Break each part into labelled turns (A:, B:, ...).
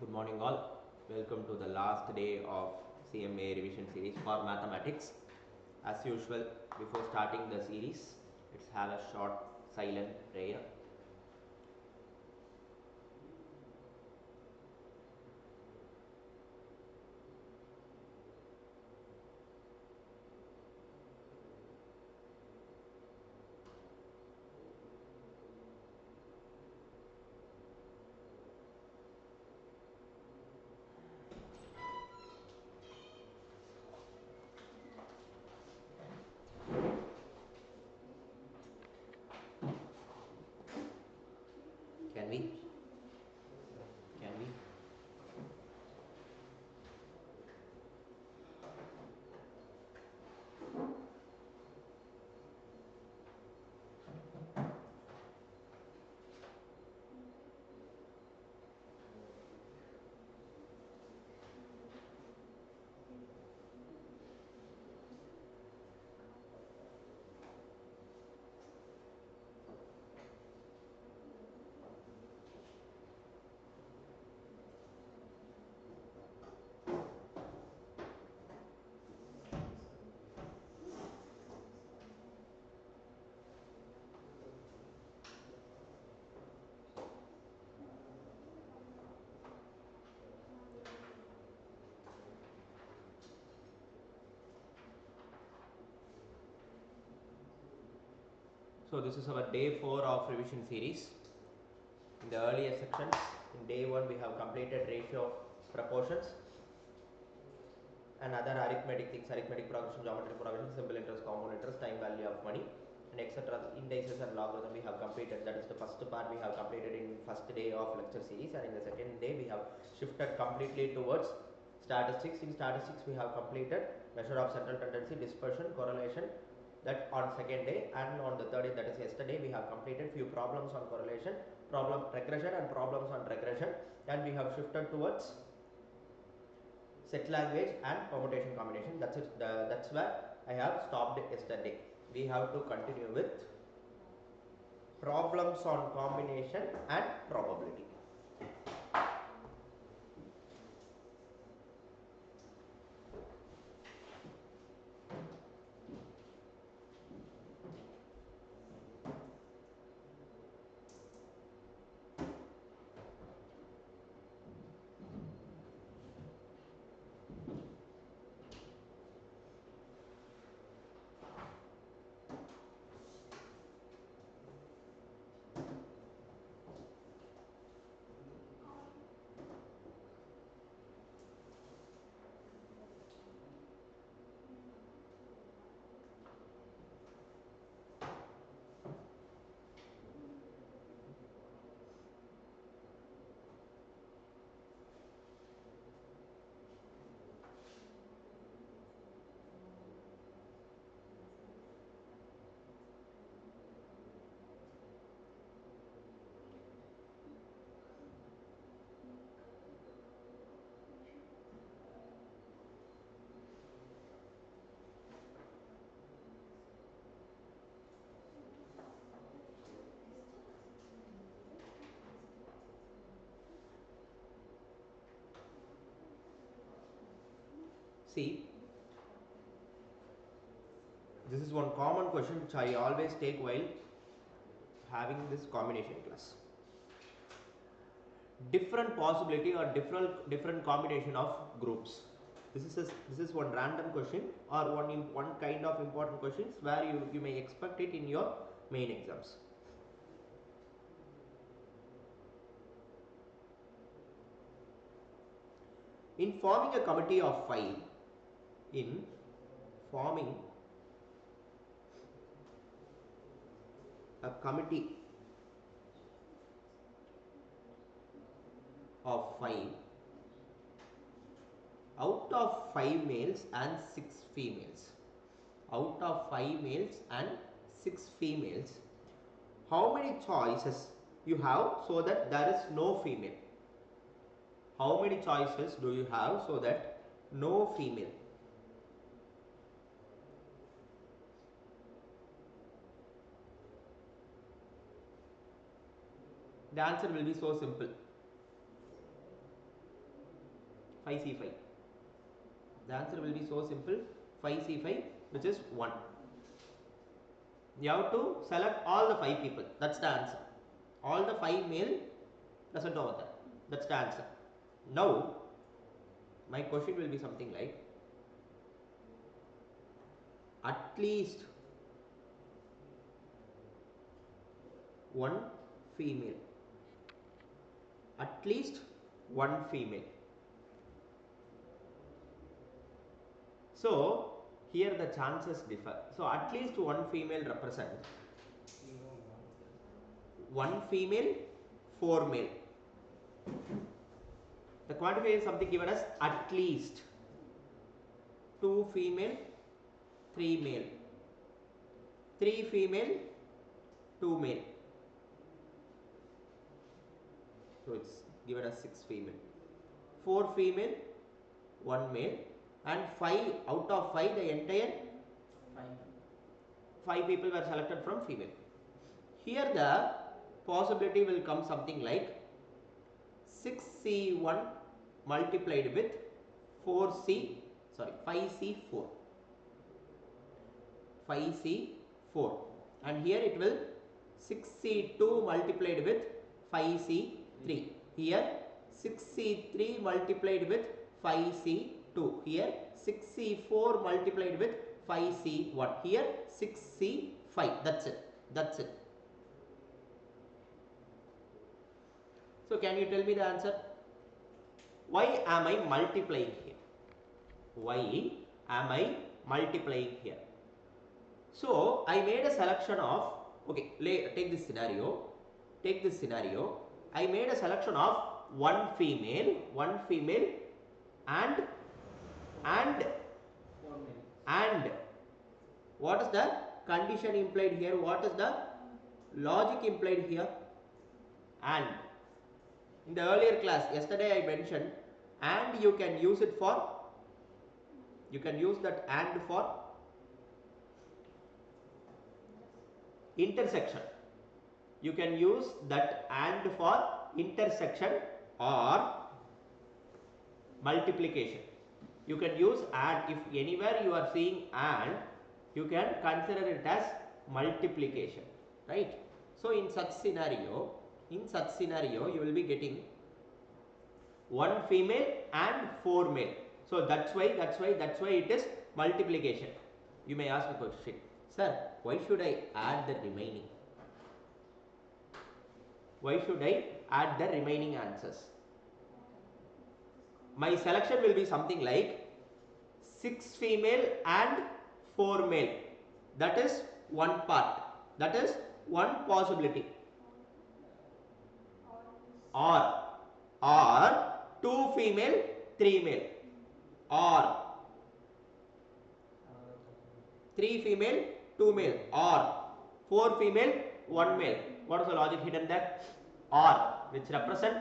A: Good morning all. Welcome to the last day of CMA revision series for mathematics. As usual, before starting the series, let's have a short silent prayer. Can we? So this is our day 4 of revision series. In the earlier sections, in day 1 we have completed ratio of proportions and other arithmetic things, arithmetic progression, geometric progression, simple interest, compound interest, time value of money, and etc. Indices and logarithm we have completed. That is the first part we have completed in first day of lecture series, and in the second day we have shifted completely towards statistics. In statistics we have completed measure of central tendency, dispersion, correlation, that on second day, and on the third day, that is yesterday, we have completed few problems on correlation, problem regression and problems on regression, and we have shifted towards set language and permutation combination. That's it. That's where I have stopped yesterday. We have to continue with problems on combination and probability. See, this is one common question which I always take while having this combination class. Different possibility or different combination of groups. This is one random question or one kind of important questions where you may expect it in your main exams. In forming a committee of 5, in forming a committee of 5, out of 5 males and 6 females, out of 5 males and 6 females, how many choices you have so that there is no female? How many choices do you have so that no female? The answer will be so simple. 5C5. The answer will be so simple, 5C5, which is 1. You have to select all the 5 people. That's the answer. All the 5 male present over there. That's the answer. Now, my question will be something like, at least one female. At least one female. So, here the chances differ. So, at least one female represents 1 female, 4 male. The quantifier is something given as at least 2 female, 3 male, 3 female, 2 male. So it's given as 6 female, 4 female, 1 male, and 5 out of 5 the entire 5 people were selected from female. Here the possibility will come something like 6C1 multiplied with 5C4. 5C4, and here it will 6C2 multiplied with 5C3. Here 6C3 multiplied with 5C2. Here 6C4 multiplied with 5C1. Here 6C5. That's it. That's it. So can you tell me the answer? Why am I multiplying here? Why am I multiplying here? So I made a selection of, okay, take this scenario. Take this scenario. I made a selection of one female, and what is the condition implied here? What is the logic implied here? And in the earlier class, yesterday I mentioned, and you can use it for, you can use that and for intersection. You can use that and for intersection or multiplication. You can use and. If anywhere you are seeing and, you can consider it as multiplication, right? So in such scenario, you will be getting 1 female and 4 male. So that's why it is multiplication. You may ask a question, sir, why should I add the remaining? Why should I add the remaining answers? My selection will be something like 6 female and 4 male. That is one part. That is one possibility. Or 2 female, 3 male. Or 3 female, 2 male. Or 4 female, 1 male. What is the logic hidden there? Or, which represent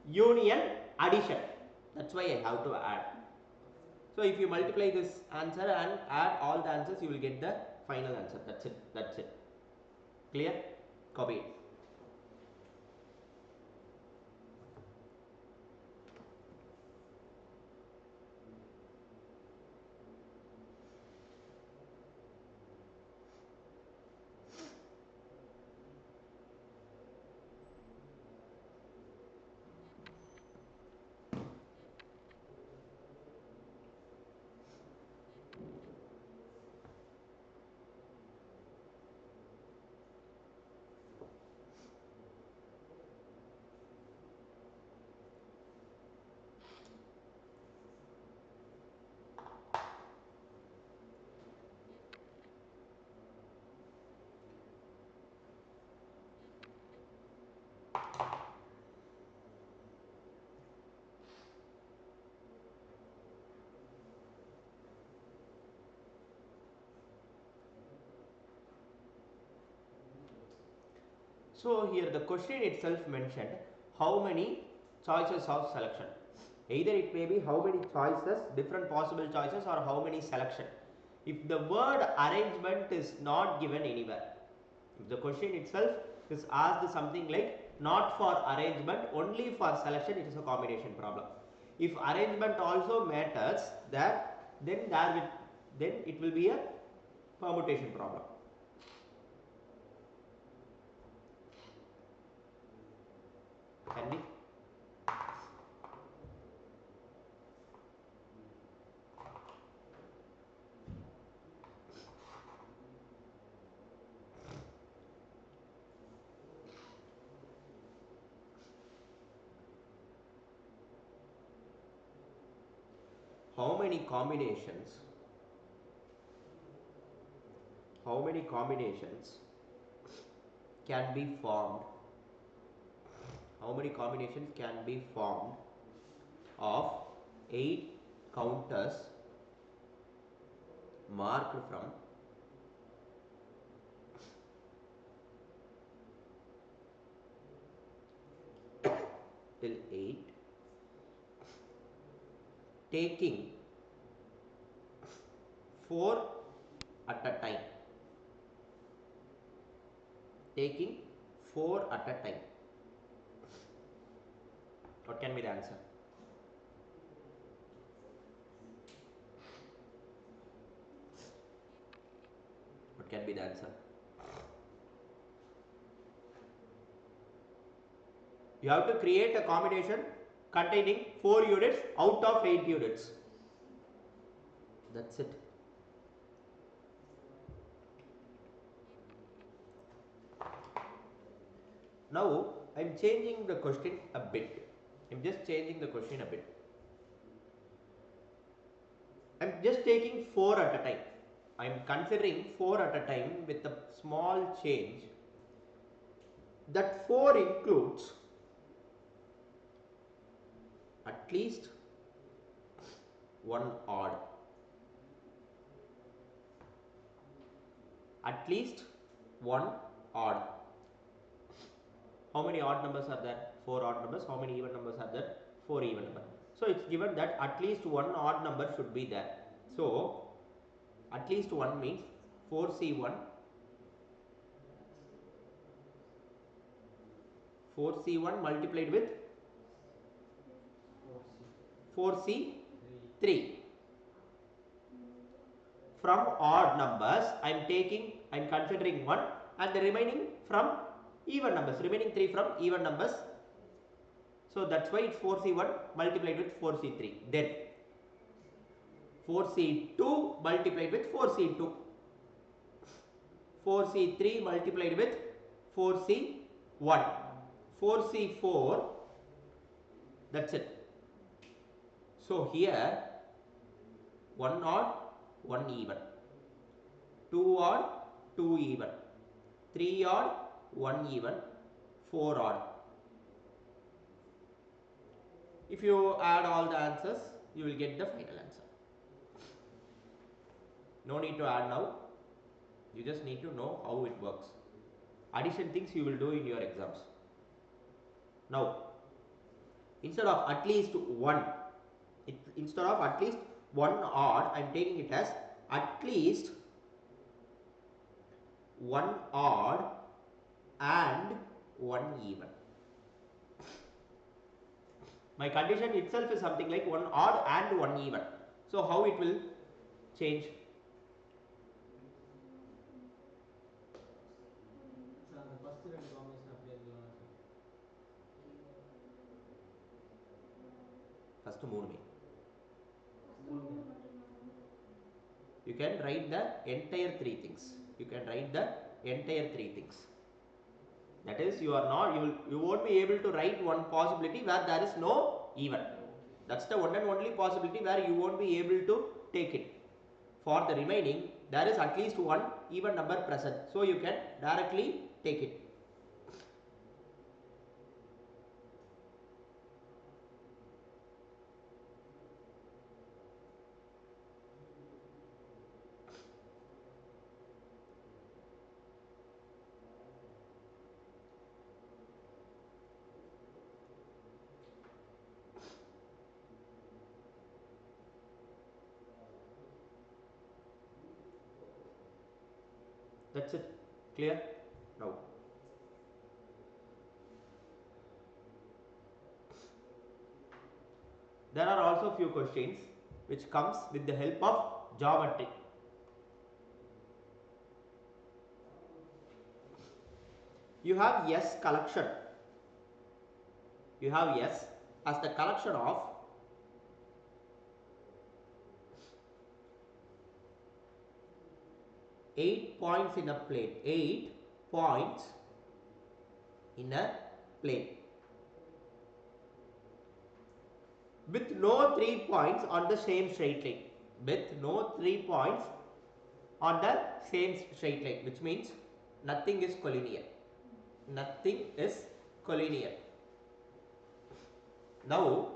A: union, addition. That's why I have to add. So if you multiply this answer and add all the answers, you will get the final answer. That's it. That's it. Clear? Copy it. So here the question itself mentioned how many choices of selection. Either it may be how many choices, different possible choices, or how many selection. If the word arrangement is not given anywhere, if the question itself is asked something like not for arrangement, only for selection, it is a combination problem. If arrangement also matters, that then it will be a permutation problem. Can we? How many combinations can be formed? How many combinations can be formed of 8 counters marked from till 8, taking 4 at a time? Taking 4 at a time. What can be the answer? What can be the answer? You have to create a combination containing 4 units out of 8 units. That's it. Now I am changing the question a bit. I am just changing the question a bit. I am just taking 4 at a time. I am considering 4 at a time with a small change. That 4 includes at least one odd. At least one odd. How many odd numbers are there? 4 odd numbers. How many even numbers are there? 4 even numbers. So it's given that at least one odd number should be there. So at least one means 4C1, 4C1 multiplied with 4C3. From odd numbers, I am considering 1, and the remaining from even numbers, remaining 3 from even numbers. So that's why it's 4C1 multiplied with 4C3. Then 4C2 multiplied with 4C2. 4C3 multiplied with 4C1. 4C4. That's it. So here 1 odd, 1 even. 2 odd, 2 even. 3 odd, 1 even. 4 odd. If you add all the answers, you will get the final answer. No need to add now. You just need to know how it works. Addition things you will do in your exams. Now, instead of at least one odd, I am taking it as at least one odd and one even. My condition itself is something like one odd and one even. So how it will change? First moon. You can write the entire 3 things. That is, you won't be able to write one possibility where there is no even. That's the one and only possibility where you won't be able to take it. For the remaining, there is at least one even number present. So you can directly take it. That's it. Clear? Now, there are also few questions which comes with the help of geometry. You have S collection. You have S as the collection of eight points in a plane. 8 points in a plane with no 3 points on the same straight line. With no 3 points on the same straight line, which means nothing is collinear. Nothing is collinear. Now,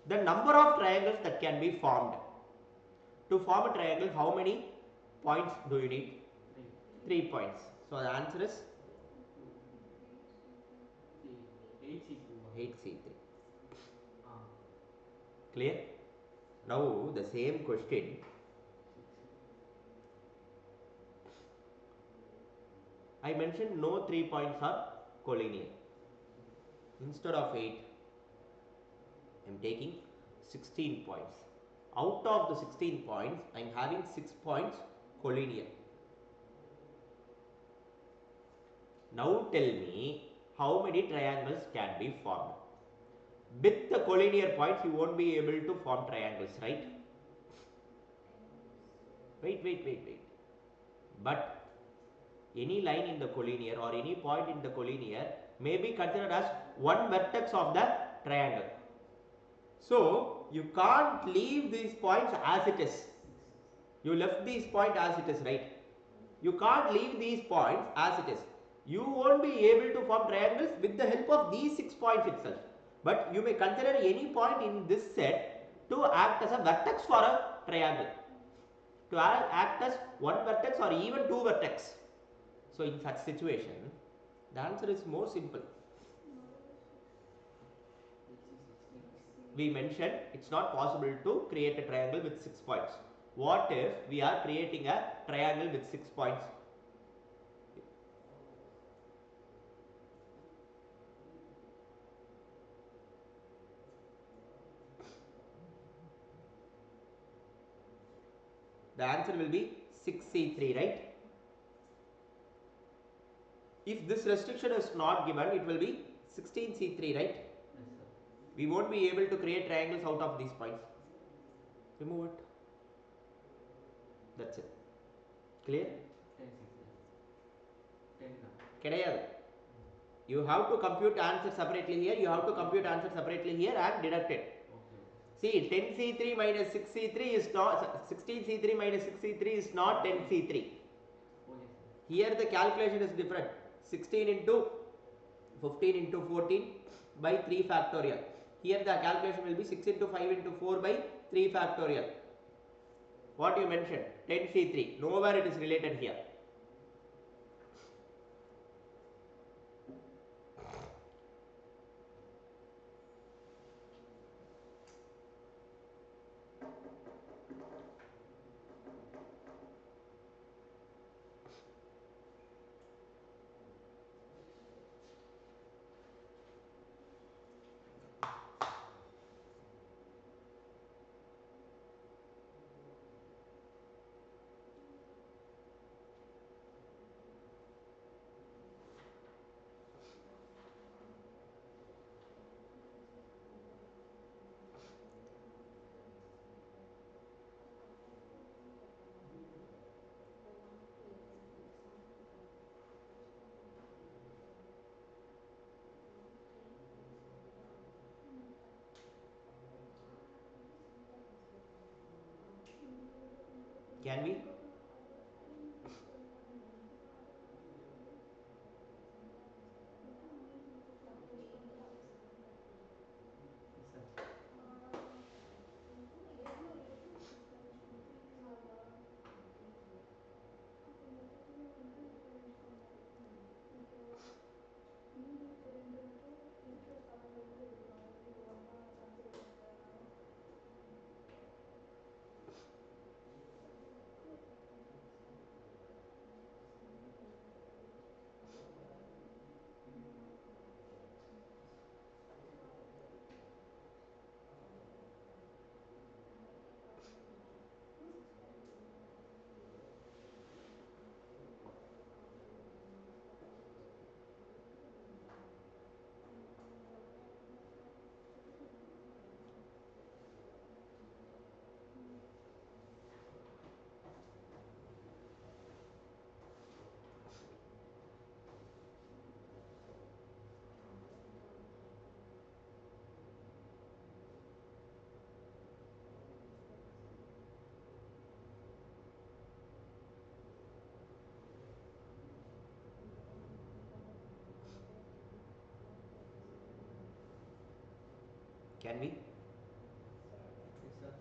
A: the number of triangles that can be formed. To form a triangle, how many points do you need? 3 points. So the answer is 8C3. Clear? Now the same question. I mentioned no 3 points are collinear. Instead of 8, I am taking 16 points. Out of the 16 points, I am having 6 points collinear. Now tell me how many triangles can be formed. With the collinear points, you won't be able to form triangles, right? Wait. But any line in the collinear or any point in the collinear may be considered as one vertex of the triangle. So you can't leave these points as it is. You left these points as it is, right? You can't leave these points as it is. You won't be able to form triangles with the help of these 6 points itself. But you may consider any point in this set to act as a vertex for a triangle. To act as one vertex or even two vertex. So in such situation, the answer is more simple. We mentioned it's not possible to create a triangle with 6 points. What if we are creating a triangle with 6 points? The answer will be 6C3, right? If this restriction is not given, it will be 16C3, right? Yes, sir. We won't be able to create triangles out of these points. Remove it. That's it. Clear? 10. You have to compute answer separately here. You have to compute answer separately here and deduct it. See, 10C3 minus 6C3 is not 16C3 minus 6C3 is not 10C3. Here the calculation is different. 16 into 15 into 14 by 3 factorial. Here the calculation will be 6 into 5 into 4 by 3 factorial. What you mentioned? 10C3. Nowhere it is related here. Can we? Can we?
B: Yes, sir.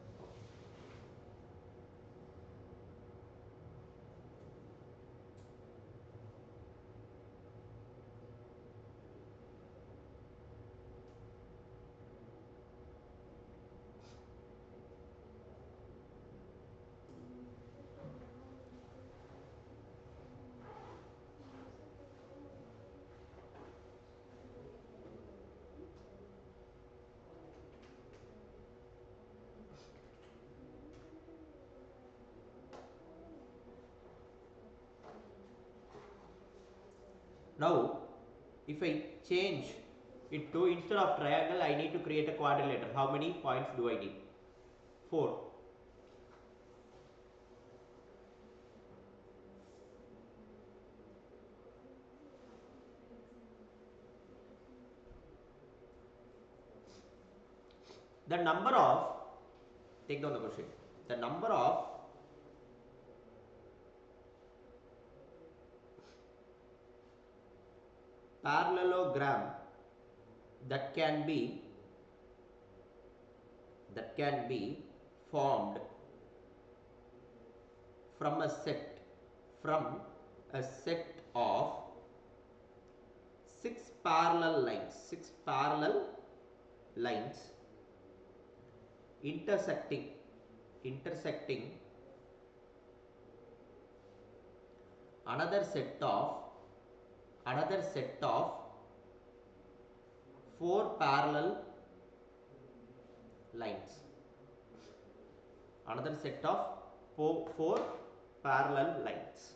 A: Now, if I change it to, instead of triangle, I need to create a quadrilateral. How many points do I need? 4. The number of, take down the question, the number of parallelogram that can be formed from a set of 6 parallel lines intersecting another set of 4 parallel lines. Another set of 4 parallel lines.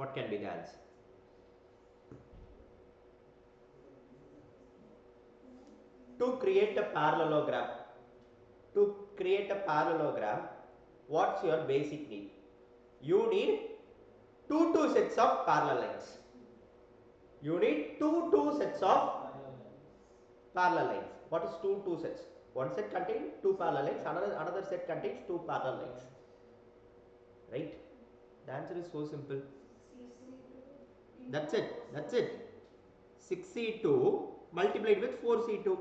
A: What can be the answer? To create a parallelogram, what's your basic need? You need two sets of parallel lines. You need two sets of parallel lines. What is two sets? One set contains 2 parallel lines, another set contains 2 parallel lines. Right? The answer is so simple. That's it. 6C2 multiplied with 4C2.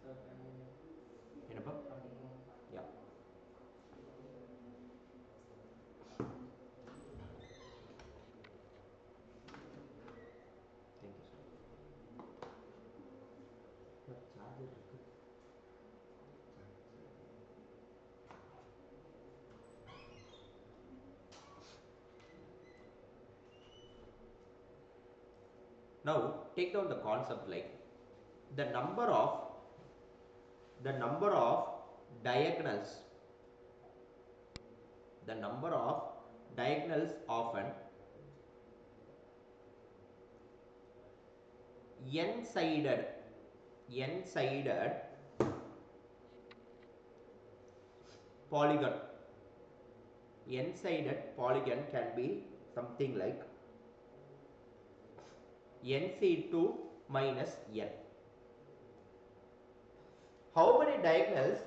B: Sir, can I
A: Enapa?
B: continue?
A: Yeah. Thank you, sir. But charger இருக்கு. Now take down the concept like the number of diagonals of an n-sided polygon, n-sided polygon can be something like nc2 minus n. How many diagonals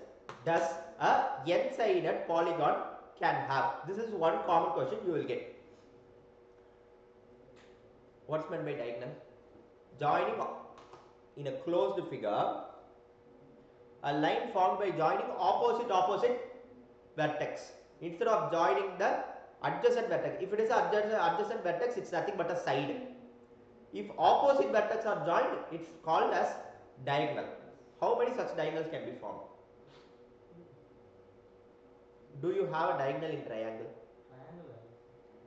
A: does a n-sided polygon can have? This is one common question you will get. What's meant by diagonal? Joining in a closed figure, a line formed by joining opposite vertex instead of joining the adjacent vertex. If it is adjacent vertex, it's nothing but a side. If opposite vertex are joined, it's called as diagonal. How many such diagonals can be formed? Do you have a diagonal in triangle?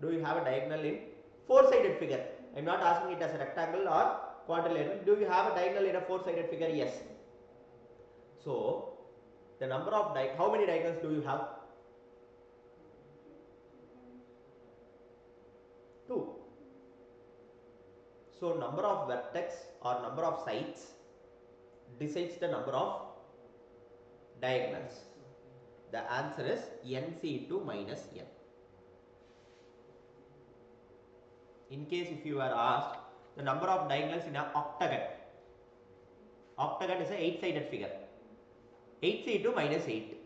A: Do you have a diagonal in four-sided figure? I am not asking it as a rectangle or quadrilateral. Do you have a diagonal in a four-sided figure? Yes. So, the number of how many diagonals do you have? 2. So, number of vertex or number of sides decides the number of diagonals. The answer is nc2 minus n. In case if you are asked the number of diagonals in an octagon, octagon is an 8-sided figure. 8c2 minus 8.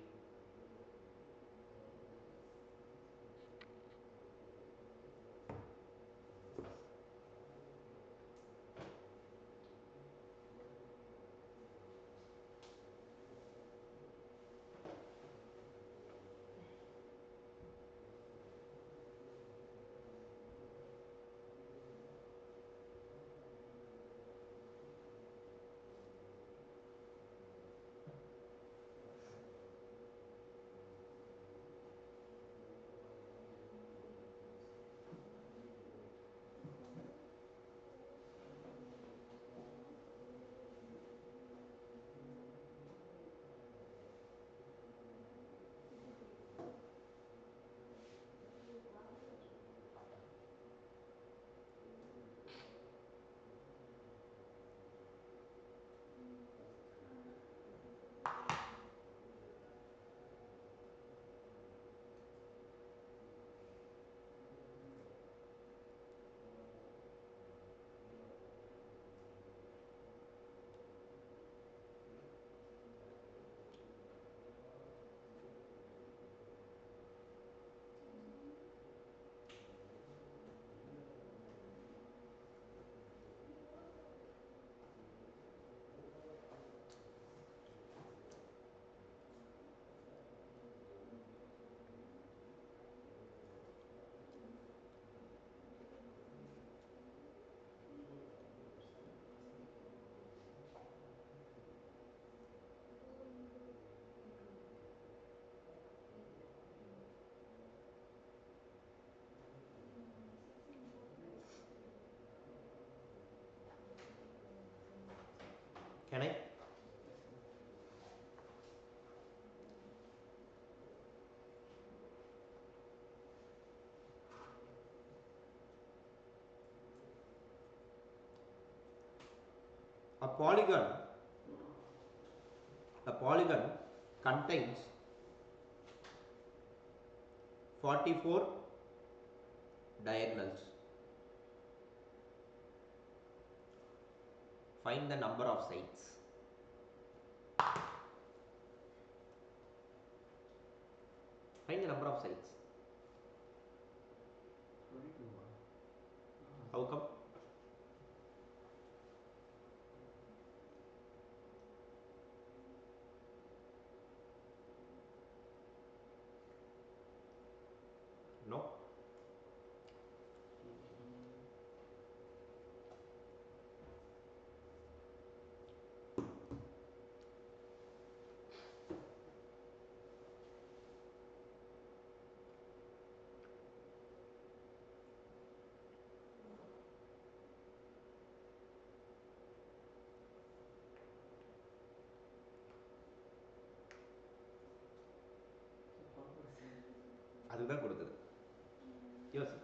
A: Can I? A polygon contains 44 diagonals. Find the number of sides. Find the number of sides.
B: 22.
A: How come? No. அதுதான் கொடுத்தது. யோசி.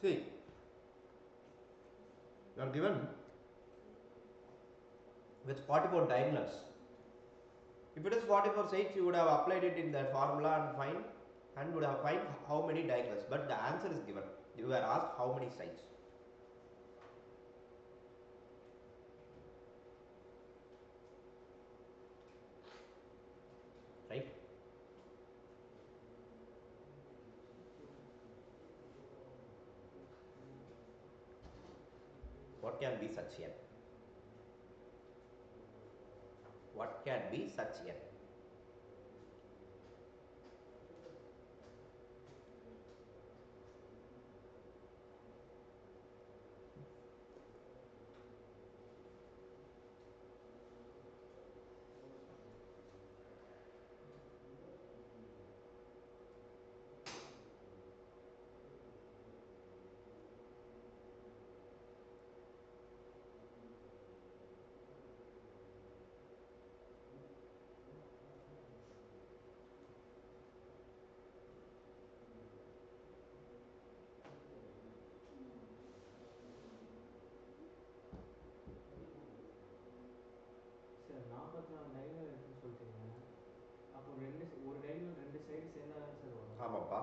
A: See, you are given with 44 diagonals. If it is 44 sides, you would have applied it in the formula and would have find how many diagonals. But the answer is given. You were asked how many sides. Right? What can be such n? What can be such n?
B: Sir 44 diagonal இருக்குன்னு சொல்லிட்டீங்க. அப்போ ஒரு diagonal ரெண்டு side சேர்ந்தா தான் sir வரும்.
A: ஆமாப்பா.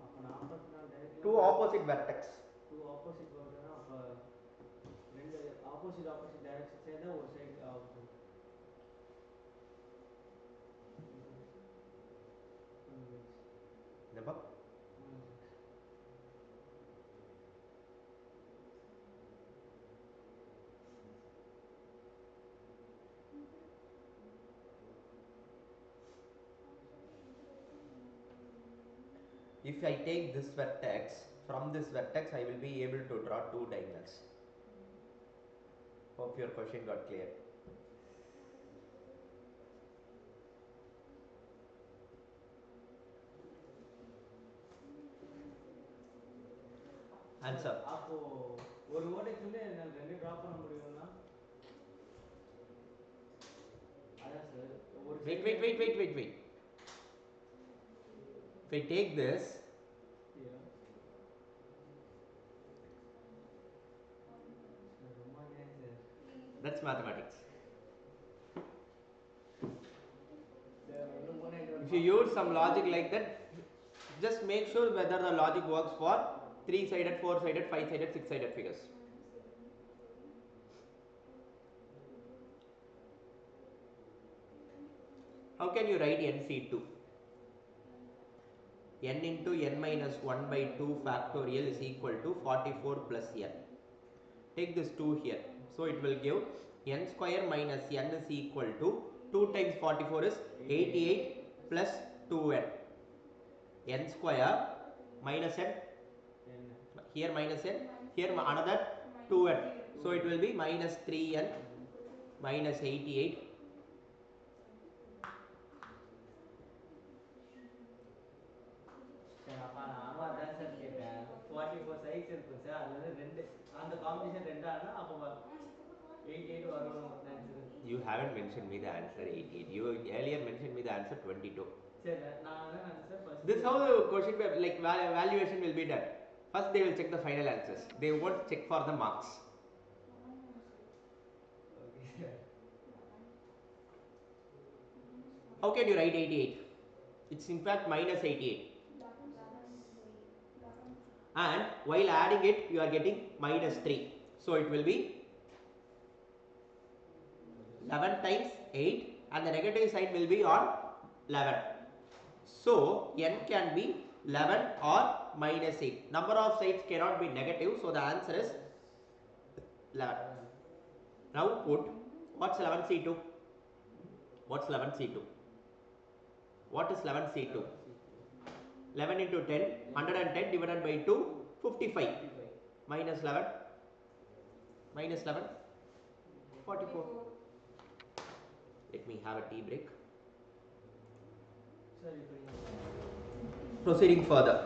B: அப்போ 44 diagonal
A: Two opposite vertex.
B: Two opposite வருதுன்னா அப்போ ரெண்டு ஆப்போசிட் டைரக்ஷன் சேர்ந்தா ஒரு சைடு ஆகும் சார்.
A: என்னப்பா? If I take this vertex, from this vertex I will be able to draw two diagonals. Hope your question got clear. Answer.
B: அப்போ ஒரு ஓட்டைக்குள்ளே என்னால் ரெண்டு ட்ரா பண்ண முடியும்னா அதான் சார் ஒரு
A: Wait. If I take this, that's mathematics. If you use some logic like that, just make sure whether the logic works for 3-sided, 4-sided, 5-sided, 6-sided figures. How can you write NC2? N into n minus 1 by 2 factorial is equal to 44 plus n. Take this 2 here. So it will give n square minus n is equal to 2 times 44 is 88 plus 2n. N square minus n. Here minus n. Here another 2n. So it will be minus 3n minus 88.
B: அதான் sir கேட்டேன். 44 size இருக்கும் sir. அது வந்து ரெண்டு அந்த combination ரெண்டானா அப்போ 88 வரும் answer.
A: You haven't mentioned me the answer 88. You earlier mentioned me the answer 22.
B: சரி நான் அதான் sir first.
A: This is how the question like valuation will be done. First they will check the final answers. They won't check for the marks.
B: Okay sir.
A: How can you write 88? It's in fact minus 88. And while adding it, you are getting minus 3. So it will be 11 times 8 and the negative sign will be on 11. So n can be 11 or minus 8. Number of sides cannot be negative, so the answer is 11. Now put what's 11C2? What's 11C2? What is 11C2? 11 into 10, 110 divided by 2, 55. Minus 11, 44. Let me have a tea break. Proceeding further.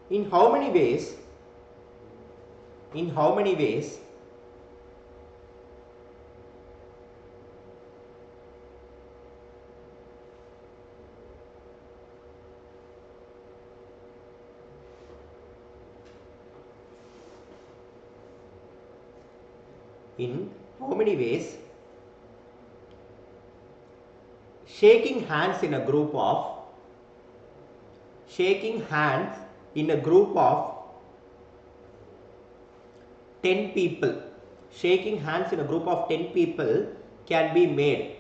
A: In how many ways? In how many ways? In how many ways shaking hands in a group of 10 people, shaking hands in a group of 10 people can be made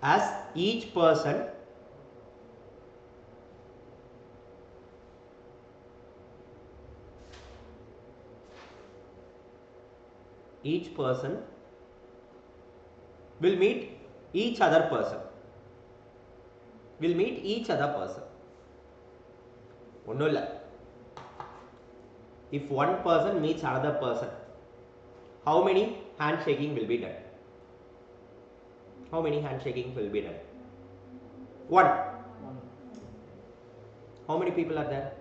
A: as each person will meet each other person. If one person meets another person, how many handshaking will be done? How many handshaking will be done? One. How many people are there?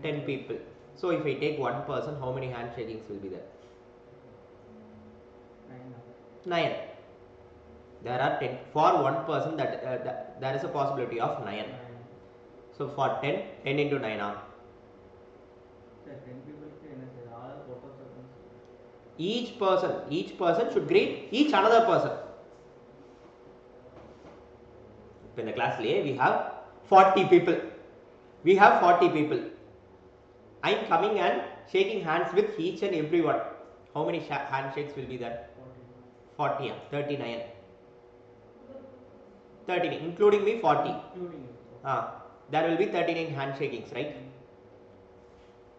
A: 10 people. So if I take one person, how many handshakings will be there? 9. There are 10. For one person, there is a possibility of 9. So for 10, 10 into 9 are? Each person should greet each another person. In the class we have 40 people. I am coming and shaking hands with each and everyone. How many handshakes will be there? 40. 39. 39, including me 40. There will be 39 handshakings, right?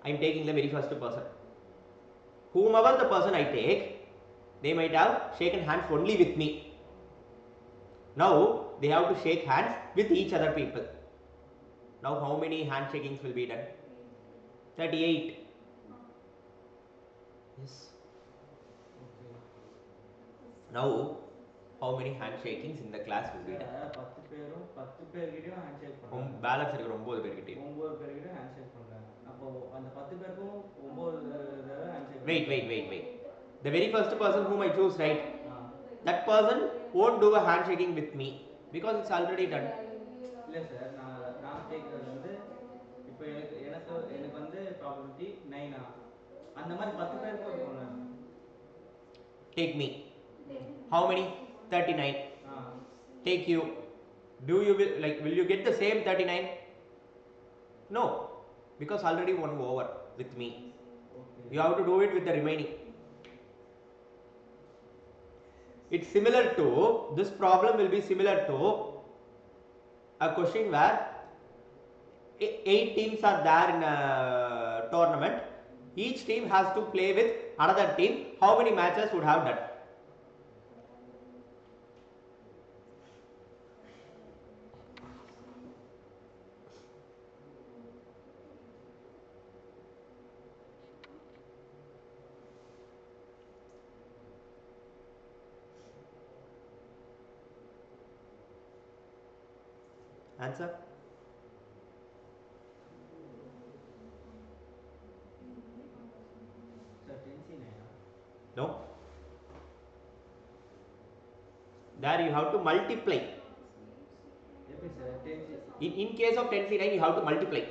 A: I am taking the very first person. Whomever the person I take, they might have shaken hands only with me. Now they have to shake hands with each other people. Now how many handshakings will be done? 38. Yes. Now how many handshakings in the class will be done?
B: 10 பேர்கிட்டயும் handshake பண்றாங்க.
A: Balance இருக்கிற 9 பேர்கிட்டயும்.
B: 9 பேர்கிட்ட handshake பண்றாங்க. அப்போ அந்த 10 பேருக்கும் 9 தடவை handshake.
A: Wait. The very first person whom I choose, right? That person won't do a handshaking with me because it's already done.
B: இல்ல sir, நான் கேக்குறது வந்து இப்போ எனக்கு வந்து ப்ராபபிலிட்டி 9. அந்த மாதிரி 10 பேருக்கும் இருக்கும்ல.
A: Take me. How many? 39. Take you. Will you get the same 39? No, because already one over with me. Okay. You have to do it with the remaining. It's similar to, this problem will be similar to a question where 8 teams are there in a tournament. Each team has to play with another team. How many matches would have done? Answer?
B: Sir, 10
A: No. There you have to multiply. In case of 10C9 you have to multiply.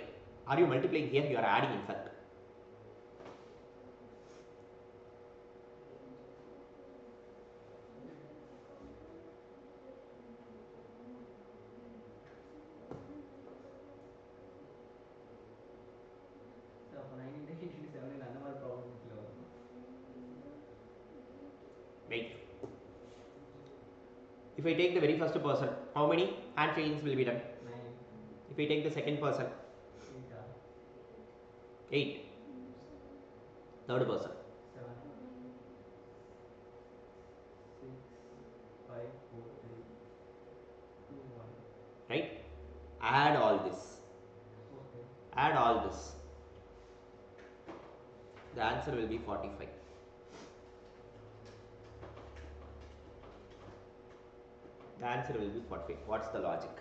A: Are you multiplying here? You are adding in fact. Wait. If I take the very first person, how many handshakings will be done?
B: 9.
A: If I take the second person, 8. Third person,
B: 7. 6, 5, 4, 3, 2, 1.
A: right? Add all this.
B: Okay.
A: Add all this. The answer will be 45. The answer will be 45. What's the logic?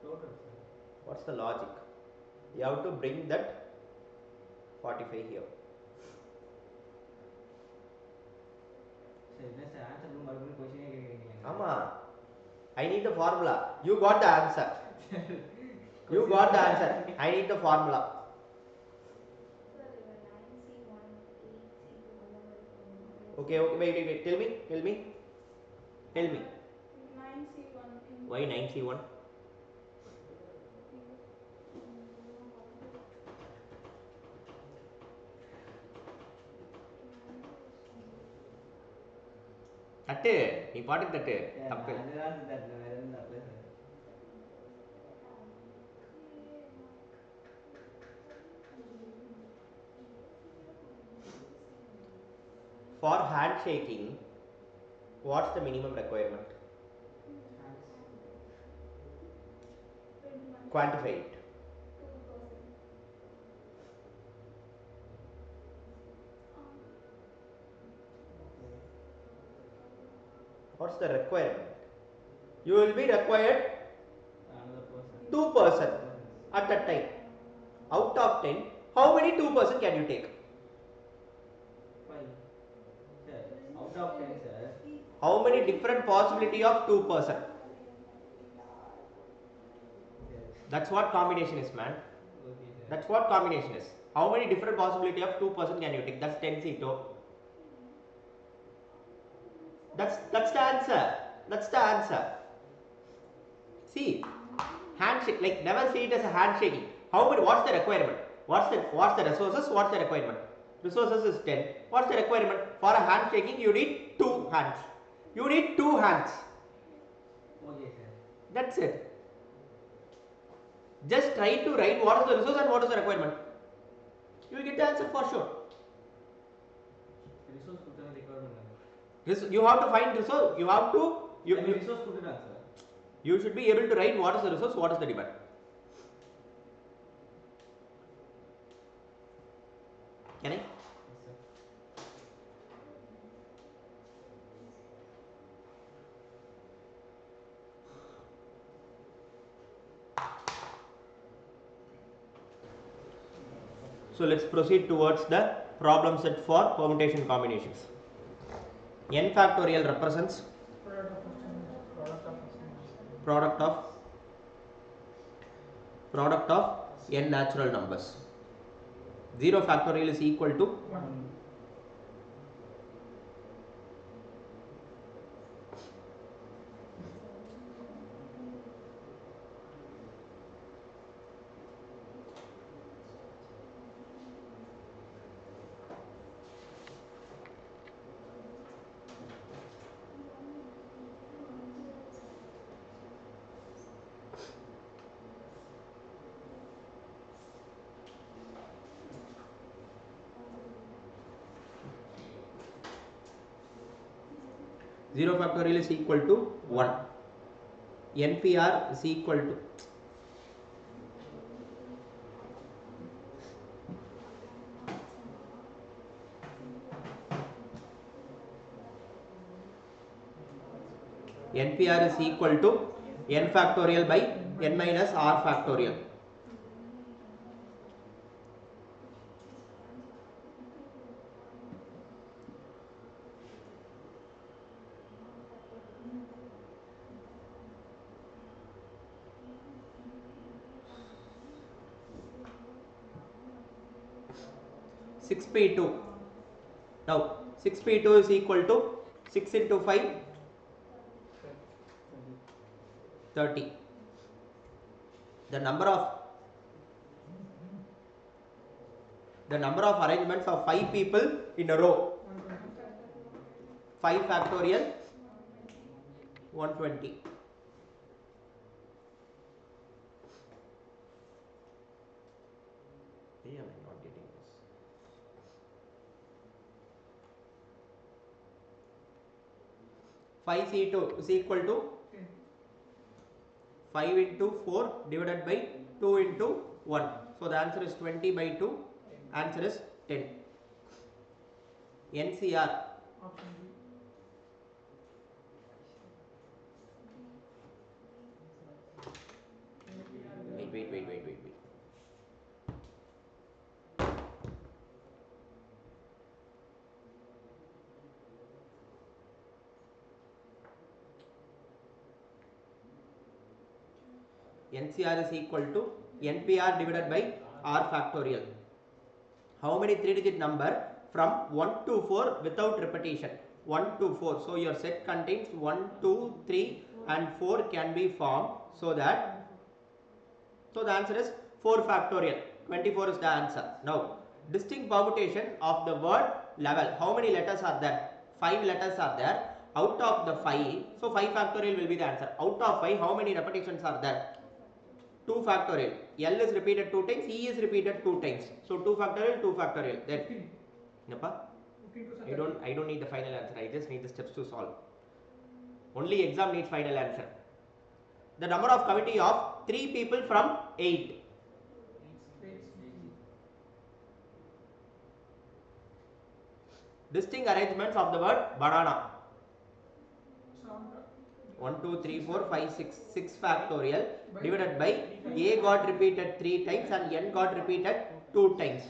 B: Total, sir.
A: What's the logic? You have to bring that 45 here.
B: Sir, என்ன sir answer மறுபடியும் question கேக்குறீங்க?
A: ஆமா. I need the formula. You got the answer. You got the answer. I need the formula. Okay, wait. Tell me.
C: 9C1.
A: Why 9C1? தட்டு நீ பாட்டுக்கு தட்டு தப்பு.
B: அதுதான் தட்டு வேற என்ன தப்பு sir?
A: For handshaking, what's the minimum requirement? Quantify it.
C: 2%.
A: What's the requirement? You will be required
B: another person.
A: 2% at that time. Out of 10, how many 2% can you take?
B: 5. Sir, out of 10, sir.
A: How many different possibility of 2%? That's what combination is, man.
B: Okay, sir.
A: That's what combination is. How many different possibility of 2% can you take? That's 10C2. That's the answer. That's the answer. See, handshake, like never see it as a handshaking. How many? What's the requirement? What's the resources? What's the requirement? Resources is 10. What's the requirement? For a handshaking, you need 2 hands. You need 2 hands.
B: Okay, sir.
A: That's it. Just try to write what is the resource and what is the requirement. You will get the answer for sure.
B: Resource கொடுத்தா requirement.
A: You have to find resource. You have to.
B: Resource கொடுத்துட்டாங்க sir.
A: You should be able to write what is the resource, what is the demand. Can I?
B: Yes, sir.
A: So let's proceed towards the problem set for permutation combinations. N factorial represents product of n natural numbers. 0 factorial is equal to
C: 1.
A: 0 factorial is equal to 1. NPR is equal to NPR is equal to n factorial by n minus r factorial. Six P2. Now 6P2 is equal to 6 into 5 30. The number of arrangements of 5 people in a row. 5 factorial 120. Hey, am I not getting this? Five C2 is equal to 5 into 4 divided by 2 into 1. So the answer is 20 by 2. Answer is 10. NCR. NCR is equal to NPR divided by R factorial. How many 3-digit number? From 1 to 4 without repetition. 1 to 4. So your set contains 1, 2, 3 and 4 can be formed. So the answer is 4 factorial. 24 is the answer. Now, distinct permutation of the word level. How many letters are there? 5 letters are there. Out of the 5, so 5 factorial will be the answer. Out of 5, how many repetitions are there? 2 factorial. L is repeated 2 times, E is repeated 2 times. So 2 factorial, 2 factorial. Then, I don't need the final answer. I just need the steps to solve. Only exam needs final answer. The number of committee of 3 people from 8. Distinct arrangements of the word banana. 1, 2, 3, 4, 5, 6. 6 factorial divided by A got repeated 3 times and N got repeated 2 times.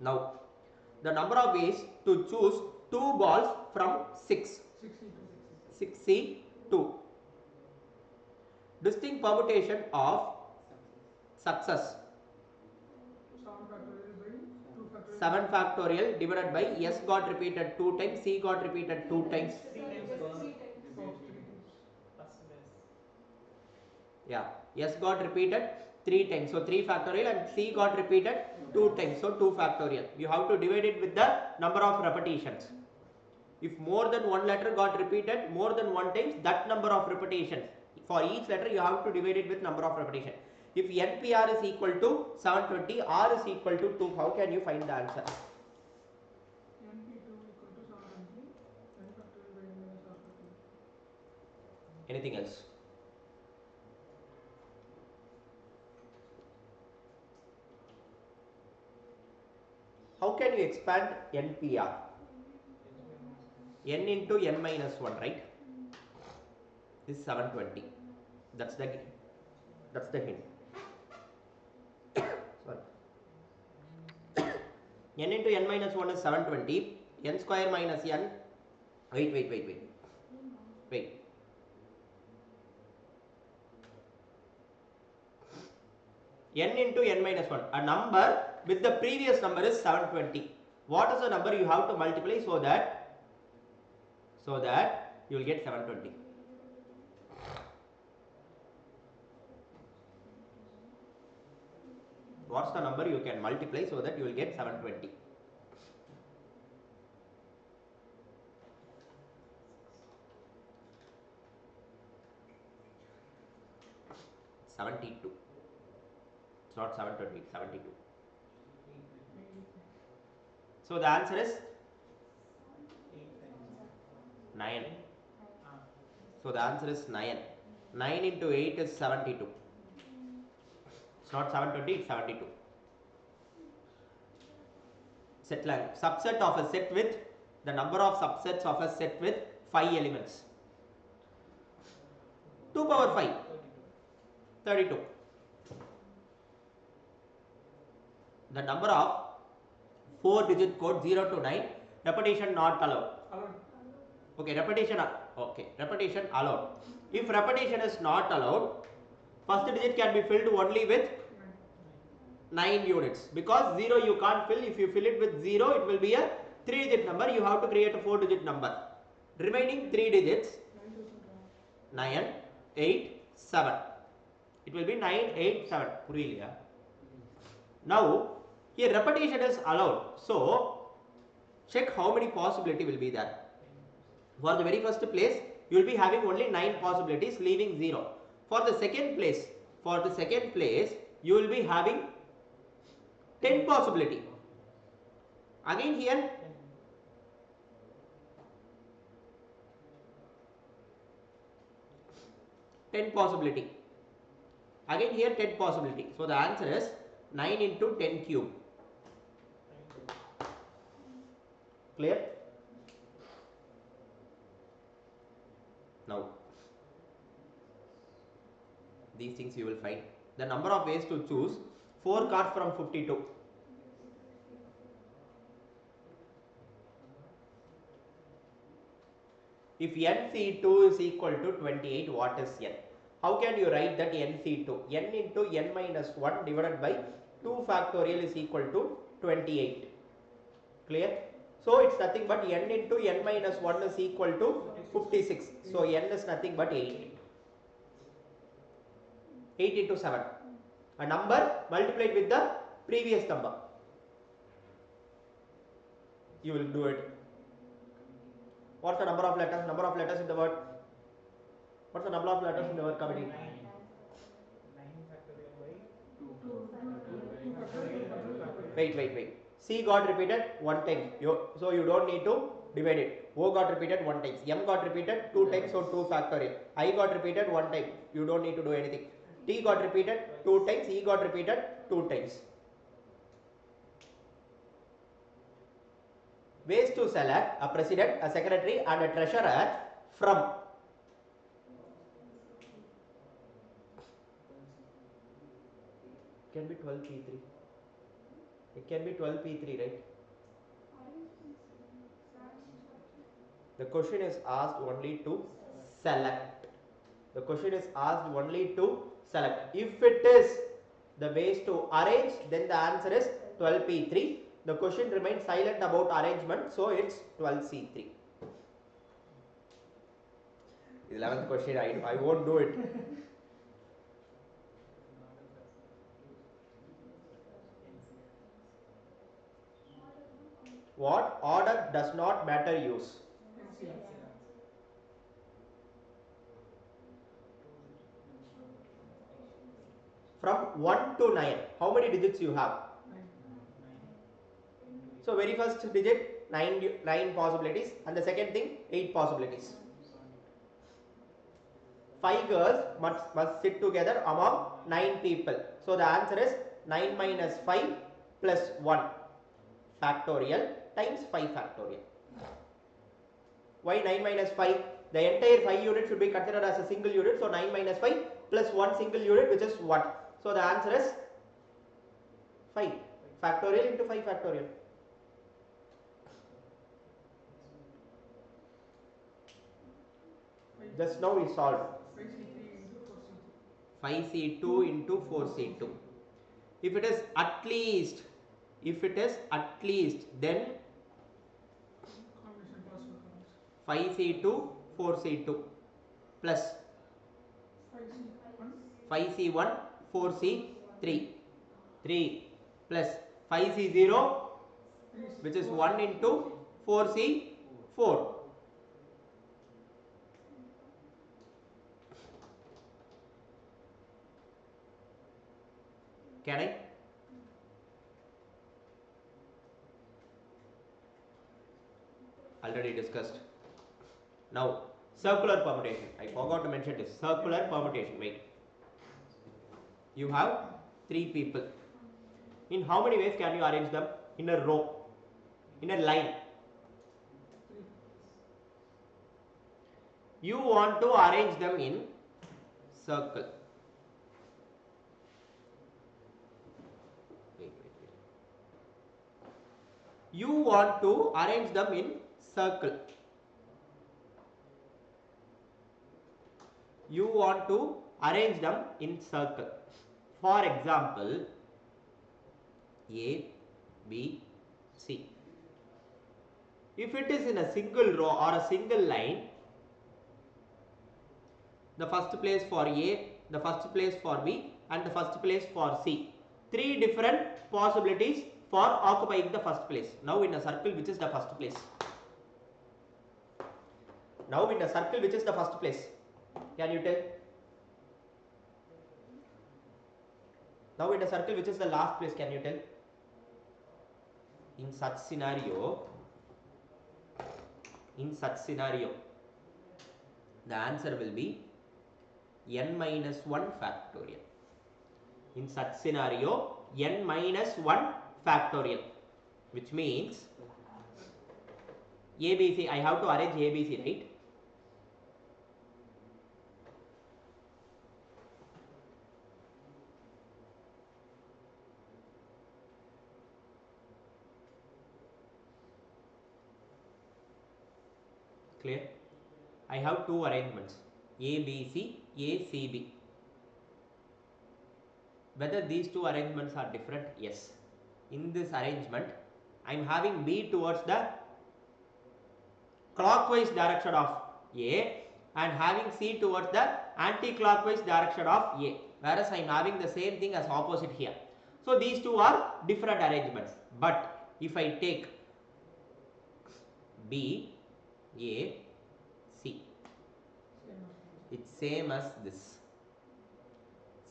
A: Now, the number of ways to choose 2 balls from 6. 6C2. Distinct permutation of success. 7 factorial divided by S got repeated 2 times, C got repeated 2 times. Yeah, S got repeated 3 times. So 3 factorial and C got repeated 2 times. So 2 factorial. You have to divide it with the number of repetitions. If more than one letter got repeated more than 1 times, that number of repetitions. For each letter you have to divide it with number of repetition. If NPR is equal to 720, R is equal to 2, how can you find the answer? Anything else? How can you expand NPR? N into N minus 1, right? This is 720. That's the hint. Sorry. N into N minus 1 is 720. N square minus N. Wait. N into N minus 1. A number with the previous number is 720. What is the number you have to multiply so that you will get 720? What's the number you can multiply so that you will get 720? 72. It's not 720, it's 72. So the answer is 9. So the answer is 9. 9 into 8 is 72. It's not 720, it's 72. Set length. Subset of a set with the number of subsets of a set with 5 elements. 2 power 5. 32. The number of 4-digit code 0 to 9. Repetition not allowed. Okay, repetition allowed. If repetition is not allowed, first digit can be filled only with 9 units, because 0 you can't fill. If you fill it with 0, it will be a 3-digit number. You have to create a 4-digit number. Remaining 3 digits 9, 8, 7. It will be 9, 8, 7. Now here repetition is allowed. So check how many possibility will be there. For the very first place, you will be having only 9 possibilities, leaving 0. For the second place, you will be having 10 possibility. Again here 10 possibility. Again here 10 possibility. So the answer is 9 into 10 cube. Clear? Now these things you will find. The number of ways to choose 4 cards from 52. If NC2 is equal to 28, what is N? How can you write that NC2? N into n minus 1 divided by 2 factorial is equal to 28. Clear? So it's nothing but n into n minus 1 is equal to 56. So n is nothing but 8. 8 into 7. A number multiplied with the previous number. You will do it. What's the number of letters? Number of letters in the word? What's the number of letters in the word comedy?
D: 9 factorial by 2
A: Wait. C got repeated 1 time. So you don't need to divide it. O got repeated 1 time. M got repeated 2 times, so 2 factorial. I got repeated 1 time. You don't need to do anything. T got repeated 2 times. E got repeated 2 times. Ways to select a president, a secretary and a treasurer from. Can be 12P3. It can be 12P3, right? The question is asked only to select. The question is asked only to select. If it is the ways to arrange, then the answer is 12P3. The question remains silent about arrangement, so it's 12C3. 11th question, I won't do it. What order does not matter use? From 1 to 9, how many digits you have? So very first digit 9 possibilities, and the second thing 8 possibilities. 5 girls must sit together among 9 people. So the answer is 9 minus 5 plus 1 factorial times 5 factorial. Why 9 minus 5? The entire 5 unit should be considered as a single unit. So 9 minus 5 plus 1 single unit, which is 1. So the answer is 5 factorial into 5 factorial. Just now we solved 5C2 into 4C2. If it is at least, then 5C2 4C2 plus 5C1 4C3 3 plus 5C0, which is 1 into 4C4. Can I? Already discussed. Now, circular permutation. I forgot to mention this. Circular permutation. Wait. You have 3 people. In how many ways can you arrange them? In a row, in a line. You want to arrange them in circle. Wait. You want to arrange them in circle. You want to arrange them in circle. For example, A, B, C. If it is in a single row or a single line, the first place for A, the first place for B and the first place for C. 3 different possibilities for occupying the first place. Now in a circle, which is the first place? Now in a circle, which is the first place? Can you tell? Now in a circle, which is the last place? Can you tell? In such scenario, the answer will be n minus 1 factorial. In such scenario, n minus 1 factorial, which means ABC, I have to arrange ABC, right? Clear? I have 2 arrangements. ABC, ACB. Whether these two arrangements are different? Yes. In this arrangement, I am having B towards the clockwise direction of A and having C towards the anti-clockwise direction of A, whereas I am having the same thing as opposite here. So these two are different arrangements, but if I take B, A, C, it's same as this.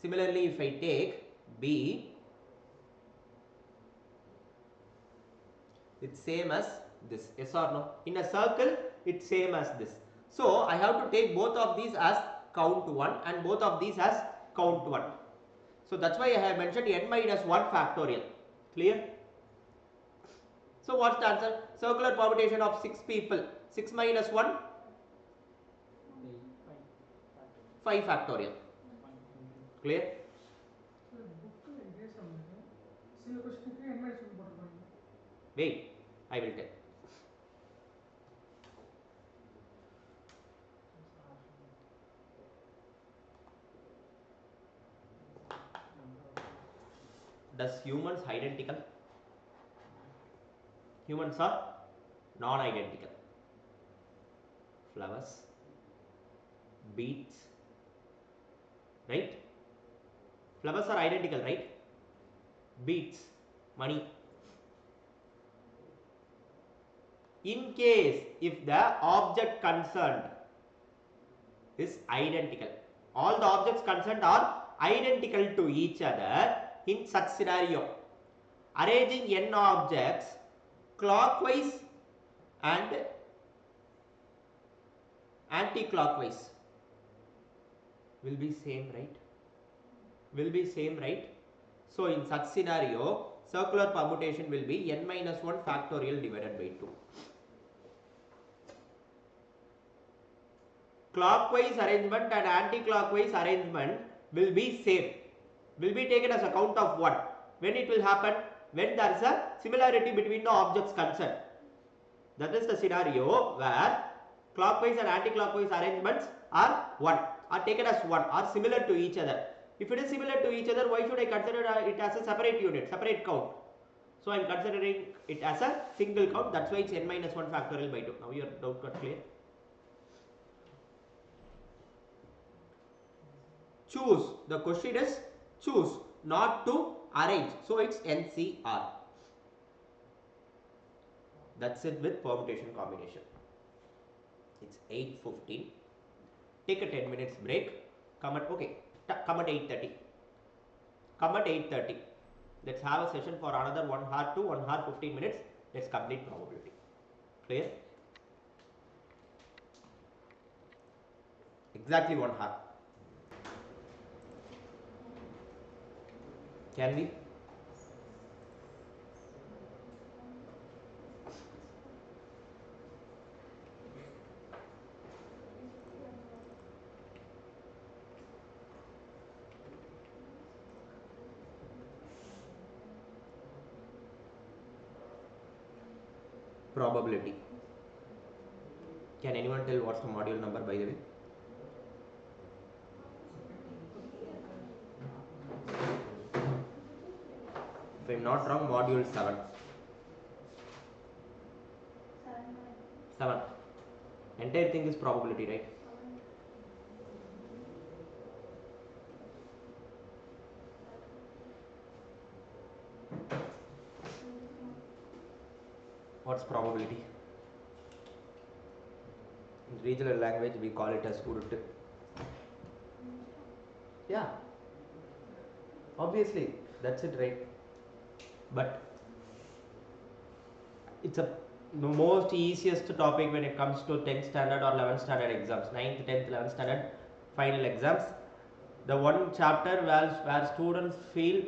A: Similarly, if I take B, it's same as this. Yes or no? In a circle, it's same as this. So I have to take both of these as count 1 and both of these as count 1. So that's why I have mentioned n minus 1 factorial. Clear? So what's the answer? Circular permutation of 6 people. 6 minus 1? 5 factorial. Clear? Wait, I will tell. Does humans identical? Humans are non-identical. Flowers, beets, right? Flowers are identical, right? Beets, money. In case if the object concerned is identical, all the objects concerned are identical to each other, in such scenario, arranging n objects clockwise and anti-clockwise will be same, right? Will be same, right? So in such scenario, circular permutation will be n minus 1 factorial divided by 2. Clockwise arrangement and anti-clockwise arrangement will be same. Will be taken as a count of 1. When it will happen? When there is a similarity between the objects concerned. That is the scenario where clockwise and anti-clockwise arrangements are 1, are taken as 1, are similar to each other. If it is similar to each other, why should I consider it as a separate unit, separate count? So I am considering it as a single count. That's why it's n minus 1 factorial by 2. Now your doubt got clear? Choose. The question is choose, not to arrange. So it's NCR. That's it with permutation combination. It's 8:15. Take a 10 minutes break. Come at 8:30. Come at 8:30. Let's have a session for another 1 hour to 1 hour 15 minutes. Let's complete probability. Clear? Exactly 1 hour. Can we? Probability. Can anyone tell what's the module number, by the way? If I'm not wrong, module 7. 7. Entire thing is probability, right? What's probability? In regional language, we call it as urut. Yeah. Obviously, that's it, right? But it's a most easiest topic when it comes to 10th standard or 11th standard exams, 9th, 10th, 11th standard final exams. The one chapter where students feel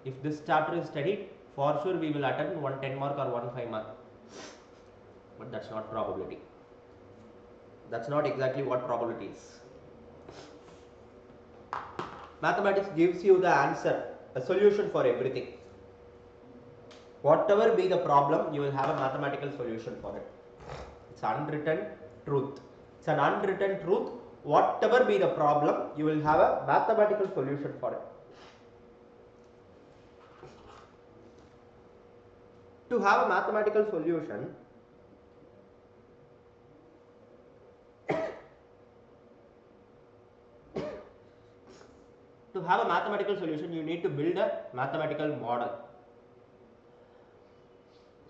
A: if this chapter is studied, for sure we will attempt 110 mark or 15 mark. But that's not probability. That's not exactly what probability is. Mathematics gives you the answer, a solution for everything. Whatever be the problem, you will have a mathematical solution for it. It's unwritten truth. It's an unwritten truth whatever be the problem, you will have a mathematical solution for it. To have a mathematical solution, you need to build a mathematical model.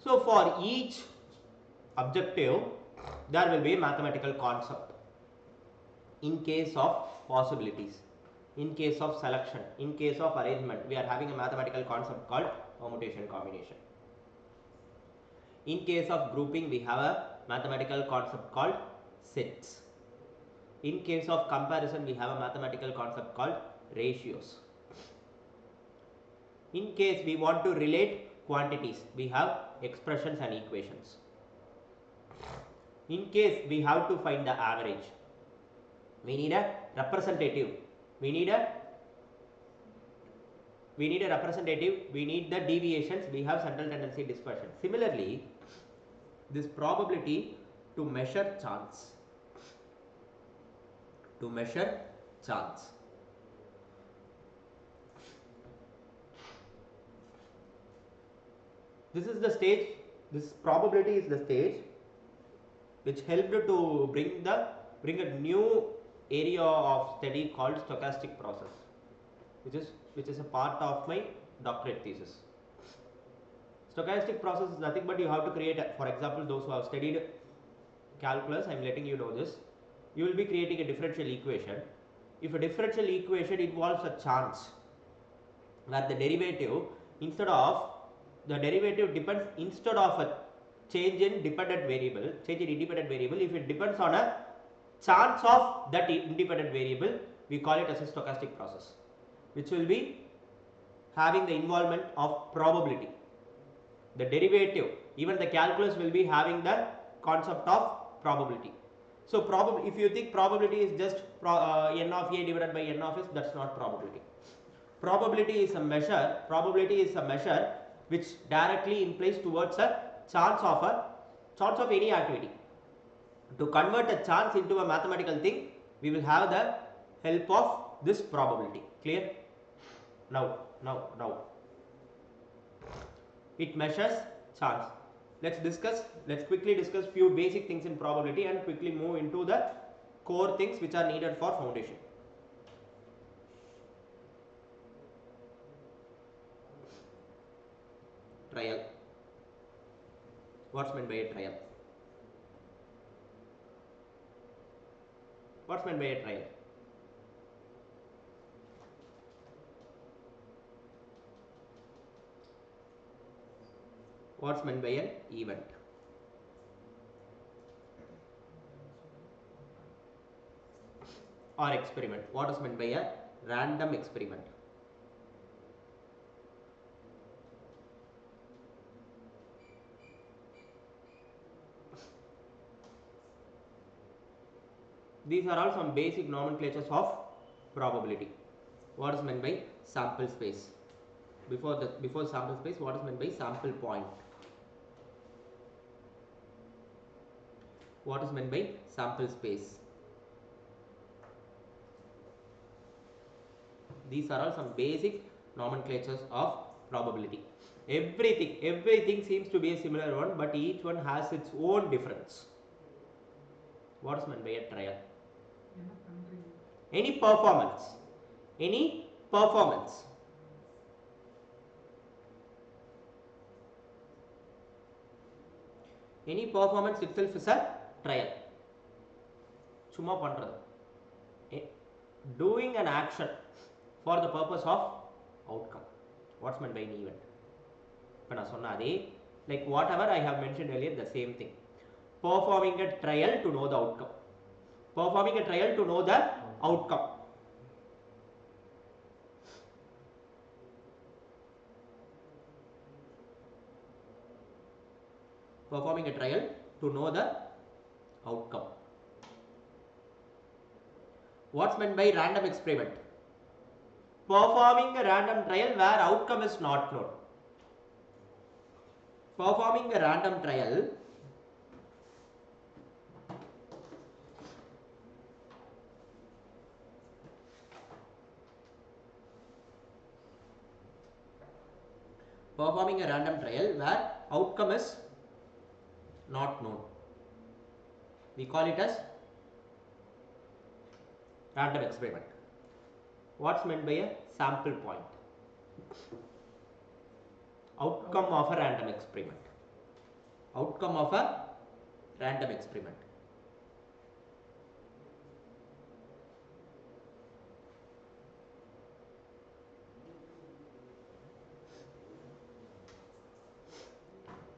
A: So for each objective, there will be a mathematical concept. In case of possibilities, in case of selection, in case of arrangement, we are having a mathematical concept called permutation combination. In case of grouping, we have a mathematical concept called sets. In case of comparison, we have a mathematical concept called ratios. In case we want to relate quantities, we have expressions and equations. In case we have to find the average, we need a representative. We need a representative. We need the deviations. We have central tendency dispersion. Similarly, this probability to measure chance. To measure chance. This is the stage. This probability is the stage which helped to bring a new area of study called stochastic process, which is a part of my doctorate thesis. Stochastic process is nothing but you have to create, for example, those who have studied calculus, I am letting you know this, you will be creating a differential equation. If a differential equation involves a chance where the derivative depends instead of a change in independent variable, if it depends on a chance of that independent variable, we call it as a stochastic process, which will be having the involvement of probability. The derivative, even the calculus will be having the concept of probability. So if you think probability is just n of a divided by n of s, that's not probability. Probability is a measure which directly implies towards a chance of any activity. To convert a chance into a mathematical thing, we will have the help of this probability. Clear? Now. It measures chance. Let's quickly discuss few basic things in probability and quickly move into the core things which are needed for foundation. Trial. What's meant by a trial? What's meant by a trial? What's meant by an event? Or experiment. What is meant by a random experiment? These are all some basic nomenclatures of probability. What is meant by sample space? Before sample space, what is meant by sample point? What is meant by sample space? These are all some basic nomenclatures of probability. Everything seems to be a similar one, but each one has its own difference. What is meant by a trial? Any performance. Any performance itself is a trial. Summa pandrathu. Doing an action for the purpose of outcome. What's meant by an event? Like whatever I have mentioned earlier, the same thing. Performing a trial to know the outcome. Performing a trial to know the outcome. Performing a trial to know the outcome. What's meant by random experiment? Performing a random trial where outcome is not known. Performing a random trial Performing a random trial where outcome is not known. We call it as random experiment. What's meant by a sample point? Outcome of a random experiment. Outcome of a random experiment.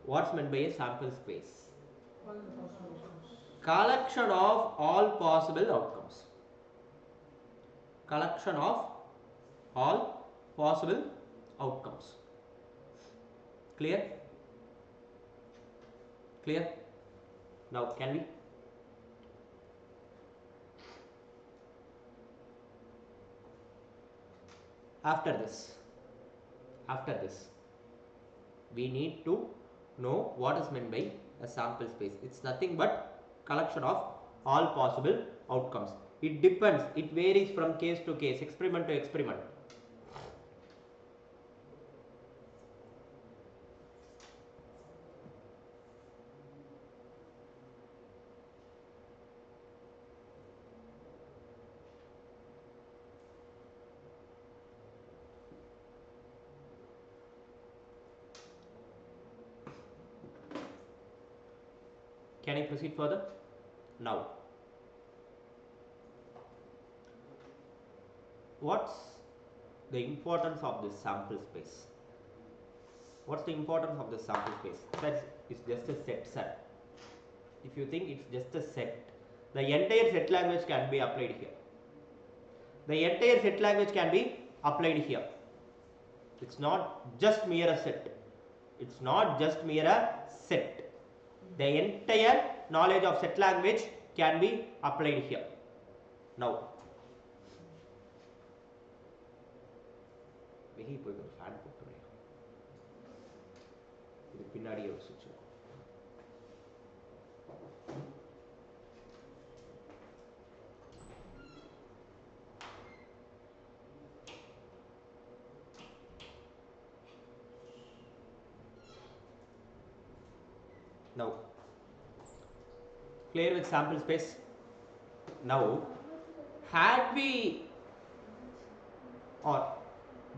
A: What's meant by a sample space? Collection of all possible outcomes. Collection of all possible outcomes. Clear? Clear? Now can we? After this, we need to know what is meant by a sample space. It's nothing but collection of all possible outcomes. It depends, it varies from case to case, experiment to experiment. Can I proceed further? Now, what's the importance of this sample space? What's the importance of the sample space? That is just a set, sir. If you think it's just a set, the entire set language can be applied here. The entire set language can be applied here. It's not just mere a set. It's not just mere a set. The entire knowledge of set language can be applied here. Now, வெளியே போய் ஒரு fan போட்டுறேன். இது பின்னாடியே ஒரு சுவிட்ச். Now, clear with sample space? Now, had we or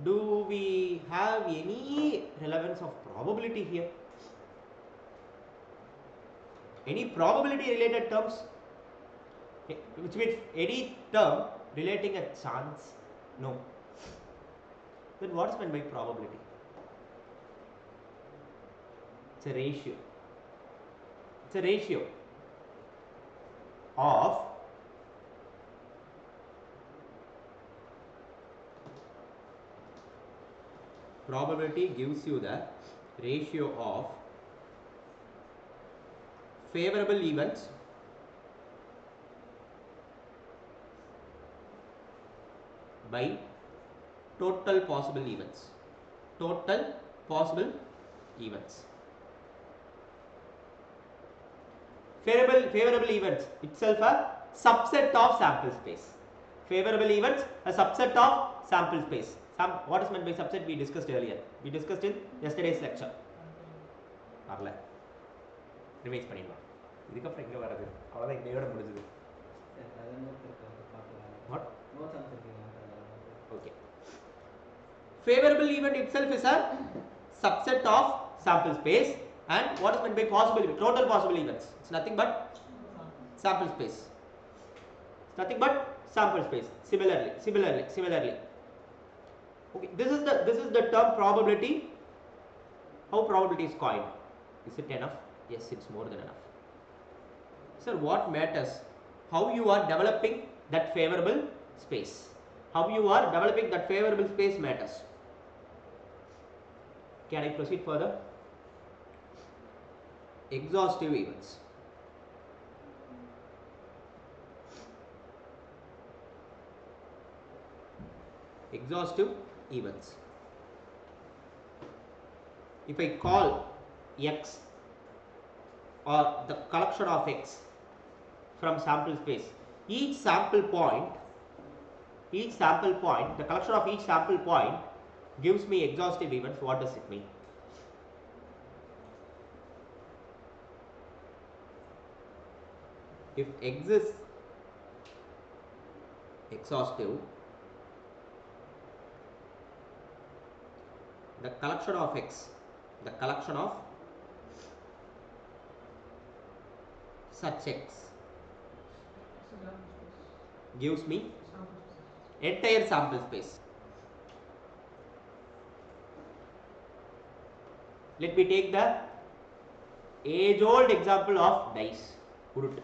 A: do we have any relevance of probability here? Any probability related terms? Which means any term relating a chance? No. Then what is meant by probability? It's a ratio. It's a ratio of probability gives you the ratio of favorable events by total possible events. Total possible events. Favorable events itself a subset of sample space. Favorable events a subset of sample space. What is meant by subset we discussed earlier. We discussed in yesterday's lecture. வரல revise பண்ணிடலாம். இதுக்கப்புறம் எங்கே வராது, அவ்வளோதான் இன்னையோட முடிஞ்சது. Okay. Favorable event itself is a subset of sample space, and what is meant by possible event? Total possible events. It's nothing but sample space. It's nothing but sample space. Similarly. Okay, this is the term probability. How probability is coined? Is it enough? Yes, it's more than enough. Sir, what matters? How you are developing that favorable space. How you are developing that favorable space matters. Can I proceed further? Exhaustive events. Exhaustive events. If I call X or the collection of X from sample space, each sample point, the collection of each sample point gives me exhaustive events. What does it mean? if X is exhaustive, the collection of X, the collection of such X gives me entire sample space. Let me take the age old example of dice. Urut.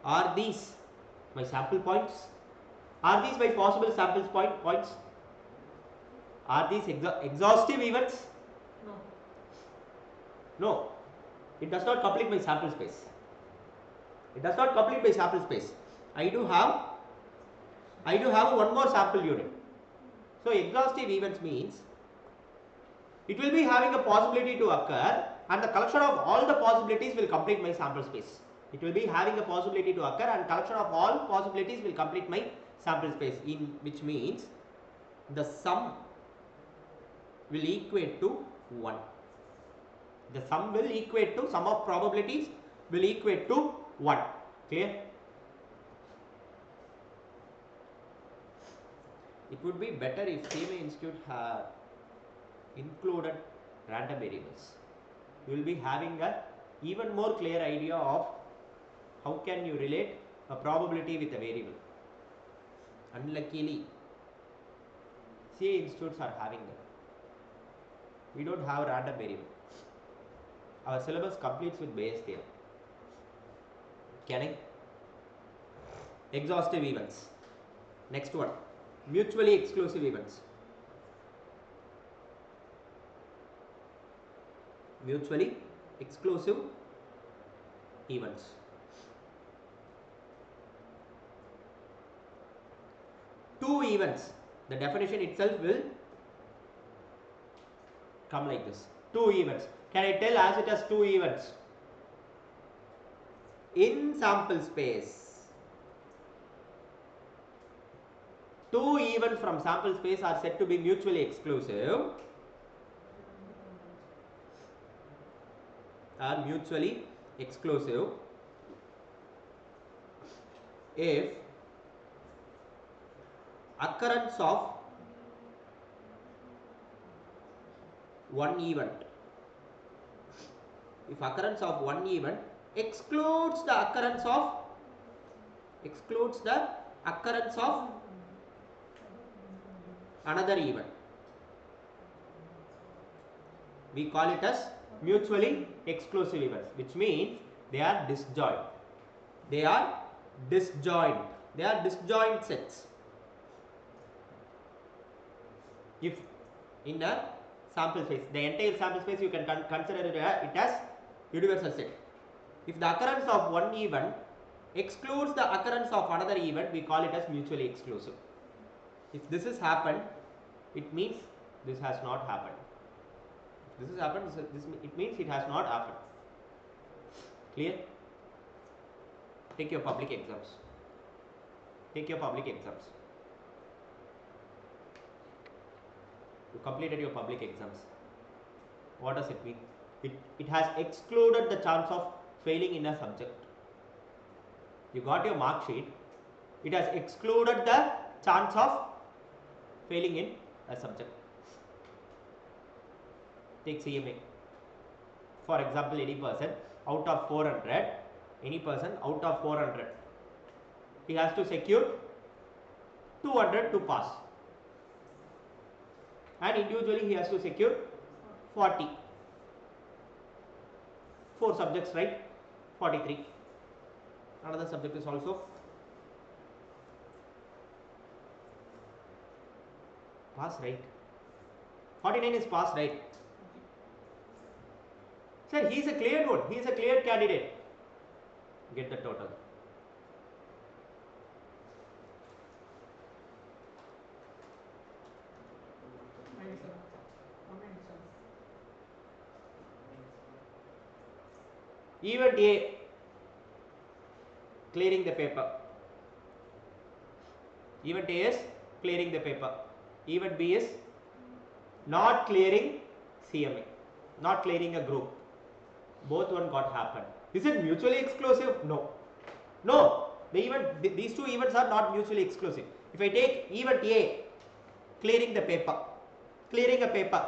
A: Are these my sample points? Are these my possible sample points? Are these exhaustive events?
B: No.
A: No. It does not complete my sample space. It does not complete my sample space. I do have one more sample unit. So exhaustive events means it will be having a possibility to occur, and the collection of all the possibilities will complete my sample space. It will be having a possibility to occur, and collection of all possibilities will complete my sample space, in which means the sum will equate to 1. The sum will equate to, sum of probabilities will equate to 1. Clear? It would be better if CMA Institute had included random variables. You will be having a even more clear idea of how can you relate a probability with a variable. Unluckily, CA institutes are having that. We don't have random variable. Our syllabus completes with Bayes theorem. Can I? Exhaustive events. Next one, mutually exclusive events. Mutually exclusive events. Two events. The definition itself will come like this. Two events. Can I tell as it has two events? In sample space, two events from sample space are said to be mutually exclusive. Are mutually exclusive if occurrence of one event, excludes the occurrence of another event. We call it as mutually exclusive events, which means they are disjoint. They are disjoint sets. If in a sample space, the entire sample space you can consider it as universal set. If the occurrence of one event excludes the occurrence of another event, we call it as mutually exclusive. If this has happened, it means this has not happened. If this has happened, it means it has not happened. Clear? Take your public exams. You completed your public exams. What does it mean? It has excluded the chance of failing in a subject. You got your mark sheet. It has excluded the chance of failing in a subject. Take CMA. For example, any person out of 400, he has to secure 200 to pass. And individually he has to secure 40. 4 subjects, right? 43. Another subject is also pass, right? 49 is pass, right? Sir, he is a cleared one. He is a cleared candidate. Get the total. Event A, clearing the paper. Event A is clearing the paper. Event B is not clearing CMA. not clearing a group. Both one got happened. Is it mutually exclusive? No. No. These two events are not mutually exclusive. If I take event A, clearing the paper, clearing a paper.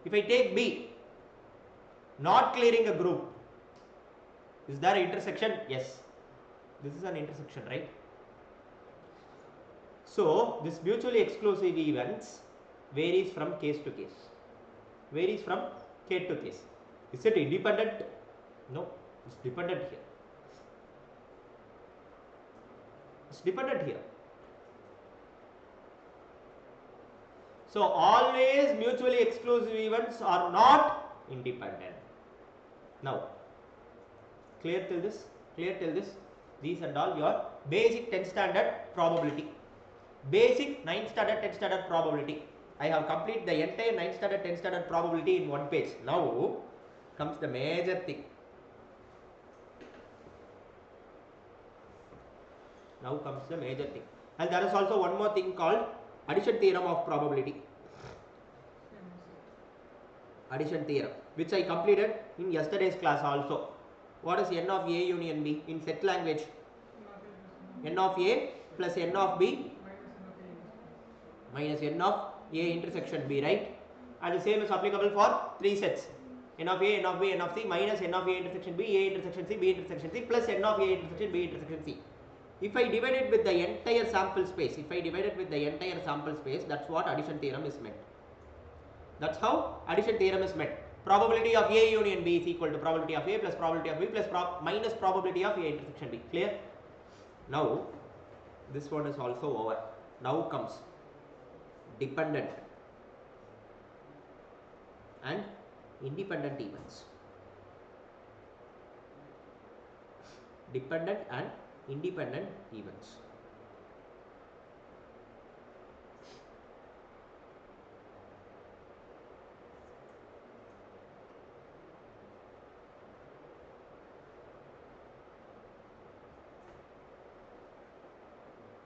A: If I take B, not clearing a group, is there an intersection? Yes. This is an intersection, right? So this mutually exclusive events varies from case to case. Varies from case to case. Is it independent? No, it's dependent here. It's dependent here. So always mutually exclusive events are not independent. Now, clear till this? Clear till this? These and all your basic 10th standard probability. Basic 9th standard 10th standard probability. I have completed the entire 9th standard 10th standard probability in one page. Now comes the major thing. Now comes the major thing. And there is also one more thing called addition theorem of probability. Addition theorem, which I completed in yesterday's class also. What is n of A union B in set language? N of A plus n of B minus n of A intersection B, right? And the same is applicable for three sets. N of A, N of B, N of C minus n of A intersection B, A intersection C, B intersection C plus n of A intersection B intersection C. If I divide it with the entire sample space, that's what addition theorem is meant. That's how addition theorem is meant. Probability of A union B is equal to probability of A plus probability of B plus minus probability of A intersection B. Clear? Now, this one is also over. Now comes dependent and independent events. Dependent and independent events.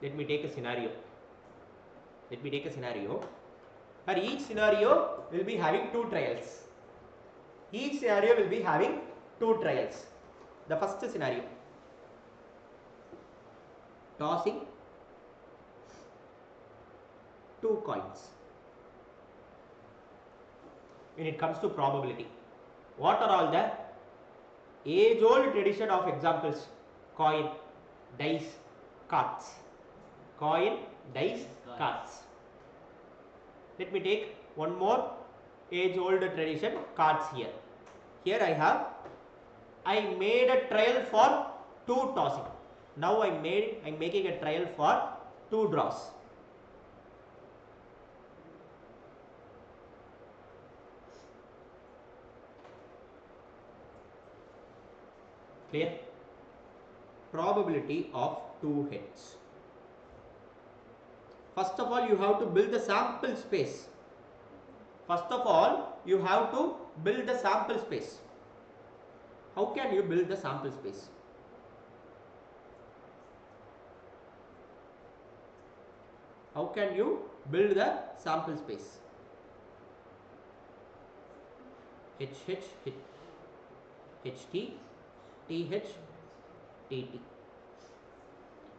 A: Let me take a scenario. For each scenario will be having two trials. The first scenario, tossing two coins. When it comes to probability, what are all the age-old tradition of examples? Coin, dice, cards. Coin, dice, cards. Let me take one more age-old tradition, cards here. Here I made a trial for two tossing. Now I'm making a trial for two draws. Clear? Probability of two heads. First of all, you have to build the sample space. How can you build the sample space? HH, HT, TH, TT.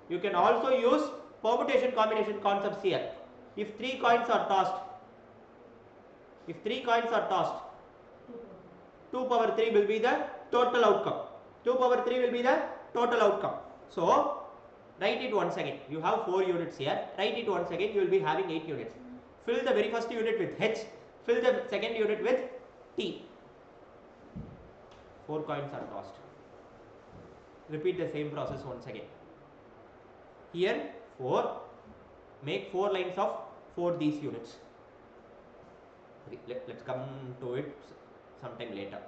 A: You can also use permutation combination concepts here. If three coins are tossed, 2 power 3 will be the total outcome. So write it once again. You have 4 units here. Write it once again. You will be having 8 units. Fill the very first unit with H. Fill the second unit with T. 4 coins are tossed. Repeat the same process once again. Here 4. Make 4 lines of 4 these units. Let's come to it sometime later.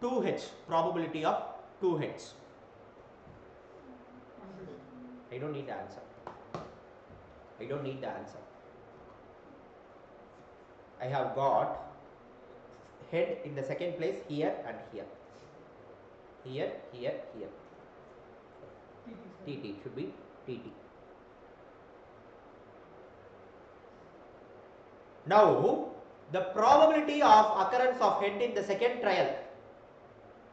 A: 2H, probability of 2 heads. I don't need the answer. I have got head in the second place here and here. Here. TT should be TT. Now the probability of occurrence of head in the second trial,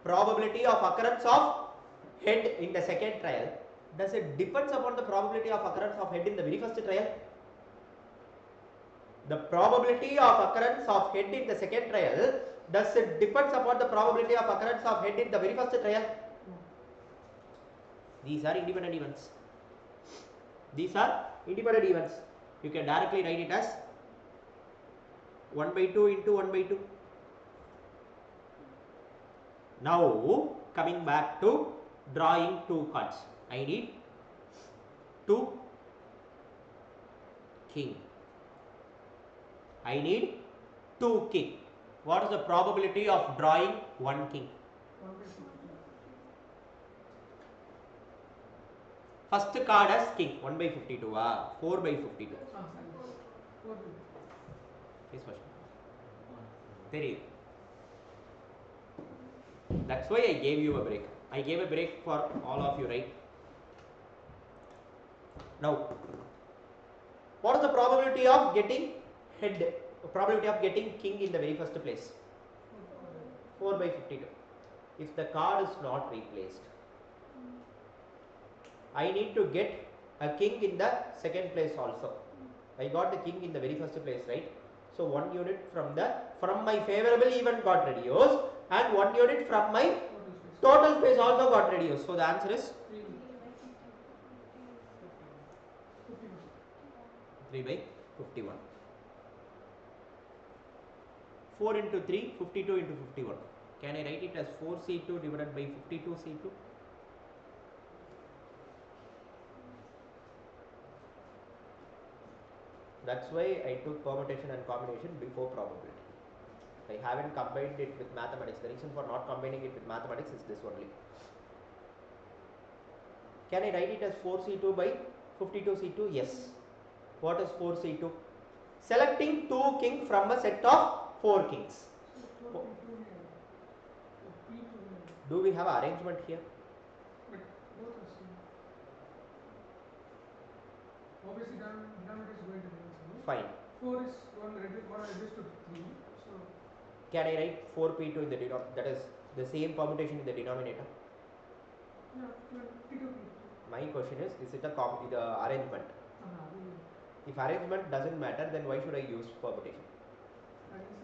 A: probability of occurrence of head in the second trial, does it depends upon the probability of occurrence of head in the very first trial? The probability of occurrence of head in the second trial, does it depends upon the probability of occurrence of head in the very first trial? These are independent events. These are independent events. You can directly write it as 1 by 2 into 1 by 2. Now coming back to drawing two cards. I need two king. I need two king. What is the probability of drawing one king? First card as king 1 by 52 4 by 52. Yes, that's why I gave you a break. I gave a break for all of you, right? Now, what is the probability of getting head? Probability of getting king in the very first place? 4 by 52. If the card is not replaced, I need to get a king in the second place also. I got the king in the very first place, right? So 1 unit from my favorable event got reduced, and 1 unit from my total space also got reduced. So the answer is 3 by 51. 4 into 3, 52 into 51. Can I write it as 4C2 divided by 52C2? That's why I took permutation and combination before probability. I haven't combined it with mathematics. The reason for not combining it with mathematics is this only. Can I write it as 4C2 by 52C2? Yes. What is 4C2? Selecting 2 kings from a set of 4 kings. Do we have arrangement here?
D: Obviously, denominator is going to be the
A: Fine.
D: 4 is 1 reduced to 3. So,
A: can I write 4p2 in the denominator? That is the same permutation in the denominator.
D: Yeah, p2p.
A: My question is it the arrangement? If arrangement doesn't matter, then why should I use permutation?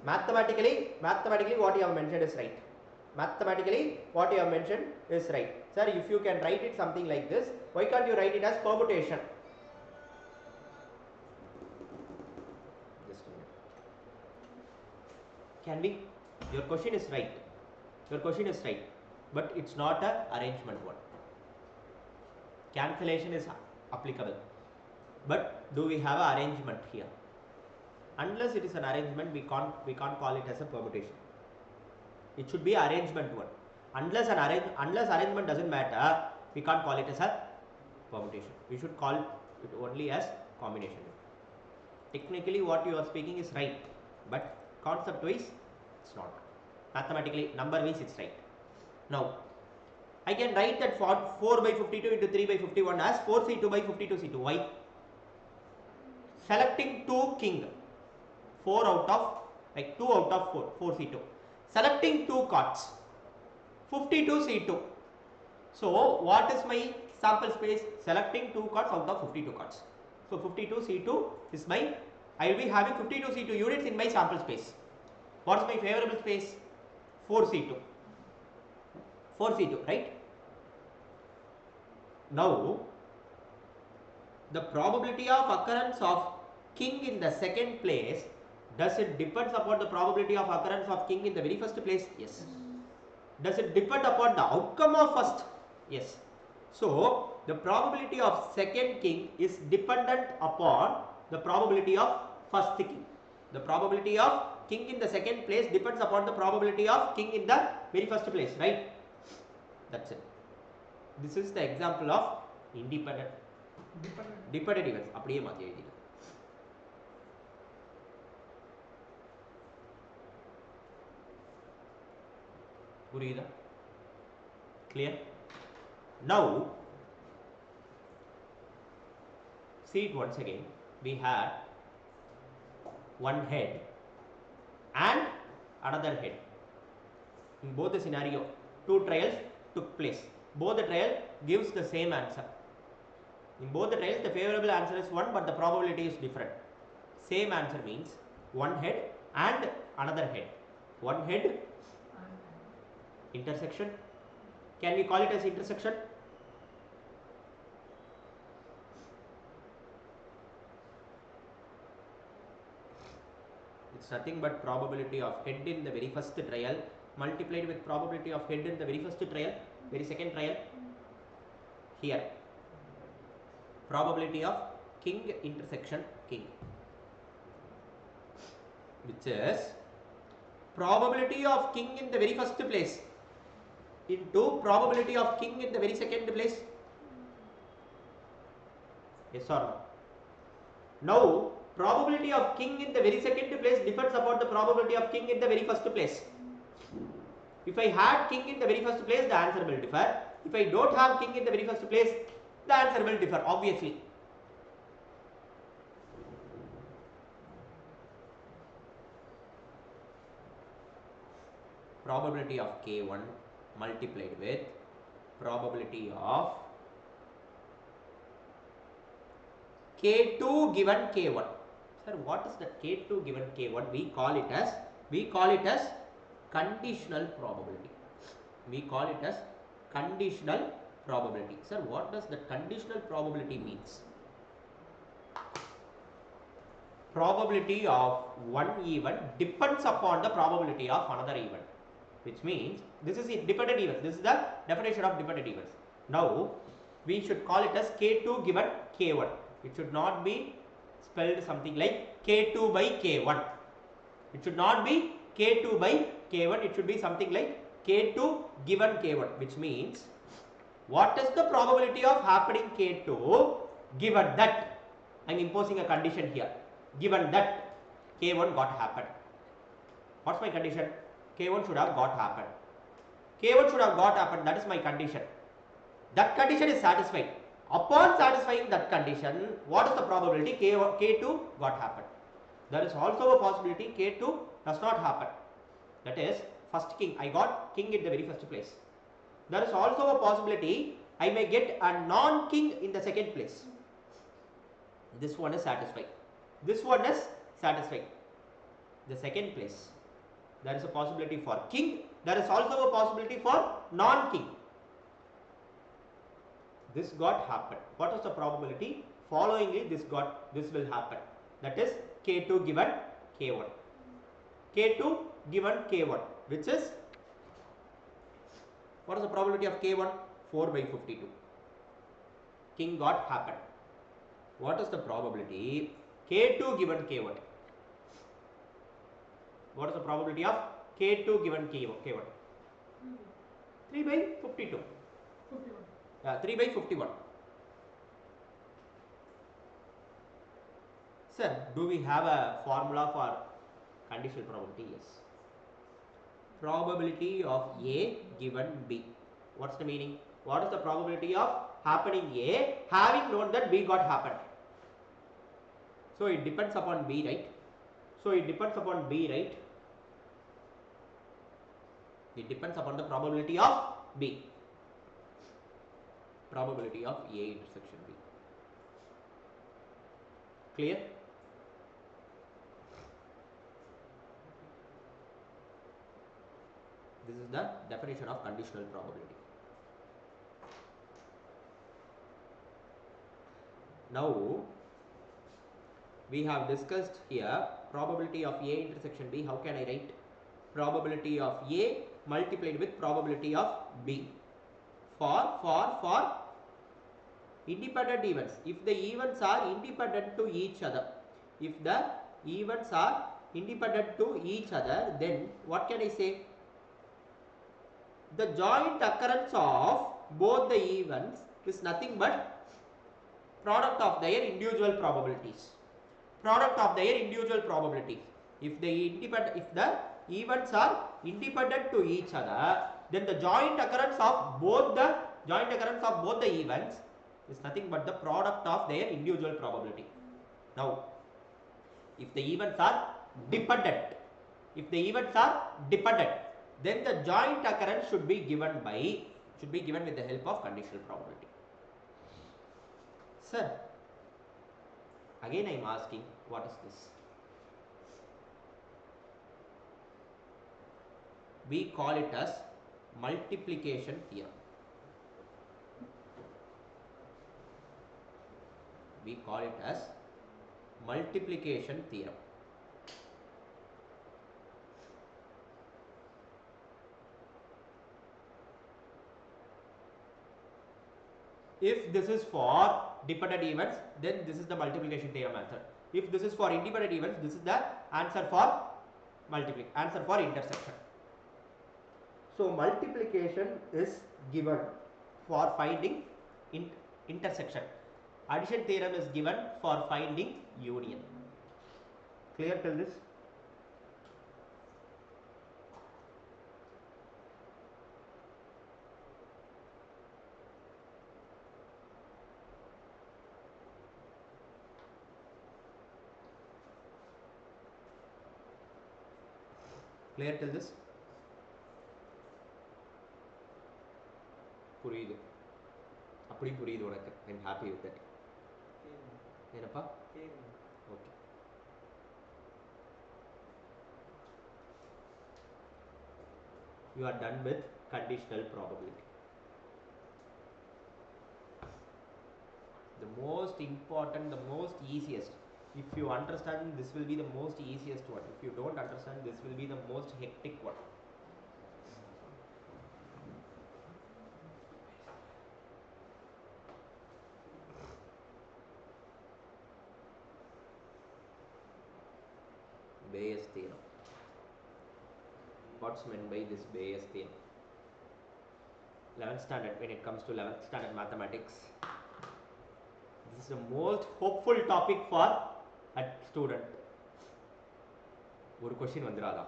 A: Mathematically, what you have mentioned is right. Mathematically, what you have mentioned is right. Sir, if you can write it something like this, why can't you write it as permutation? Just a minute. Can we? Your question is right. Your question is right. But it's not an arrangement one. Cancellation is applicable. But do we have an arrangement here? Unless it is an arrangement, we can't call it as a permutation. It should be arrangement one. Unless arrangement doesn't matter, we can't call it as a permutation. We should call it only as combination. Technically, what you are speaking is right, but concept wise, it's not. Mathematically, number wise, it's right. Now, I can write that 4 by 52 into 3 by 51 as 4C2 by 52C2. Why? Selecting 2 king. 2 out of 4C2. Selecting 2 cards. 52C2. So, what is my sample space? Selecting 2 cards out of 52 cards. So, 52C2 is I will be having 52C2 units in my sample space. What is my favorable space? 4C2. 4C2, right? Now, the probability of occurrence of king in the second place, does it depends upon the probability of occurrence of king in the very first place? Yes. Does it depend upon the outcome of first? Yes. So, the probability of second king is dependent upon the probability of first king. The probability of king in the second place depends upon the probability of king in the very first place, right? That's it. This is the example of independent events. அப்படியே மாத்தி எழுதிடு. புரியுதா? Clear? Now, see it once again. We had one head and another head. In both the scenario, two trials took place. Both the trial gives the same answer. In both the trials, the favorable answer is 1, but the probability is different. Same answer means one head and another head. One head, intersection. Can we call it as intersection? It's nothing but probability of head in the very first trial multiplied with probability of head in the very first trial, very second trial. Here, probability of king intersection king, which is probability of king in the very first place into probability of king in the very second place. Yes or no? Now, probability of king in the very second place depends upon the probability of king in the very first place. If I had king in the very first place, the answer will differ. If I don't have king in the very first place, the answer will differ, obviously. Probability of K1 multiplied with probability of K2 given K1. Sir, what is the K2 given K1? We call it as conditional probability. We call it as conditional probability. Sir, what does the conditional probability means? Probability of one event depends upon the probability of another event, which means this is dependent events. This is the definition of dependent events. Now, we should call it as K2 given K1. It should not be spelled something like K2 by K1. It should not be K2 by K1. It should be something like K2 given K1, which means what is the probability of happening K2 given that I am imposing a condition here, given that K1 got happened. What's my condition? K1 should have got happened. K1 should have got happened. That is my condition. That condition is satisfied. Upon satisfying that condition, what is the probability? K2 got happened. There is also a possibility K2 does not happen. That is, first king, I got king in the very first place. There is also a possibility I may get a non-king in the second place. This one is satisfied. This one is satisfied. The second place, there is a possibility for king. There is also a possibility for non-king. This got happened. What is the probability? Followingly, this will happen. That is K2 given K1. K2 given K1, which is, what is the probability of K1? 4 by 52. King got happened. What is the probability? K2 given K1. What is the probability of K2 given K1? 3 by 52. 3 by 51. Sir, do we have a formula for conditional probability? Yes. Probability of A given B. What's the meaning? What is the probability of happening A having known that B got happened? So it depends upon B, right? It depends upon the probability of B. Probability of A intersection B. Clear? This is the definition of conditional probability. Now, we have discussed here probability of A intersection B. How can I write? Probability of A multiplied with probability of B for independent events. If the events are independent to each other, then what can I say? The joint occurrence of both the events is nothing but product of their individual probabilities. If the events are independent to each other, then the joint occurrence of both the events is nothing but the product of their individual probability. Now, if the events are dependent, If the events are dependent, then the joint occurrence should be given with the help of conditional probability. Sir, again I am asking, what is this? We call it as multiplication theorem. We call it as multiplication theorem. If this is for dependent events, then this is the multiplication theorem answer. If this is for independent events, this is the answer for intersection. So multiplication is given for finding intersection. Addition theorem is given for finding union. Clear till this? Clear till this? புரியுது, அப்படி புரியுது உனக்கு. I'm happy with that. என்னப்பா? Okay. You are done with conditional probability. The most important, the most easiest. If you understand, this will be the most easiest one. If you don't understand, this will be the most hectic one. Bayes theorem. What's meant by this Bayes theorem? 11th standard, when it comes to 11th standard mathematics, this is the most hopeful topic for a student. ஒரு question வந்துராதா?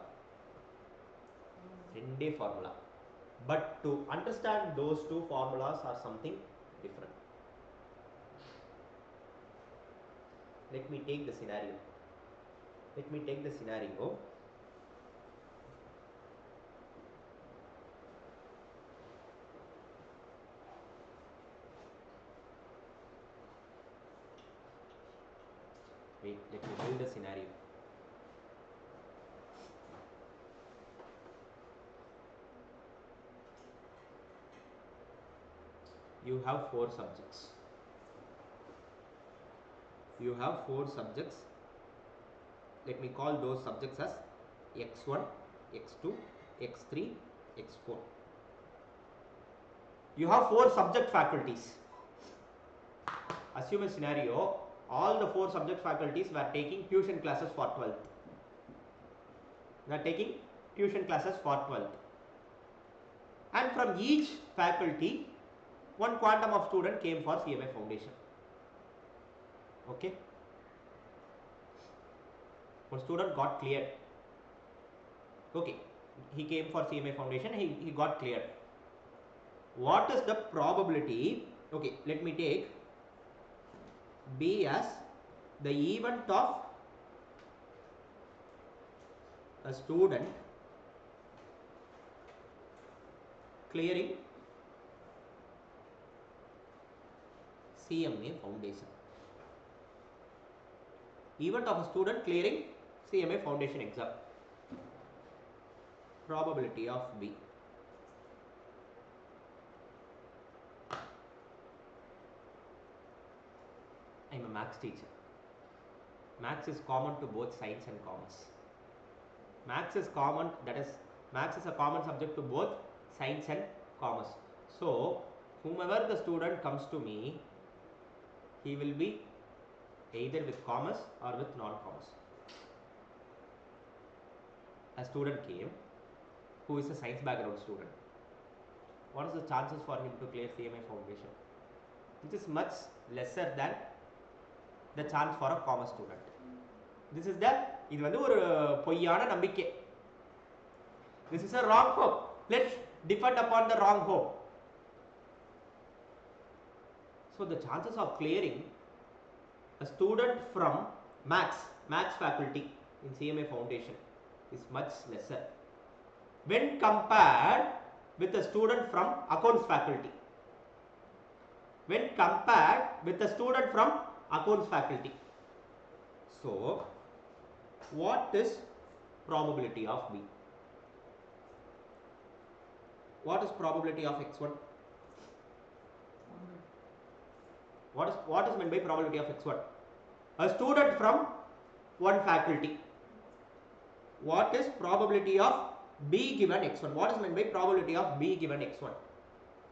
A: ரெண்டே formula. But to understand those two formulas are something different. Let me take the scenario. Wait, let me build a scenario. You have four subjects. Let me call those subjects as x1, x2, x3, x4. You have four subject faculties. Assume a scenario, all the four subject faculties were taking tuition classes for 12th. And from each faculty, one quantum of student came for CMA foundation. Okay? One student got cleared. Okay, he came for CMA foundation, he got cleared. What is the probability? Okay, let me take B as the event of a student clearing CMA foundation. Event of a student clearing CMA foundation exam. Probability of B. I am a maths teacher. Maths is common to both science and commerce. Maths is a common subject to both science and commerce. So, whomever the student comes to me, he will be either with commerce or with non-commerce. A student came who is a science background student. What is the chances for him to clear CMA foundation? It is much lesser than the chance for a commerce student. This is இது வந்து ஒரு பொய்யான நம்பிக்கை. This is a wrong hope. Let's depend upon the wrong hope. So the chances of clearing a student from maths faculty in CMA foundation is much lesser when compared with a student from accounts faculty. When compared with a student from accounts faculty. So, what is probability of B? What is probability of x1? What is meant by probability of x1? A student from one faculty. What is probability of B given x1? What is meant by probability of B given x1?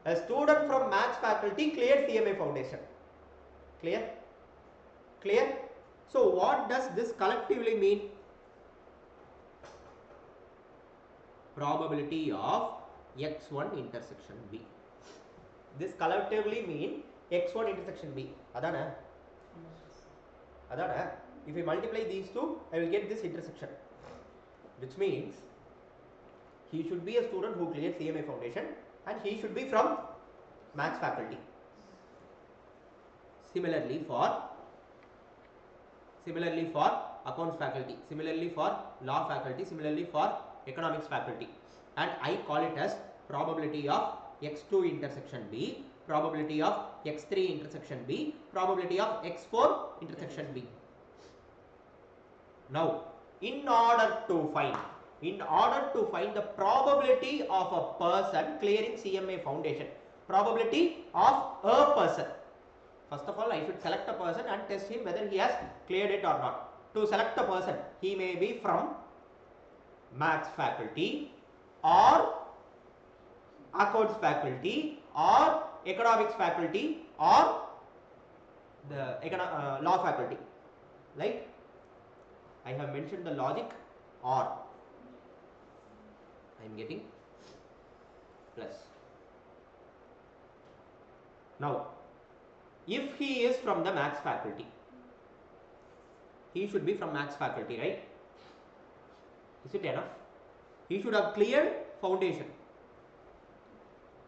A: A student from maths faculty cleared CMA foundation. Clear? Clear? So what does this collectively mean? Probability of x1 intersection B. This collectively mean x1 intersection B. Adana? Adana? If we multiply these two, I will get this intersection. Which means he should be a student who cleared CMA foundation and he should be from maths faculty. Similarly for accounts faculty, similarly for law faculty, similarly for economics faculty, and I call it as probability of x2 intersection B, probability of x3 intersection B, probability of x4 intersection B. Now, in order to find the probability of a person clearing CMA foundation, probability of a person, first of all I should select a person and test him whether he has cleared it or not. To select a person, he may be from maths faculty or accounts faculty or economics faculty or the law faculty. Right? I have mentioned the logic or. I am getting plus. Now, if he is from the maths faculty, he should be from maths faculty, right? Is it enough? He should have cleared foundation.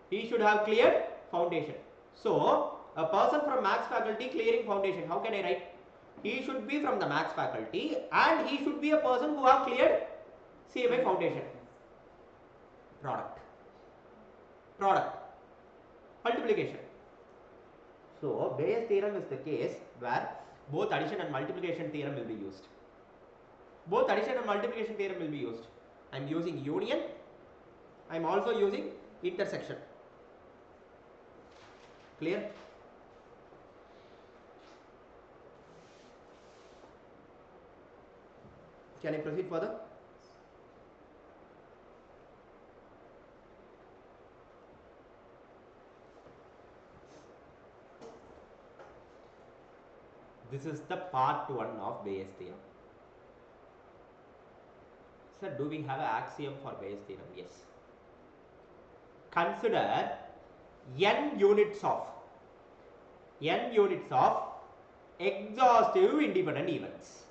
A: He should have cleared foundation. So, a person from maths faculty clearing foundation, how can I write? He should be from the maths faculty and he should be a person who have cleared CMA foundation. Product. Multiplication. So, Bayes theorem is the case where both addition and multiplication theorem will be used. Both addition and multiplication theorem will be used. I am using union. I am also using intersection. Clear? Can I proceed further? This is the part 1 of Bayes theorem. Sir, do we have an axiom for Bayes theorem? Yes. Consider n units of exhaustive independent events.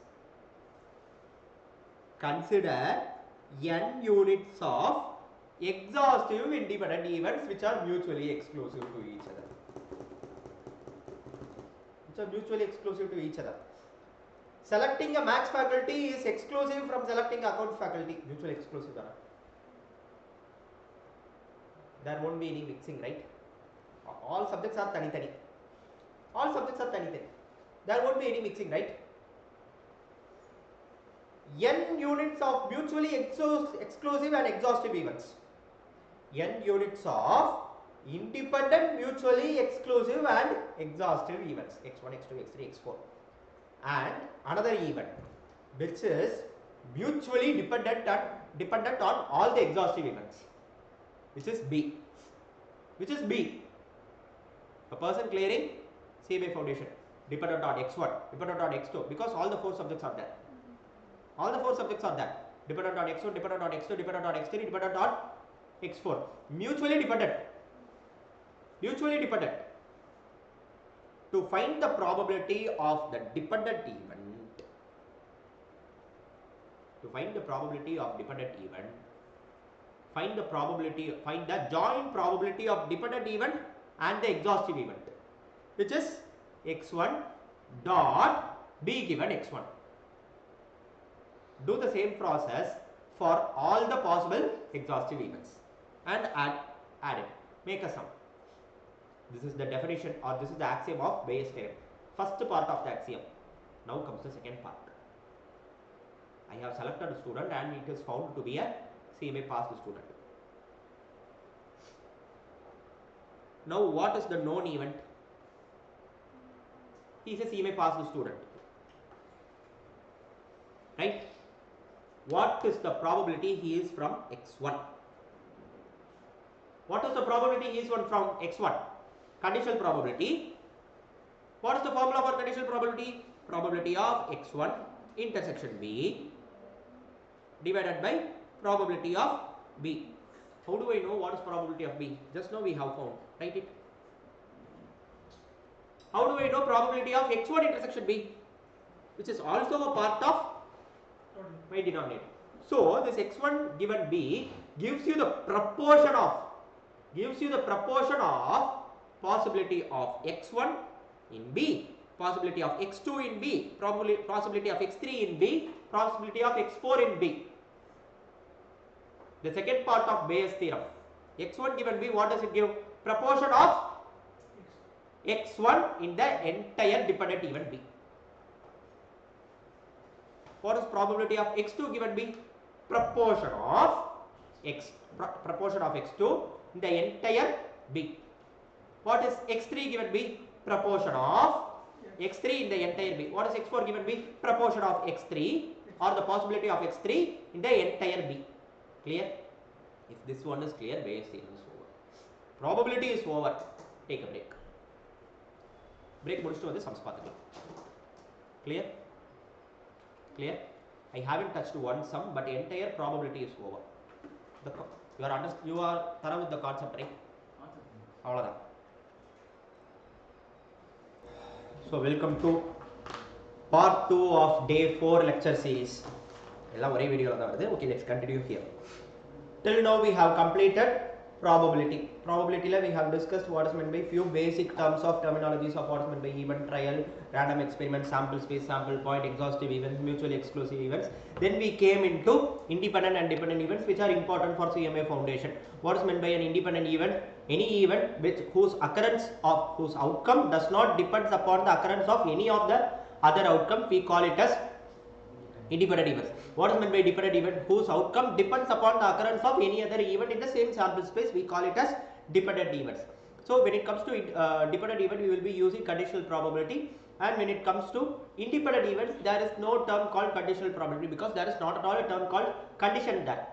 A: Consider n units of exhaustive independent events which are mutually exclusive to each other. Selecting a maths faculty is exclusive from selecting accounts faculty. Mutually exclusive. There won't be any mixing, right? All subjects are tani-tani. There won't be any mixing, right? N units of mutually exclusive and exhaustive events. N units of independent, mutually exclusive and exhaustive events. X1, X2, X3, X4. And another event which is mutually dependent on all the exhaustive events, which is B. A person clearing CMA foundation dependent on X1, dependent on X2, because all the 4 subjects are there. Dependent on X1, dependent on X2, dependent on X3, dependent on X4. Mutually dependent. To find the probability of the dependent event, find the joint probability of dependent event and the exhaustive event, which is x1 dot b given x1. Do the same process for all the possible exhaustive events and add it. Make a sum. This is the definition, or this is the axiom of Bayes' theorem. First part of the axiom. Now comes the second part. I have selected a student and it is found to be a CMA passed student. Now what is the known event? He is a CMA passed student. Right? What is the probability he is from x1? What is the probability he is from x1? Conditional probability. What is the formula for conditional probability? Probability of x1 intersection b divided by probability of b. How do I know what is probability of b? Just now we have found. Write it. How do I know probability of x1 intersection b, which is also a part of my denominator? So this x1 given b gives you the proportion of possibility of x1 in b, possibility of x2 in b, possibility of x3 in b, possibility of x4 in b. The second part of Bayes' theorem. x1 given b, what does it give? Proportion of x1 in the entire dependent event b. What is probability of x2 given b? Proportion of x2 in the entire b. What is x3 given b? Proportion of x3 in the entire b. What is x4 given b? Proportion of x3 or the possibility of x3 in the entire b. Clear? If this one is clear, Bayes' theorem is over. Probability is over. Take a break. Break முடிச்சிட்டு வந்து sums பார்த்துக்கலாம். Clear? Clear? I haven't touched one sum, but entire probability is over. You are thorough with the concept, right? அவ்வளவுதான். So welcome to part 2 of day 4 lecture series. எல்லாம் ஒரே வீடியோல தான் வருது. Okay, let's continue here. Till now we have completed probability. Probability we have discussed what is meant by few basic terms of terminologies of what is meant by event, trial, random experiment, sample space, sample point, exhaustive events, mutually exclusive events. Then we came into independent and dependent events, which are important for CMA foundation. What is meant by an independent event? Any event whose outcome does not depend upon the occurrence of any of the other outcome, we call it as independent events. What is meant by dependent event? Whose outcome depends upon the occurrence of any other event in the same sample space, we call it as dependent events. So when it comes to dependent event, we will be using conditional probability, and when it comes to independent events, there is no term called conditional probability because there is not at all a term called condition there.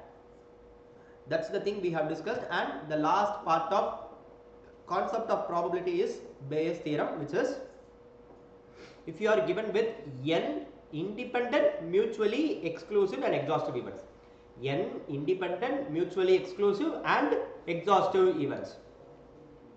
A: That's the thing we have discussed. And the last part of concept of probability is Bayes' theorem, which is if you are given with n independent, mutually exclusive and exhaustive events. N independent, mutually exclusive and exhaustive events.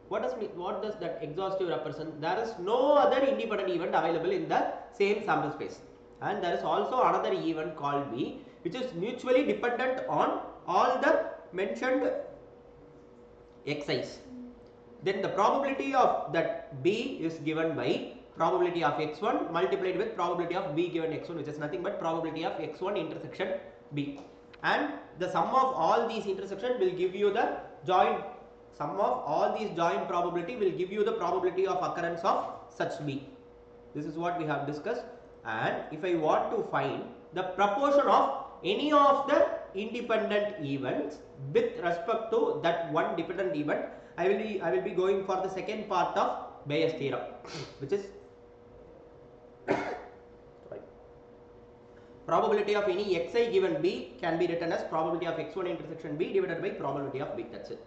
A: What does that exhaustive represent? There is no other independent event available in the same sample space, and there is also another event called B, which is mutually dependent on all the mentioned xi's. Then the probability of that B is given by probability of x1 multiplied with probability of b given x1, which is nothing but probability of x1 intersection b, and the sum of all these intersections will give you the joint probability will give you the probability of occurrence of such b. This is what we have discussed. And if I want to find the proportion of any of the independent events with respect to that one dependent event, I will be going for the second part of Bayes' theorem, which is probability of any xi given b can be written as probability of x1 intersection b divided by probability of b. That's it.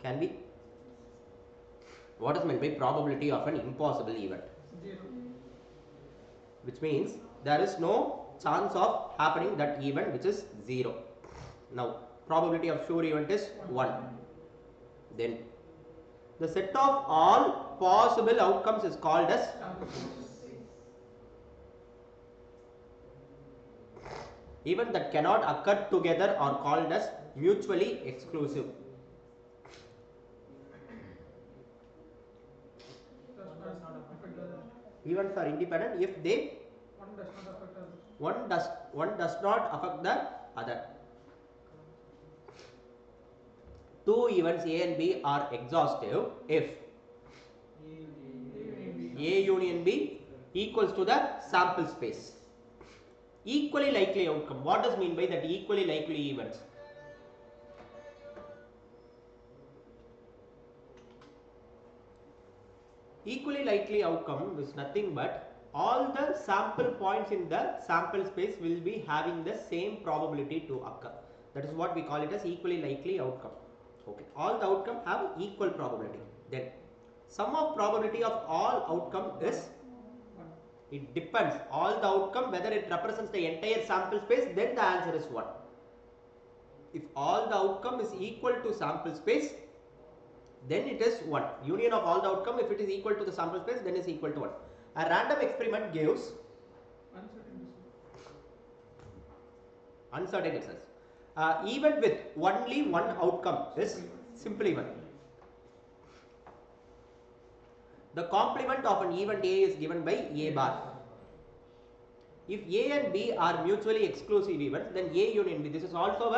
A: Can we? What is meant by probability of an impossible event?
D: 0.
A: Which means there is no chance of happening that event, which is 0. Now probability of sure event is 1. Then the set of all possible outcomes is called as event that cannot occur together are called as mutually exclusive.
D: Does not affect the other.
A: Events are independent if they
D: One does not affect the other.
A: one does not affect the other. Two events A and B are exhaustive if A union B equals to the sample space. Equally likely outcome. What does mean by that equally likely events? Equally likely outcome is nothing but all the sample points in the sample space will be having the same probability to occur. That is what we call it as equally likely outcome. Okay, all the outcome have equal probability. Then sum of probability of all outcome is, it depends all the outcome whether it represents the entire sample space, then the answer is 1. If all the outcome is equal to sample space, then it is 1. Union of all the outcome, if it is equal to the sample space, then is equal to 1. A random experiment gives uncertain results. Event with only one outcome is simple event. The complement of an event A is given by A bar. If A and B are mutually exclusive events, then A union B. This is also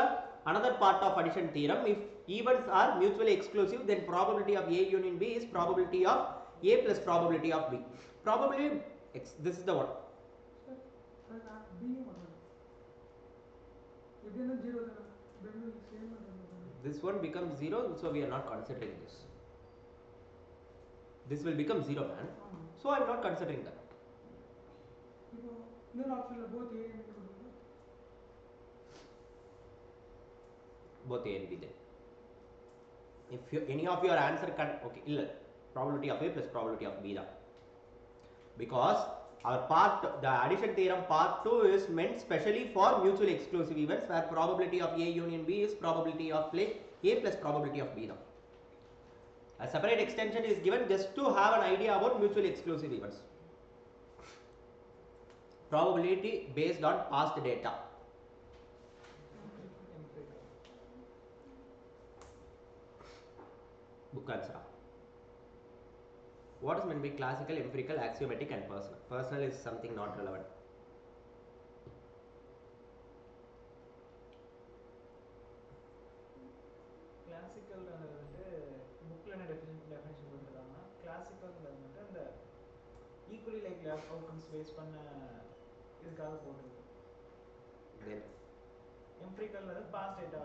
A: another part of addition theorem. If events are mutually exclusive, then probability of A union B is probability of A plus probability of B. Probability X. This is the one. This one becomes 0, so we are not considering this. This will become 0, man. So I am not considering that. Both A and B then. If you, any of your answer can, okay, probability of A plus probability of B da. Because our part, the addition theorem part 2 is meant specially for mutually exclusive events where probability of A union B is probability of A plus probability of B da. A separate extension is given just to have an idea about mutually exclusive events. Probability based on past data. Book answer. What is meant by classical, empirical, axiomatic and personal? Personal is something not relevant.
B: Classical bookல என்ன definition கொடுத்திருக்காங்கன்னா classical அந்த equally likely outcomes base பண்ண இதுக்காக போட்டுருக்கு.
A: Then
B: empirical past data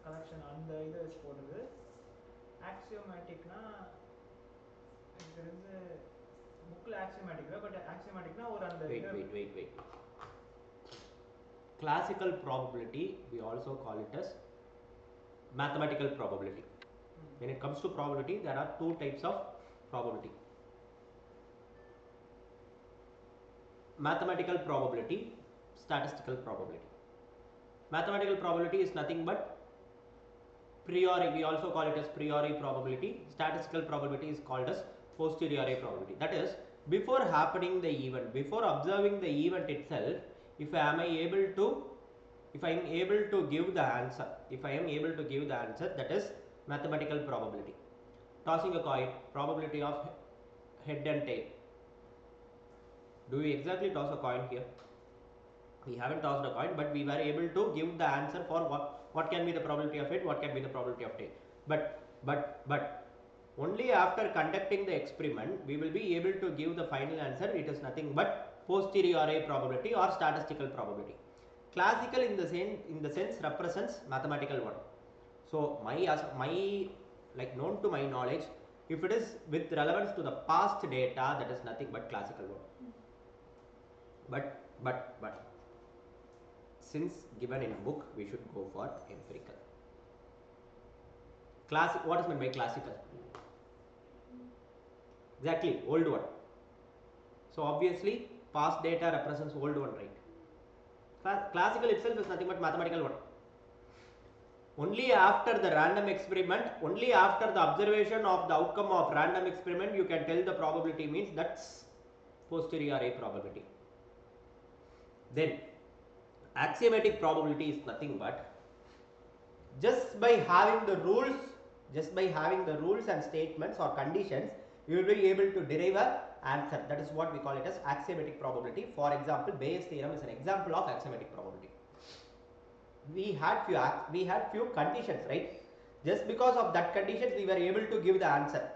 B: collection அந்த இதை வச்சு போடுறது. axiomaticனா எனக்கு தெரிஞ்சு bookல axiomatic but axiomaticனா ஒரு அந்த
A: wait. Classical probability we also call it as mathematical probability. When it comes to probability, there are two types of probability. Mathematical probability, statistical probability. Mathematical probability is nothing but priori, we also call it as priori probability. Statistical probability is called as posteriori probability. That is, before happening the event, before observing the event itself, if I am able to give the answer, that is mathematical probability. Tossing a coin, probability of head and tail. Do we exactly toss a coin here? We haven't tossed a coin, but we were able to give the answer for what can be the probability of head, what can be the probability of tail. But only after conducting the experiment we will be able to give the final answer. It is nothing but posteriori probability or statistical probability. Classical in the sense represents mathematical one. So my like known to my knowledge, if it is with relevance to the past data, that is nothing but classical one. But since given in book, we should go for empirical. What is meant by classical? Exactly, old one. So obviously past data represents old one, right? Classical itself is nothing but mathematical one. Only after the random experiment, only after the observation of the outcome of random experiment, you can tell the probability means that's posterior array probability. Then axiomatic probability is nothing but just by having the rules, and statements or conditions, you will be able to derive a answer. That is what we call it as axiomatic probability. For example, Bayes theorem is an example of axiomatic probability. We had few conditions, right? Just because of that conditions, we were able to give the answer.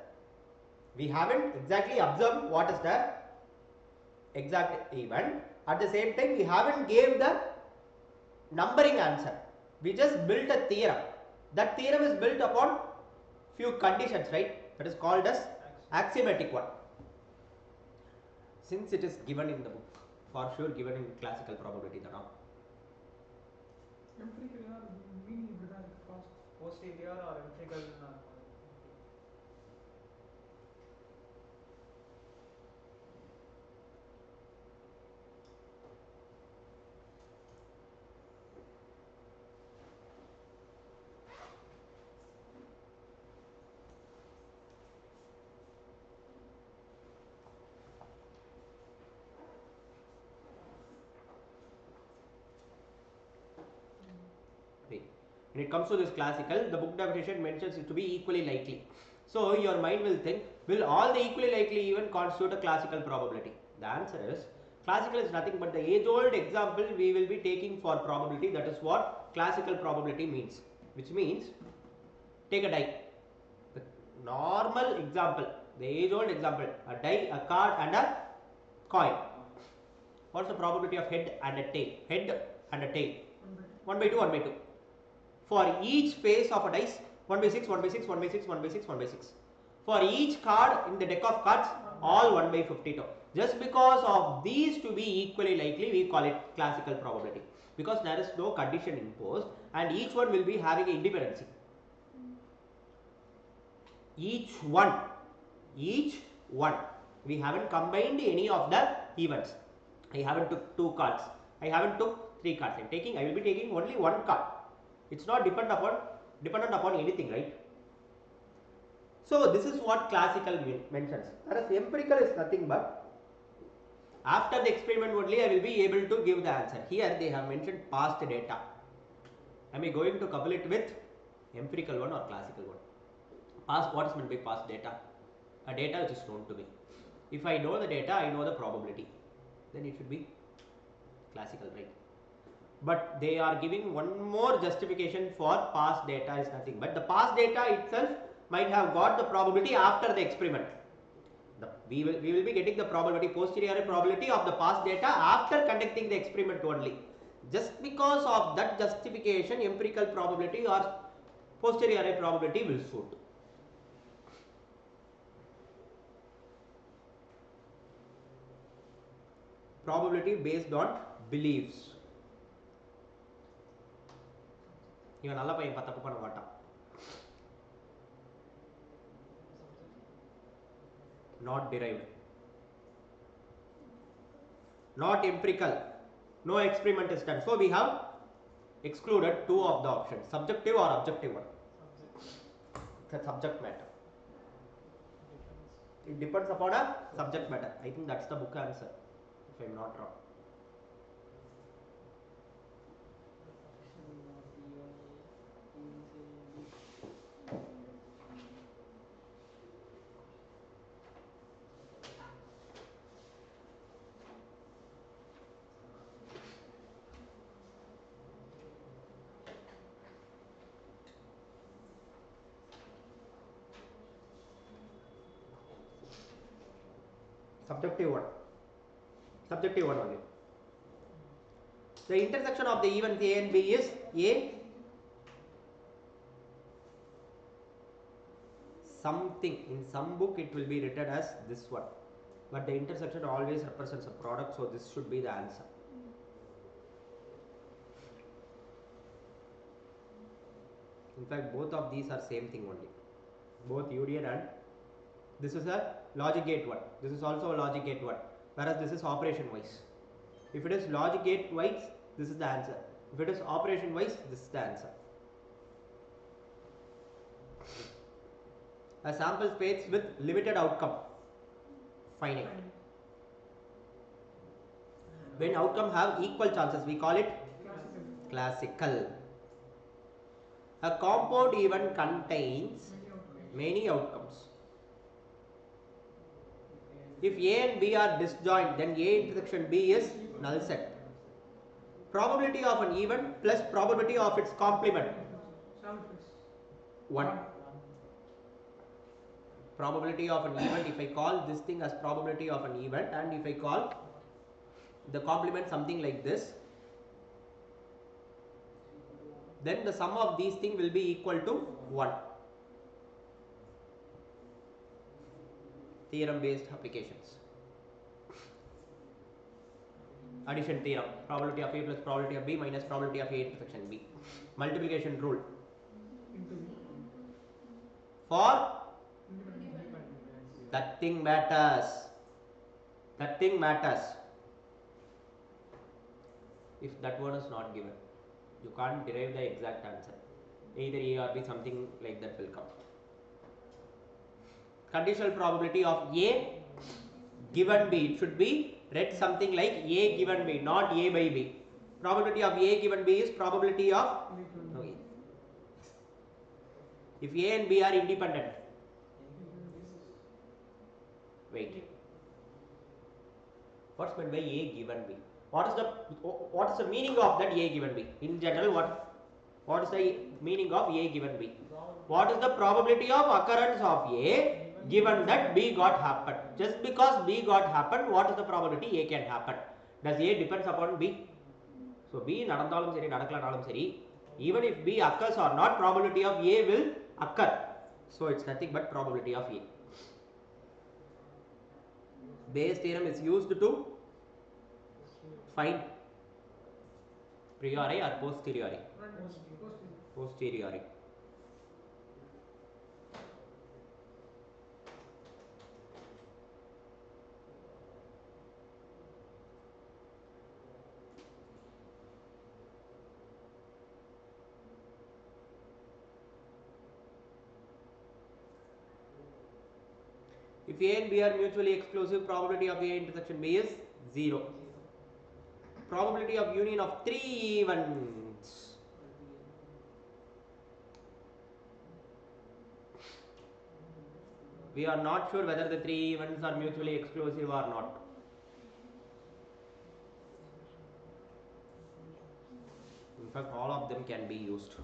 A: We haven't exactly observed what is the exact event. At the same time, we haven't gave the numbering answer. We just built a theorem. That theorem is built upon few conditions, right? That is called as axiomatic one. Since it is given in the book, for sure given in classical probability, the norm.
D: Empirical meaning behind past.
E: Posterior or empirical?
A: When it comes to this classical, the book definition mentions it to be equally likely. So your mind will think, will all the equally likely event constitute a classical probability? The answer is, classical is nothing but the age-old example we will be taking for probability. That is what classical probability means. Which means, take a die. The normal example, the age-old example, a die, a card and a coin. What's the probability of head and a tail? Head and a tail. 1 by 2, 1 by 2. For each face of a dice, 1 by 6, 1 by 6, 1 by 6, 1 by 6, 1 by 6. For each card in the deck of cards, all 1 by 52. Just because of these to be equally likely, we call it classical probability. Because there is no condition imposed and each one will be having an independency. Each one. We haven't combined any of the events. I haven't took 2 cards. I haven't took 3 cards. I will be taking only 1 card. It's not dependent upon anything, right? So this is what classical mentions. Whereas empirical is nothing but after the experiment only I will be able to give the answer. Here they have mentioned past data. Am I going to couple it with empirical one or classical one? Past, what is meant by past data? A data which is known to me. If I know the data, I know the probability. Then it should be classical, right? But they are giving one more justification for past data is nothing but the past data itself might have got the probability after the experiment. We will be getting the probability, posterior probability of the past data after conducting the experiment only. Just because of that justification, empirical probability or posterior probability will suit. Probability based on beliefs. இவன் நல்ல பையன் தப்பு பண்ண மாட்டான். Not derived, not empirical, no experiment is done. So we have excluded 2 of the options, subjective or objective one. It's a subject matter. It depends upon a subject matter. I think that's the book answer, if I am not wrong. Subjective one only. The intersection of the events A and B is A something. In some book it will be written as this one, but the intersection always represents a product, so this should be the answer. In fact, both of these are same thing only, both union and This is a logic gate 1. This is also a logic gate 1. Whereas this is operation wise. If it is logic gate wise, this is the answer. If it is operation wise, this is the answer. A sample space with limited outcome, finite. When outcome have equal chances, we call it classical. A compound even contains many outcomes. If A and B are disjoint, then A intersection B is null set. Probability of an event plus probability of its complement. 1. Probability of an event, if I call this thing as probability of an event, and if I call the complement something like this, then the sum of these things will be equal to 1. Theorem based applications. Addition theorem, probability of A plus probability of B minus probability of A intersection B. Multiplication rule. For that thing matters. That thing matters. If that one is not given, you can't derive the exact answer. Either A or B, something like that will come. Conditional probability of A given B. It should be read something like A given B, not A by B. Probability of A given B is probability of no, A. If A and B are independent, wait. What's meant by A given B? What is the meaning of that A given B? In general, what is the meaning of A given B? What is the probability of occurrence of A given that B got happened? Just because B got happened, what is the probability A can happen? Does A depends upon B? So B nadandalum seri nadakalanalum seri, even if B occurs or not, probability of A will occur. So it's nothing but probability of A. Bayes theorem is used to find priori or posteriori. Posteriori. If A and B are mutually exclusive, probability of A intersection B is 0. Probability of union of 3 events. We are not sure whether the 3 events are mutually exclusive or not. In fact, all of them can be used.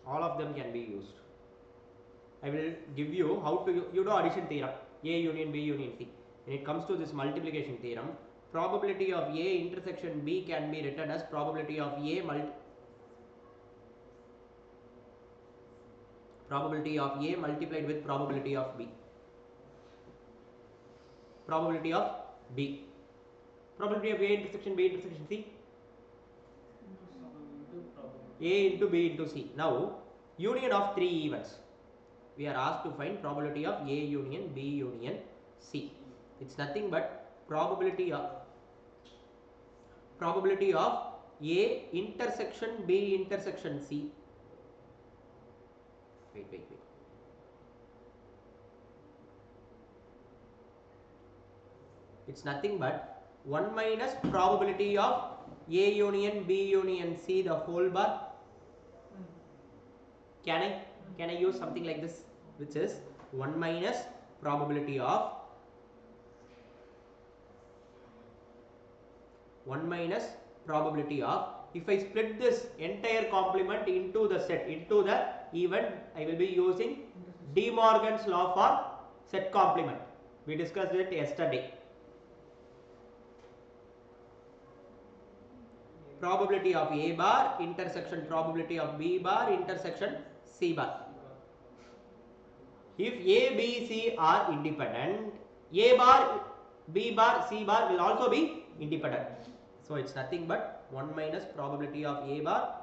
A: All of them can be used. I will give you how to, you know, addition theorem, A union B union C. When it comes to this multiplication theorem, probability of A intersection B can be written as probability of A multiplied with probability of B. Probability of B. Probability of A intersection B intersection C. A into B into C. Now, union of 3 events. We are asked to find probability of A union B union C. It's nothing but probability of A intersection B intersection C. Wait. It's nothing but 1 minus probability of A union B union C the whole bar. Can I use something like this, which is 1 minus probability of if I split this entire complement into the set, into the event, I will be using De Morgan's law for set complement. We discussed it yesterday. Probability of A bar intersection probability of B bar intersection C bar. If A, B, C are independent, A bar, B bar, C bar will also be independent. So it's nothing but 1 minus probability of A bar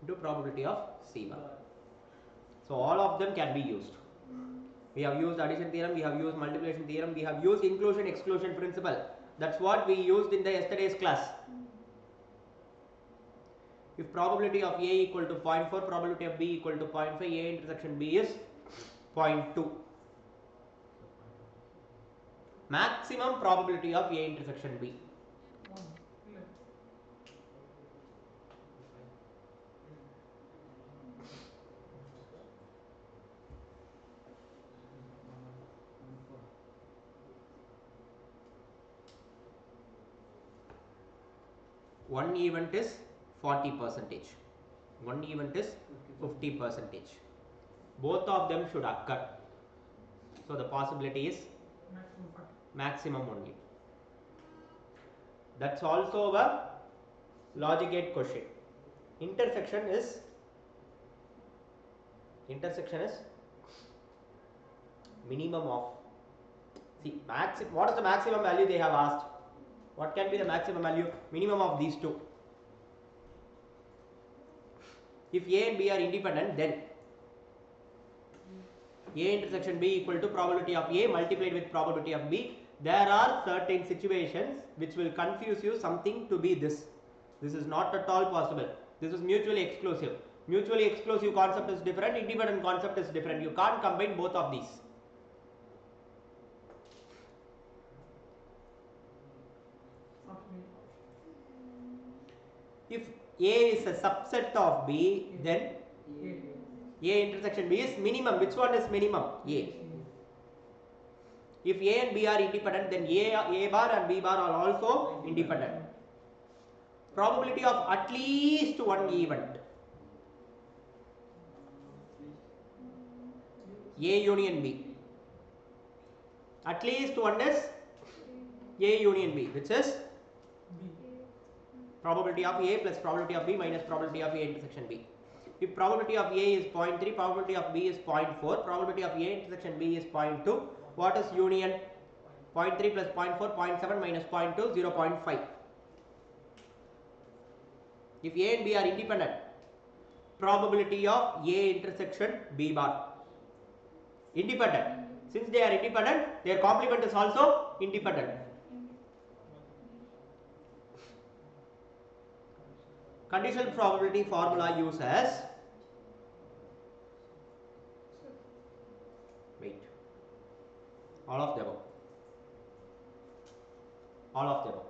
A: into probability of C bar. So all of them can be used. We have used addition theorem, we have used multiplication theorem, we have used inclusion exclusion principle. That's what we used in the yesterday's class. If probability of A equal to 0.4, probability of B equal to 0.5, A intersection B is 0.2. Maximum probability of A intersection B. One event is 40%. One event is 50%. Both of them should occur. So the possibility is maximum only. That's also a logic gate question. Intersection is minimum of, see, what is the maximum value they have asked? What can be the maximum value? Minimum of these two. If A and B are independent, then A intersection B equal to probability of A multiplied with probability of B. There are certain situations which will confuse you something to be this. This is not at all possible. This is mutually exclusive. Mutually exclusive concept is different, independent concept is different. You can't combine both of these. If A is a subset of B, then A intersection B is minimum. Which one is minimum? A. If A and B are independent, then A bar and B bar are also independent. Probability of at least one event. A union B. At least one is A union B, which is probability of A plus probability of B minus probability of A intersection B. If probability of A is 0.3, probability of B is 0.4, probability of A intersection B is 0.2, what is union? 0.3 plus 0.4, 0.7 minus 0.2, 0.5. If A and B are independent, probability of A intersection B bar. Independent. Since they are independent, their complement is also independent. Conditional probability formula uses, wait, all of the above. All of the above.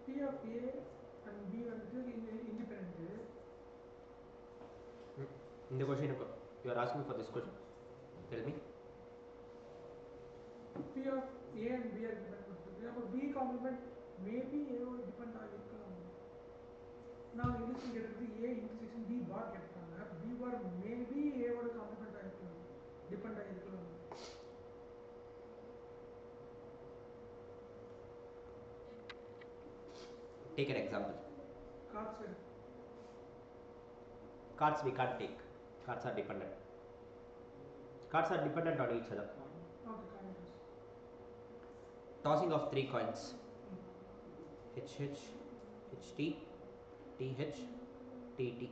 D: P of A and B are independent.
A: In the question, you are asking for this question. Tell me.
D: P of A and B are independent. B complement maybe A will depend on it. Now in this get A intersection B bar get B bar maybe A will complement depend on it.
A: Take an example.
D: Cards.
A: Cards we can't take. Cards are dependent. Cards are dependent on each other. Tossing of 3 coins. HH, HT, TH, TT.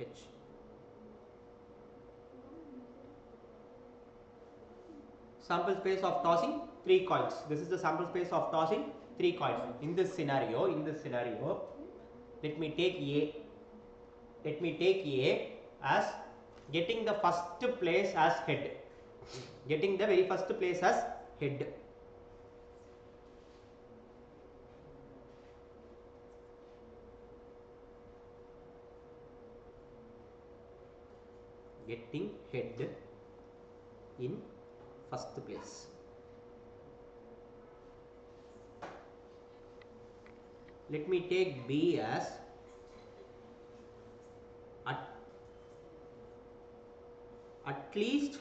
A: H. Sample space of tossing 3 coins. This is the sample space of tossing 3 coins. In this scenario, let me take A. Let me take A as getting the first place as head. Getting the very first place as head. Getting head in first place. Let me take B as at least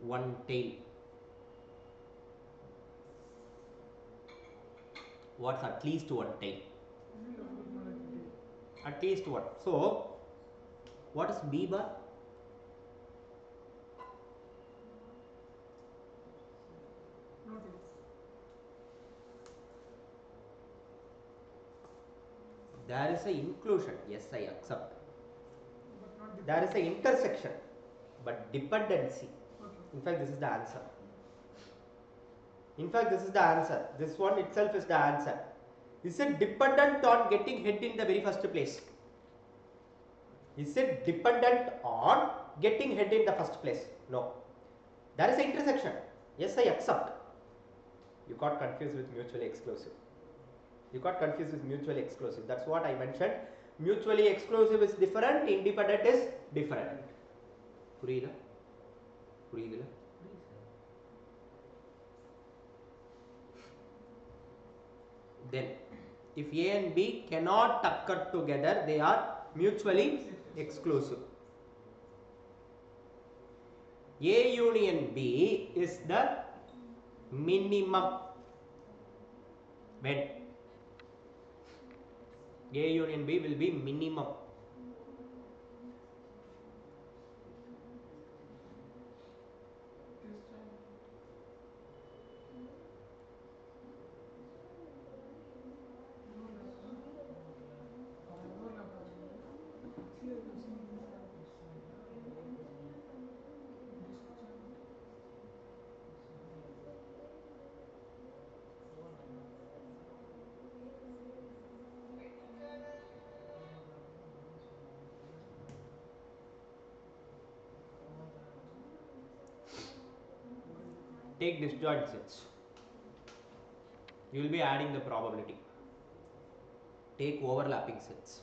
A: one tail. What's at least one tail? At least one. So, what is B bar? There is a inclusion. Yes, I accept.
D: But not
A: There is a intersection, but dependency.
D: Okay.
A: In fact, this is the answer. In fact, this is the answer. This one itself is the answer. Is it dependent on getting head in the very first place? Is it dependent on getting head in the first place? No. There is an intersection. Yes, I accept. You got confused with mutually exclusive. You got confused with mutually exclusive. That's what I mentioned. Mutually exclusive is different, independent is different. புரியுதா? புரியுதுல? Then, if A and B cannot occur together, they are mutually exclusive. A union B is the minimum. When A union B will be minimum. Take disjoint sets. You will be adding the probability. Take overlapping sets.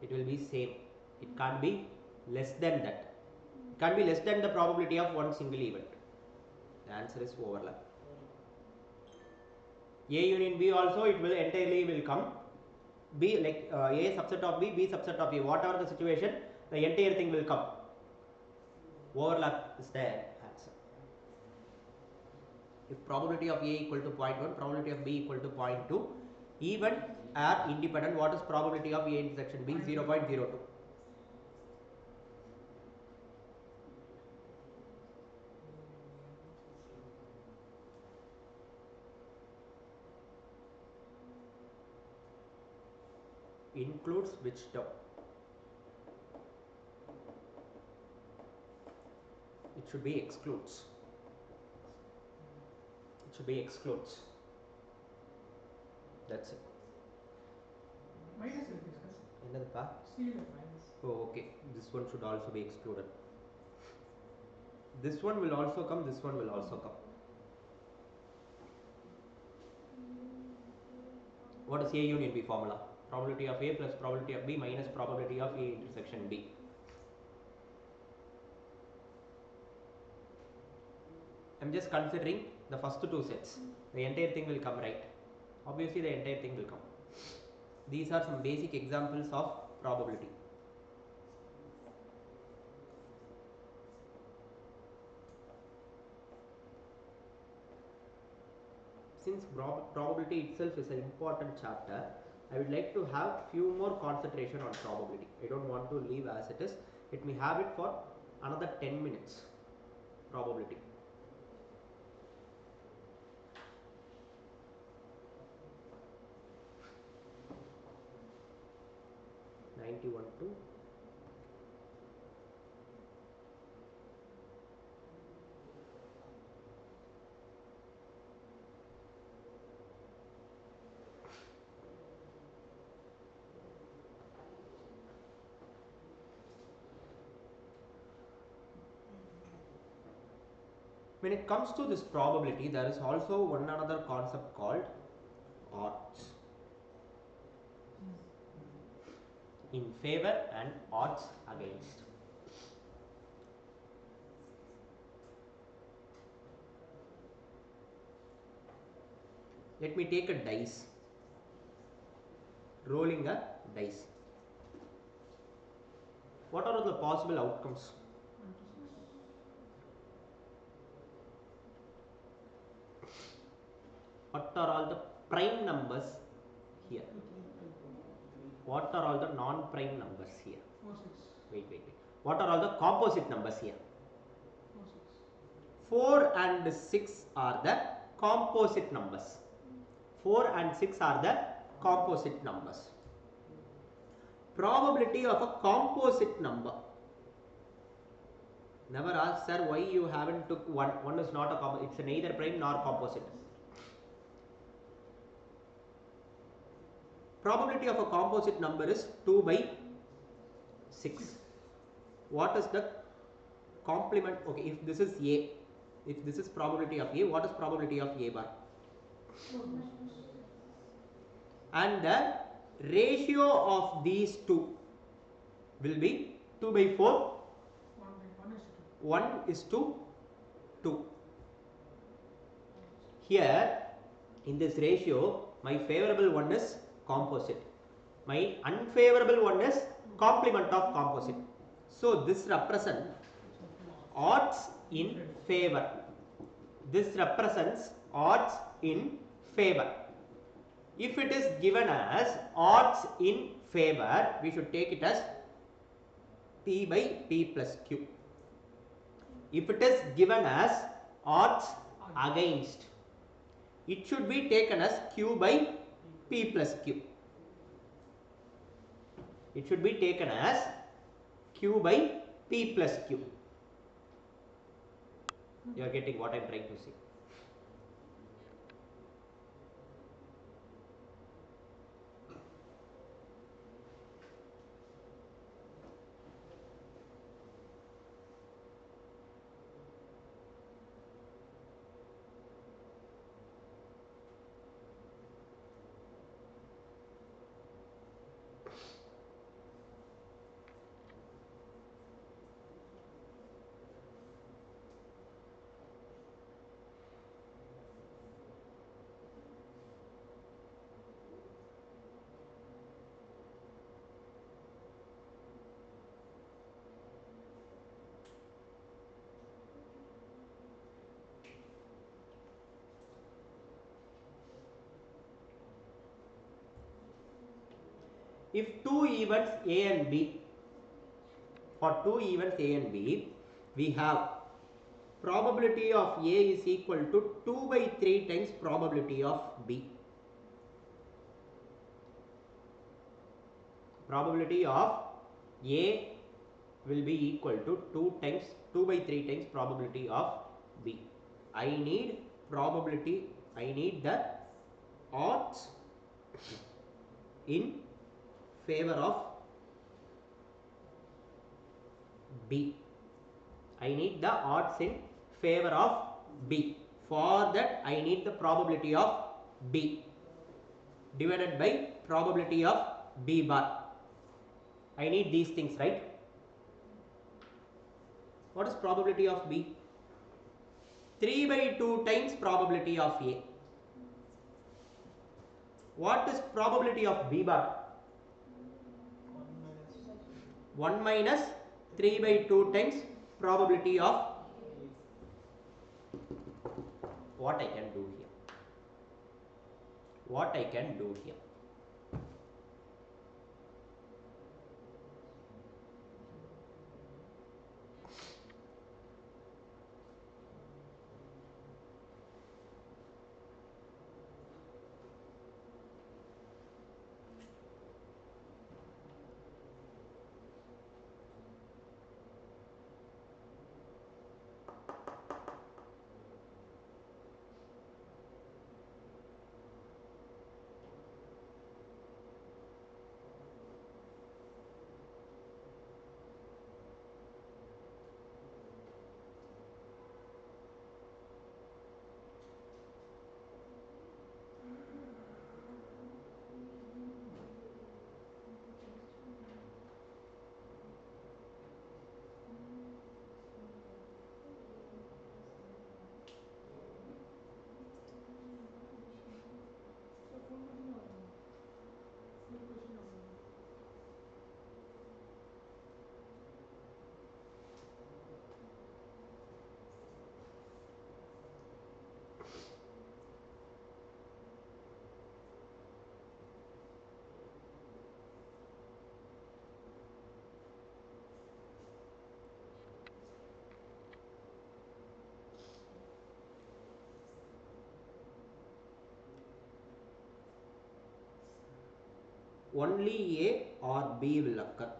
A: It will be same. It can't be less than that. It can't be less than the probability of one single event. The answer is overlap. A union B also, it will entirely will come. B like A subset of B, B subset of A. Whatever the situation, the entire thing will come. Overlap is the answer. If probability of A equal to 0.1, probability of B equal to 0.2, even are independent, what is probability of A intersection B? 0.02. Includes which term? It should be excludes. It should be excludes. That's it.
D: Minus is discussed.
A: Another part?
D: C minus.
A: Oh, okay. This one should also be excluded. This one will also come. This one will also come. What is A union B formula? Probability of A plus probability of B minus probability of A intersection B. I am just considering the first two sets. The entire thing will come, right? Obviously the entire thing will come. These are some basic examples of probability. Since probability itself is an important chapter, I would like to have few more concentration on probability. I don't want to leave as it is. Let me have it for another 10 minutes. Probability. (91) to when it comes to this probability, there is also one another concept called odds. In favor and odds against. Let me take a dice. Rolling a dice. What are the possible outcomes? What are all the prime numbers here? What are all the non-prime numbers here?
D: 4, 6.
A: Wait. What are all the composite numbers here?
D: 4, 6.
A: 4 and 6 are the composite numbers. 4 and 6 are the composite numbers. Probability of a composite number. Never ask, sir, why you haven't took one. One is not a composite. It's neither prime nor composite. Probability of a composite number is 2 by 6. What is the complement? Okay, if this is A, if this is probability of A, what is probability of A bar? And the ratio of these two will be 2 by 4. 1 is to 2. Here in this ratio, my favorable one is composite. My unfavorable one is complement of composite. So this represents odds in favor. This represents odds in favor. If it is given as odds in favor, we should take it as P by P plus Q. If it is given as odds against, it should be taken as Q by P plus Q. It should be taken as Q by P plus Q. You are getting what I am trying to say. If two events A and B, for two events A and B, we have probability of A is equal to 2 by 3 times probability of B. Probability of A will be equal to 2 by 3 times probability of B. I need probability, I need the odds in favor of B. I need the odds in favor of B. For that, I need the probability of B divided by probability of B bar. I need these things, right? What is probability of B? 3 by 2 times probability of A. What is probability of B bar? 1 minus 3 by 2 times probability of what I can do here. What I can do here. only A or B will occur.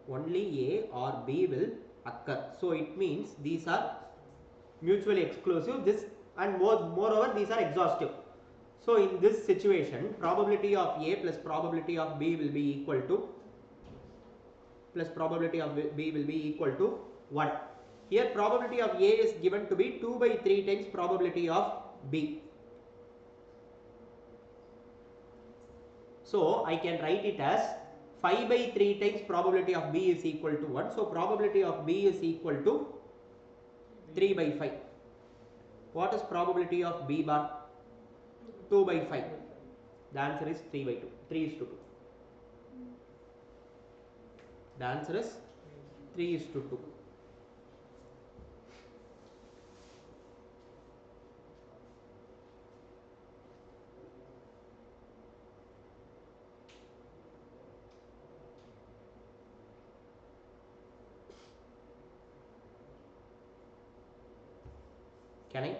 A: Only A or B will occur. So it means these are mutually exclusive. This and moreover these are exhaustive. So in this situation, probability of A plus probability of B will be equal to to 1. Here probability of A is given to be 2 by 3 times probability of B. So I can write it as 5 by 3 times probability of B is equal to 1. So probability of B is equal to 3 by 5. What is probability of B bar? 2 by 5. The answer is 3 by 2. 3 is to 2. The answer is 3 is to 2. Can I?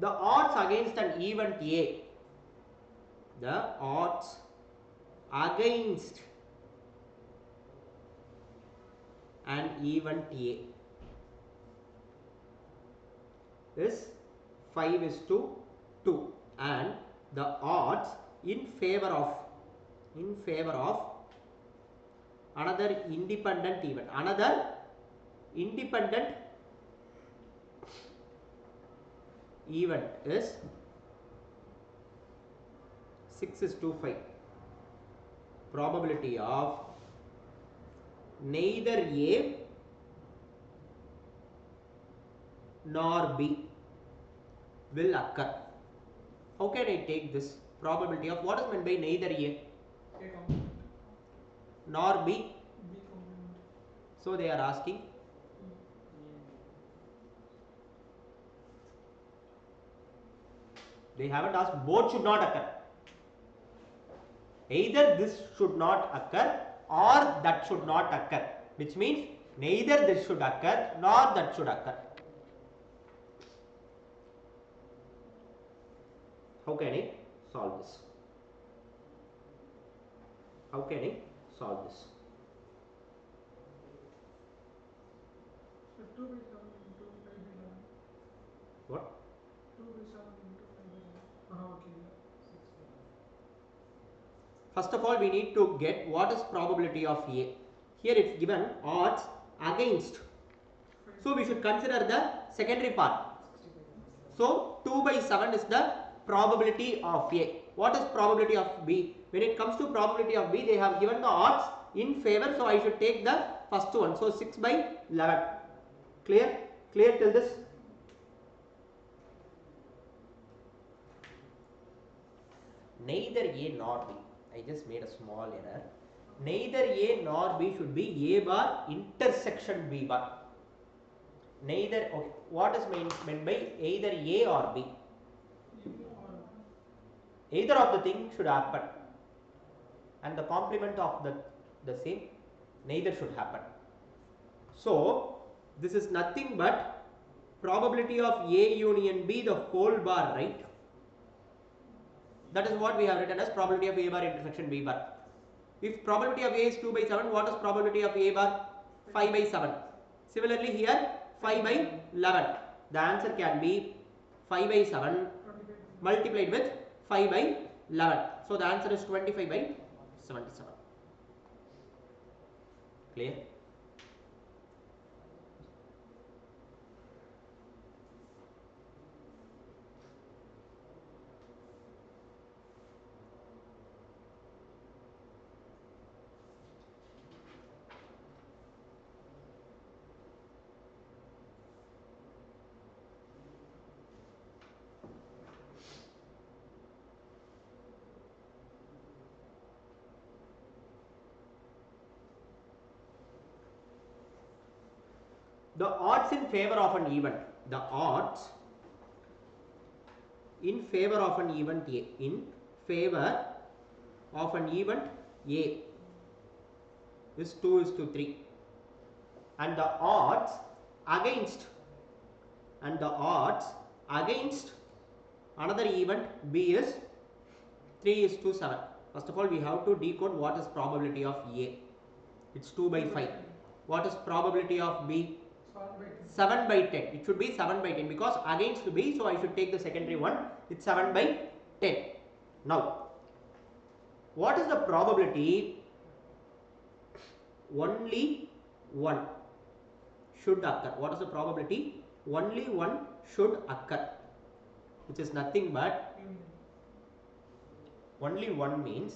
A: The odds against an event A. The odds against an event A is 5 is to 2, and the odds in favor of another independent event, is 6 is to 5. Probability of neither A nor B will occur. How can I take this probability of what is meant by neither A
D: A complement.
A: nor B?
D: B complement.
A: So they are asking they haven't asked both should not occur. Either this should not occur or that should not occur, which means neither this should occur nor that should occur. How can I solve this? How can I solve this?
D: So 2 by 7 into 5 by 11.
A: What?
D: 2 by 7 into 5 by 11. Okay.
A: First of all, we need to get what is probability of A. Here it's given odds against. So we should consider the secondary part. So 2 by 7 is the probability of A. What is probability of B? When it comes to probability of B, they have given the odds in favor. So I should take the first one. So 6 by 11. Clear? Clear till this? Neither A nor B. I just made a small error. Neither A nor B should be A bar intersection B bar. Neither, okay, what is meant by either A or B? Either of the thing should happen, and the complement of the same, neither should happen. So this is nothing but probability of A union B the whole bar, right? That is what we have written as probability of A bar intersection B bar. If probability of A is 2 by 7, what is probability of A bar? 5 by 7. Similarly here 5 by 11. The answer can be 5 by 7 multiplied with 5 by 11. So the answer is 25 by 77. Clear? The odds in favor of an event. The odds in favor of an event A. In favor of an event A is 2 is to 3. And the odds against another event B is 3:7. First of all, we have to decode what is probability of A. It's 2/5. What is probability of B? 7/10. It should be 7/10 because against B, so I should take the secondary one. It's 7/10. Now, what is the probability? Only one should occur. What is the probability? Only one should occur, which is nothing but only one means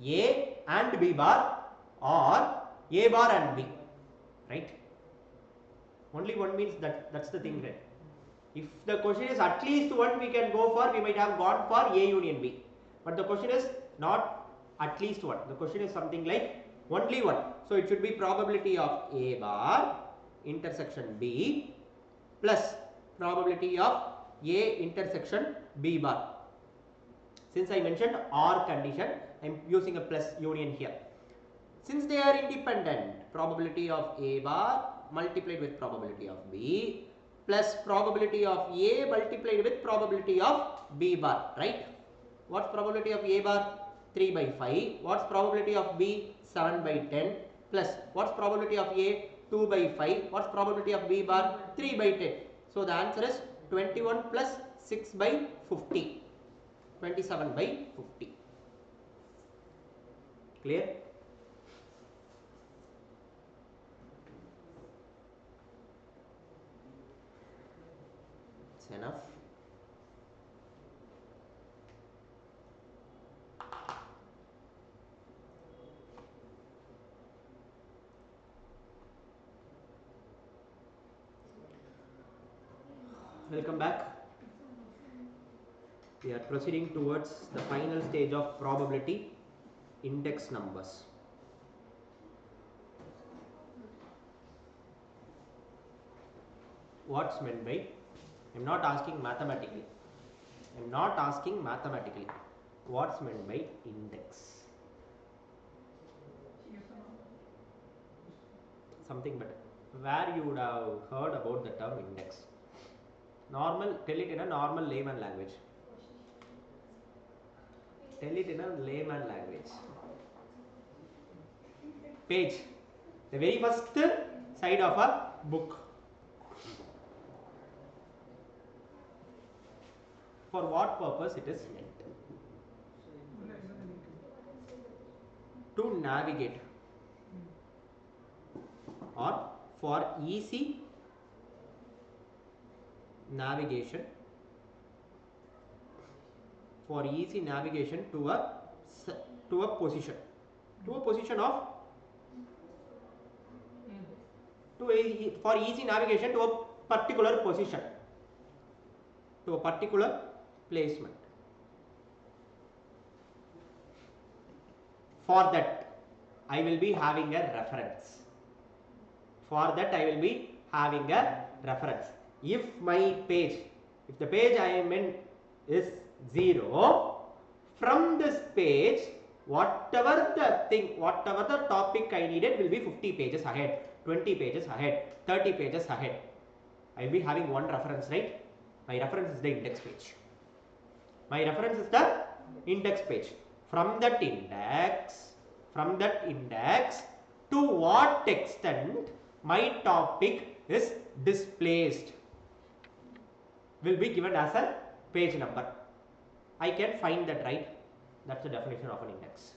A: A and B bar or A bar and B, right? Only one means that's the thing, right? If the question is at least one we can go for, we might have gone for A union B. But the question is not at least one. The question is something like only one. So it should be probability of A bar intersection B plus probability of A intersection B bar. Since I mentioned OR condition, I am using a plus union here. Since they are independent, probability of A bar multiplied with probability of B plus probability of A multiplied with probability of B bar, right? What's probability of A bar? 3/5. What's probability of B? 7/10 plus what's probability of A? 2/5. What's probability of B bar? 3/10. So the answer is 21 plus 6/50. 27/50. Clear? It's enough. Welcome back. We are proceeding towards the final stage of probability, index numbers. What's meant by? I am not asking mathematically. I am not asking mathematically. What's meant by index? Something better. Where you would have heard about the term index? Normal, tell it in a normal layman language. Tell it in a layman language. Page. The very first side of a book. For what purpose it is meant? To navigate or for easy navigation, for easy navigation to a position, of for easy navigation to a particular position, to a particular placement. For that I will be having a reference. For that I will be having a reference. If the page I am in is 0, from this page whatever the topic I needed will be 50 pages ahead, 20 pages ahead, 30 pages ahead. I will be having one reference, right? My reference is the index page. My reference is the index page. From that index, to what extent my topic is displaced will be given as a page number. I can find that, right? That's the definition of an index.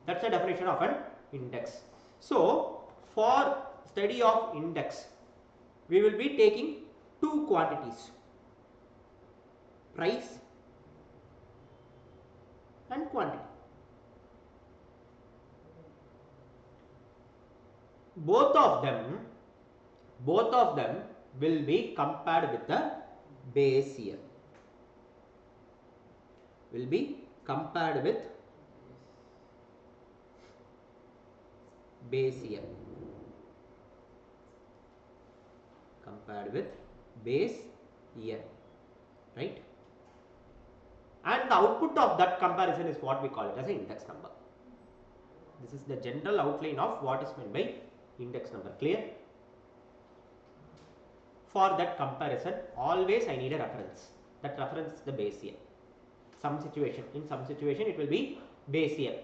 A: That's the definition of an index. So, for study of index, we will be taking two quantities, price and quantity. Both of them will be compared with the base year. Will be compared with base year. Compared with base year, right? And the output of that comparison is what we call it as an index number. This is the general outline of what is meant by index number. Clear? For that comparison, always I need a reference. That reference is the base year. some situation. In some situation it will be base year,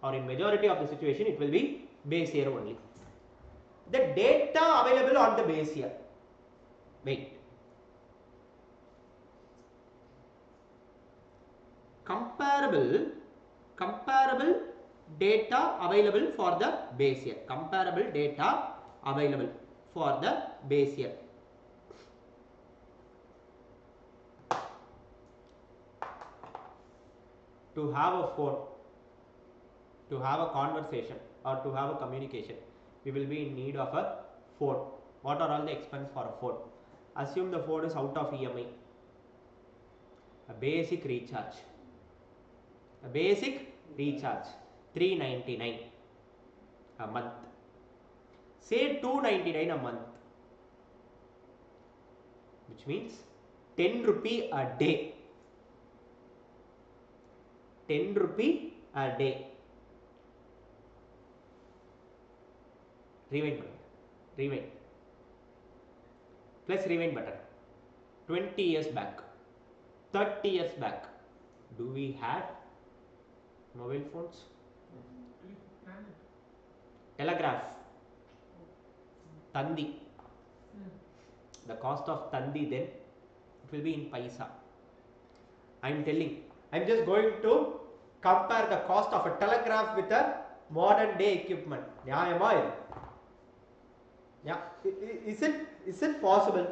A: or in majority of the situation it will be base year only. The data available on the base year. Wait. Comparable data available for the base year. Comparable data available for the base year. To have a phone, to have a conversation, or to have a communication, we will be in need of a phone. What are all the expense for a phone? Assume the phone is out of EMI. A basic recharge. $399 a month. Say $299 a month, which means 10 rupee a day. 10 rupee a day. Rewind button. Rewind. Plus rewind button. 20 years back, 30 years back, do we have mobile phones? Telegraph. Tandi. The cost of Tandi then, it will be in paisa. I am just going to compare the cost of a telegraph with a modern day equipment. Yeah, is it possible?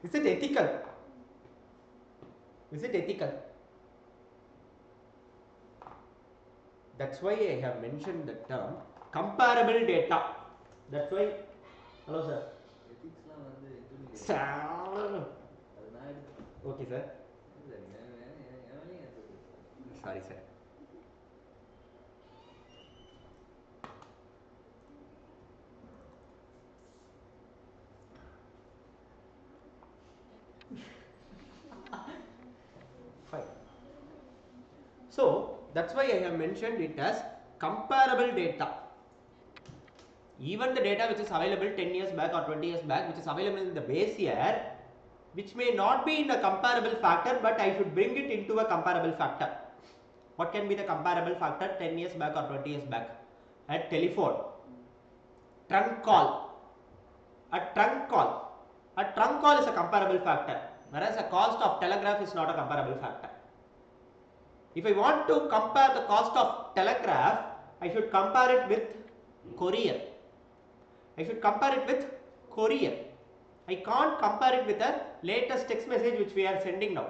A: Is it ethical? That's why I have mentioned the term comparable data. That's why. Hello, sir. Okay, sir. Sorry, sir. Fine. So that's why I have mentioned it as comparable data. Even the data which is available 10 years back or 20 years back, which is available in the base year, which may not be in a comparable factor, but I should bring it into a comparable factor. What can be the comparable factor 10 years back or 20 years back? A telephone, trunk call. A trunk call is a comparable factor, whereas a cost of telegraph is not a comparable factor. If I want to compare the cost of telegraph, I should compare it with courier. I can't compare it with the latest text message which we are sending now.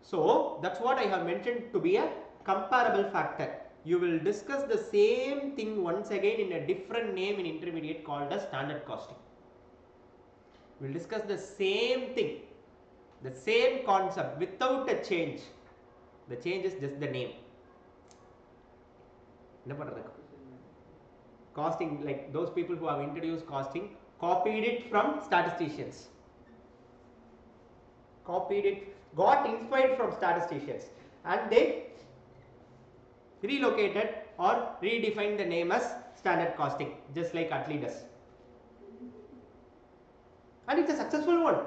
A: So that's what I have mentioned to be a comparable factor. You will discuss the same thing once again in a different name in intermediate called as standard costing. We will discuss the same thing, the same concept without a change. The change is just the name. Costing, like those people who have introduced costing, copied it from statisticians. Got inspired from statisticians, and they relocated or redefined the name as standard costing, just like Utley does. And it's a successful one.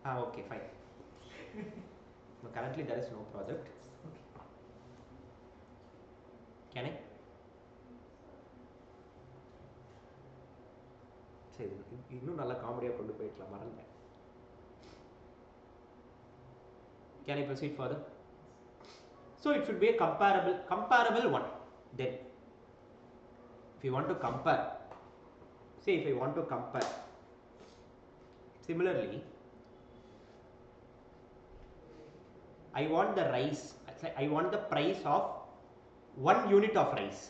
A: Okay, fine. But currently there is no project. Can I? இன்னும் நல்ல காமெடியா கொண்டு போயிடலாம், மறந்தேன். Can I proceed further? So it should be a comparable one. Then if you want to compare, say if I want to compare, similarly I want the rice, I want the price of 1 unit of rice.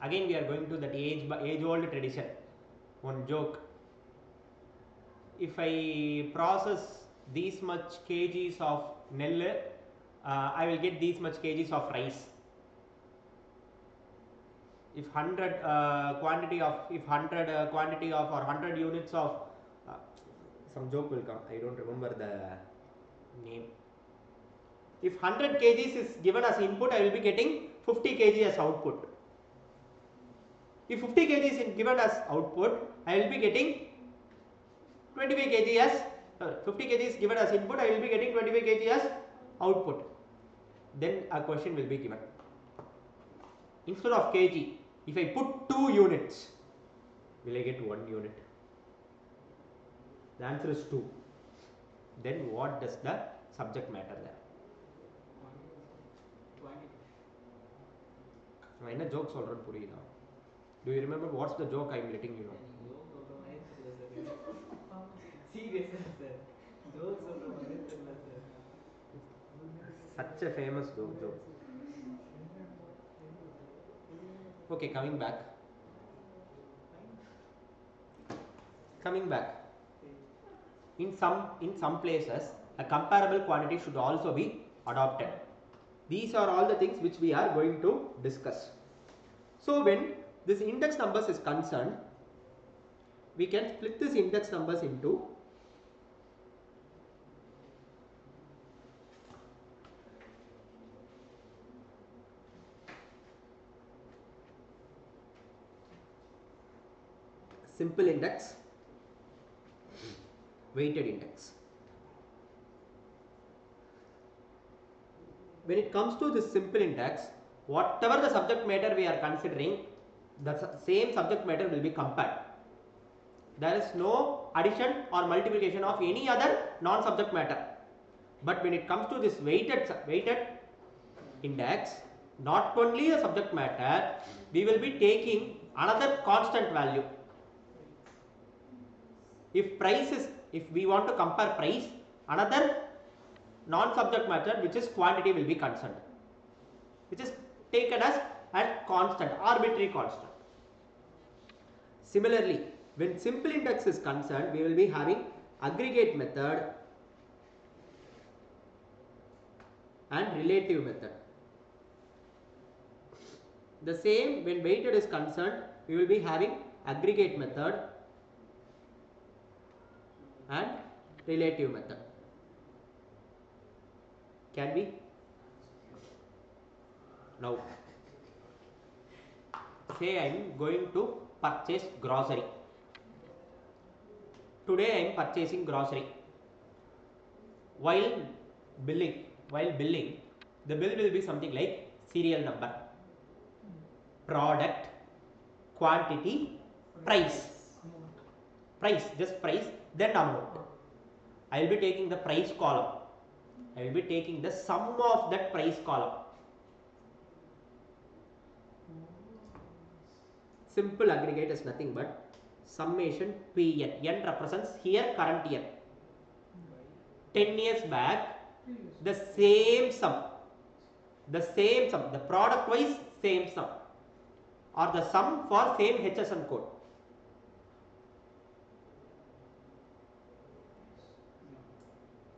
A: Again we are going to that age old tradition. One joke. If I process these much kgs of nell, I will get these much kgs of rice. If 100 quantity of or 100 units of some joke will come, I don't remember the name. If 100 kgs is given as input, I will be getting 50 kg as output. If 50 kg is given as output, I will be getting 25 kg as 50 kg is given as input, I will be getting 25 kg as output. Then a question will be given. Instead of kg, if I put 2 units, will I get 1 unit? The answer is 2. Then what does the subject matter there? நான் என்ன joke சொல்றேன்னு புரியுதா? Do you remember what's the joke I am letting you know? Such a famous joke. Okay, coming back. In some places, a comparable quantity should also be adopted. These are all the things which we are going to discuss. So when this index numbers is concerned, we can split this index numbers into simple index, weighted index. When it comes to this simple index, whatever the subject matter we are considering, the same subject matter will be compared. There is no addition or multiplication of any other non-subject matter. But when it comes to this weighted index, not only the subject matter, we will be taking another constant value. If we want to compare price, another non-subject matter which is quantity will be concerned, which is taken as constant, arbitrary constant. Similarly, when simple index is concerned, we will be having aggregate method and relative method. The same when weighted is concerned, we will be having aggregate method and relative method. Can we? Now, say I am going to purchase grocery. Today I am purchasing grocery. While billing, the bill will be something like serial number, product, quantity, price, just price, then amount. I will be taking the price column. I will be taking the sum of that price column. Simple aggregate is nothing but summation Pn. N represents here current year. 10 years back, the same sum, the product wise same sum, or the sum for same HSN code.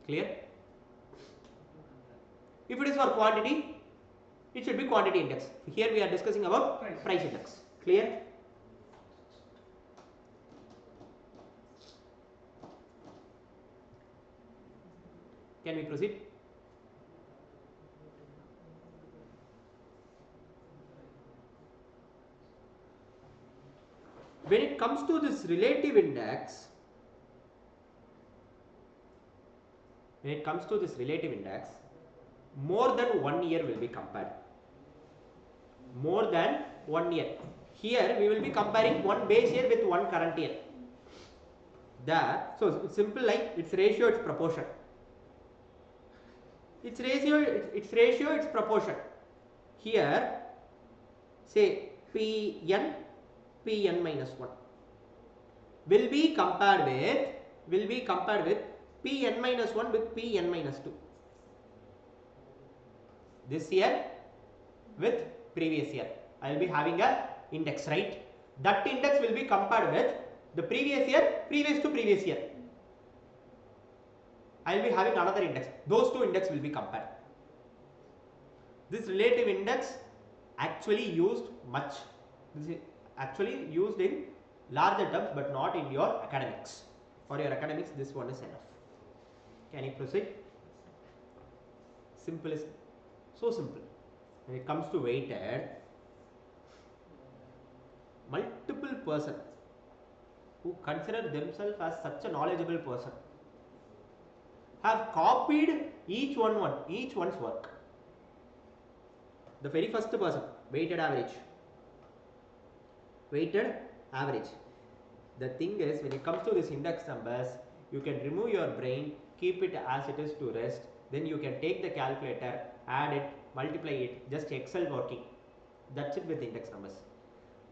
A: Clear? If it is for quantity, it should be quantity index. Here we are discussing about price index. Clear? Can we proceed? When it comes to this relative index, more than 1 year will be compared. More than 1 year. Here we will be comparing one base year with one current year. So it's simple, like its ratio, its proportion. Its ratio, its proportion. Here, say Pn minus 1 will be compared with Pn minus 1 with Pn minus 2. This year with previous year. I will be having a index, right? That index will be compared with the previous year, previous to previous year. I will be having another index. Those two index will be compared. This relative index actually used much. This is actually used in larger terms, but not in your academics. For your academics, this one is enough. Can you proceed? Simple is so simple. When it comes to weighted, multiple person who consider themselves as such a knowledgeable person have copied each one's work. The very first person, weighted average. Weighted average. The thing is, when it comes to this index numbers, you can remove your brain, keep it as it is to rest, then you can take the calculator, add it, multiply it, just Excel working. That's it with index numbers.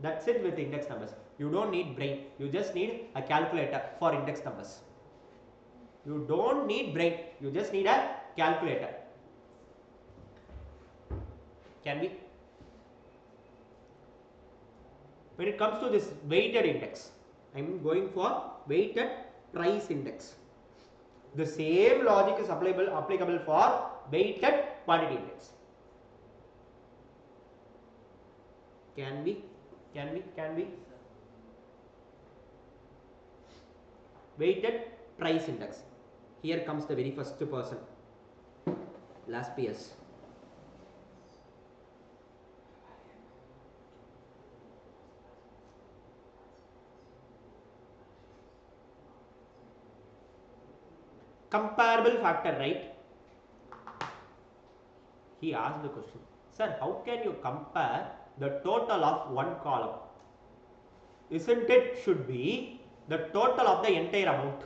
A: That's it with index numbers. You don't need brain, you just need a calculator for index numbers. You don't need brain, you just need a calculator. Can we? When it comes to this weighted index, I am going for weighted price index. The same logic is applicable for weighted quantity index. Can we? Weighted price index. Here comes the very first person, last PS. Comparable factor, right? He asked the question, sir, how can you compare the total of one column? Isn't it should be the total of the entire amount?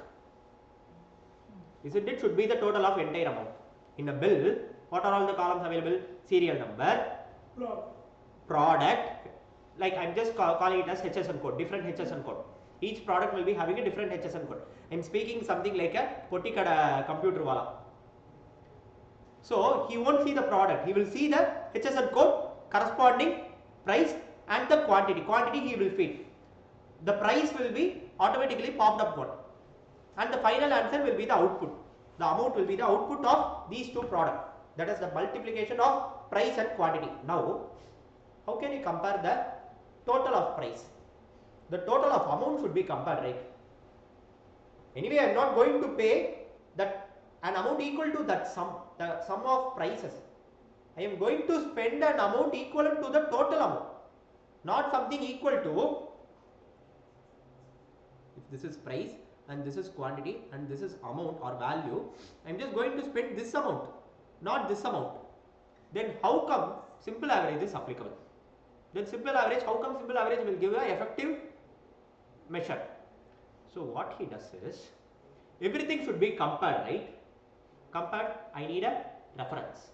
A: Isn't it should be the total of entire amount? In a bill, what are all the columns available? Serial number, product, like I'm just calling it as HSN code, different HSN code. Each product will be having a different HSN code. I'm speaking something like a potikada computer wala. So he won't see the product, he will see the HSN code, corresponding price and the quantity. Quantity he will feed. The price will be automatically popped up one. And the final answer will be the output. The amount will be the output of these two products. That is the multiplication of price and quantity. Now, how can you compare the total of price? The total of amount should be compared, right? Anyway, I am not going to pay that an amount equal to that sum, the sum of prices. I am going to spend an amount equivalent to the total amount, not something equal to, if this is price and this is quantity and this is amount or value, I am just going to spend this amount, not this amount. Then how come simple average is applicable? Then simple average, how come simple average will give an effective measure? So what he does is, everything should be compared, right? Compared, I need a reference.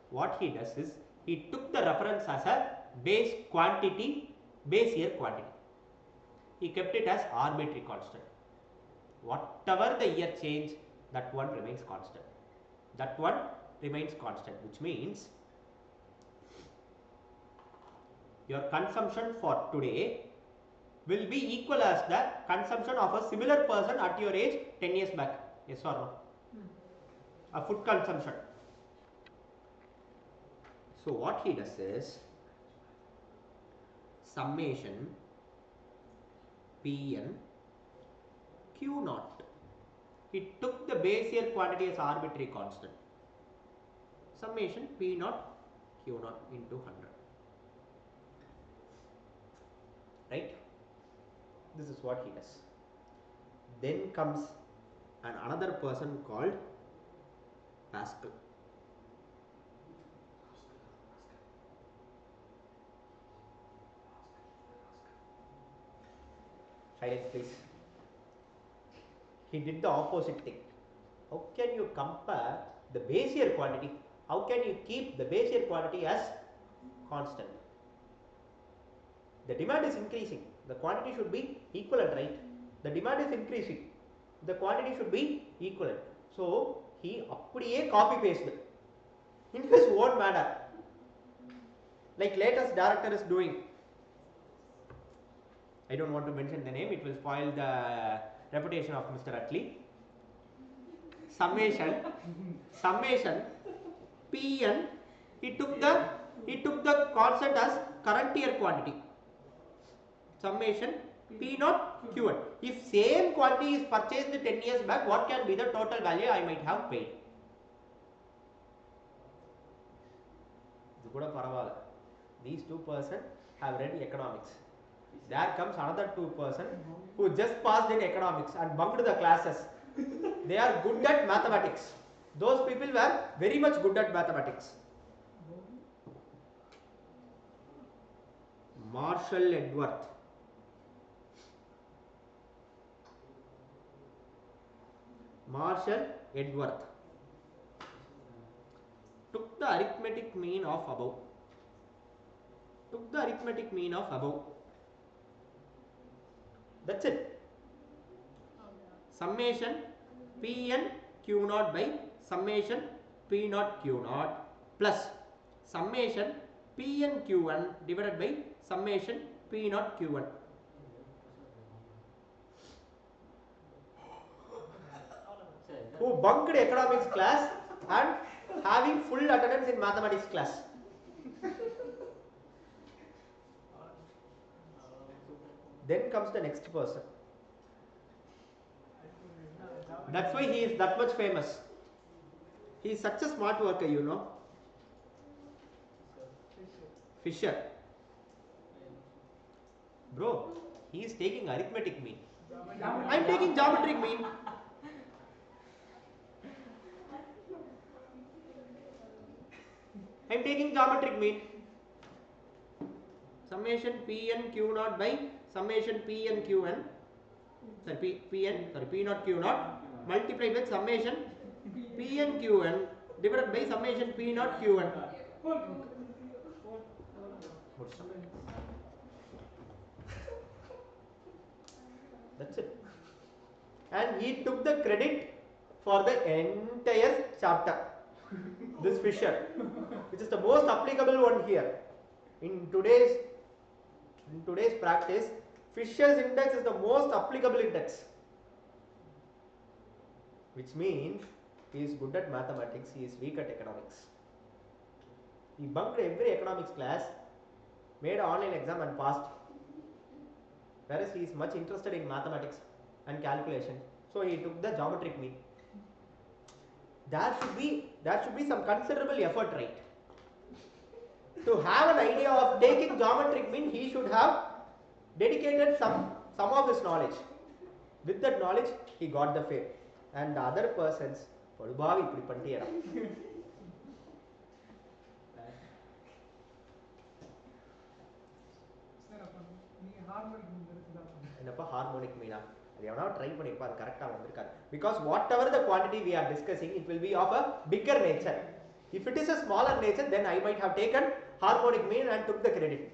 A: What he does is, he took the reference as a base quantity, base year quantity. He kept it as arbitrary constant. Whatever the year change, that one remains constant. Which means your consumption for today will be equal as the consumption of a similar person at your age 10 years back. Yes or no? A food consumption. So what he does is, summation Pn Q naught. He took the base year quantity as arbitrary constant. Summation P naught Q naught into 100. Right? This is what he does. Then comes another person called Pascal. Silence, please. He did the opposite thing. How can you compare the base year quantity? How can you keep the base year quantity as constant? The demand is increasing. The quantity should be equivalent, right? The demand is increasing. The quantity should be equivalent. So he அப்படியே copy pasted in his own manner, like latest director is doing. I don't want to mention the name, it will spoil the reputation of Mr. Atlee. Summation Pn, he took the constant as current year quantity. Summation P naught Q1. If same quantity is purchased 10 years back, what can be the total value I might have paid? These two persons have read economics. There comes another 2% who just passed in economics and bunked the classes. They are good at mathematics. Those people were very much good at mathematics. Marshall Edworth. Marshall Edworth took the arithmetic mean of above. That's it. Summation Pn Q naught by summation P naught Q naught plus summation Pn Q1 divided by summation P naught Q1. Who bunked economics class and having full attendance in mathematics class. Then comes the next person. That's why he is that much famous. He is such a smart worker, you know. Fisher. Bro, he is taking arithmetic mean. I am taking geometric mean. I am taking geometric mean. Summation Pn Q naught by summation Pn Qn. Sorry, P naught Q naught multiplied with summation Pn Qn divided by summation P naught Qn. That's it. And he took the credit for the entire chapter. This Fisher, which is the most applicable one here. In today's practice, Fisher's index is the most applicable index. Which means he is good at mathematics, he is weak at economics. He bunked every economics class, made an online exam and passed. Whereas he is much interested in mathematics and calculation. So he took the geometric mean. There should be some considerable effort, right? To have an idea of taking geometric mean, he should have dedicated some of his knowledge. With that knowledge, he got the fame. And the other persons, Padubavi ipdi pantiyara. Enappa harmonic mean? Try correct. Because whatever the quantity we are discussing, it will be of a bigger nature. If it is a smaller nature, then I might have taken harmonic mean and took the credit.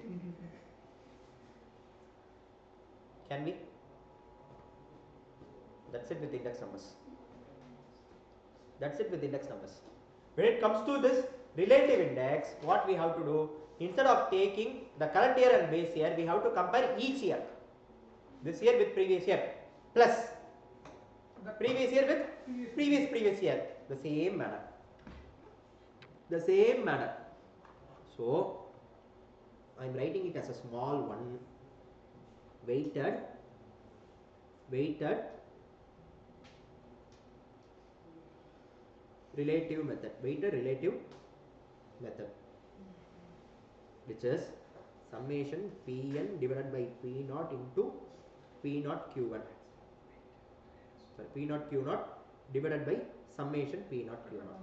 A: Can we? That's it with index numbers. When it comes to this relative index, what we have to do, instead of taking the current year and base year, we have to compare each year. This year with previous year plus the previous year with previous year. The same manner. So I am writing it as a small one. Weighted relative method. Which is summation Pn divided by P naught into P naught Q1. Sorry, P naught Q naught divided by summation P naught Q naught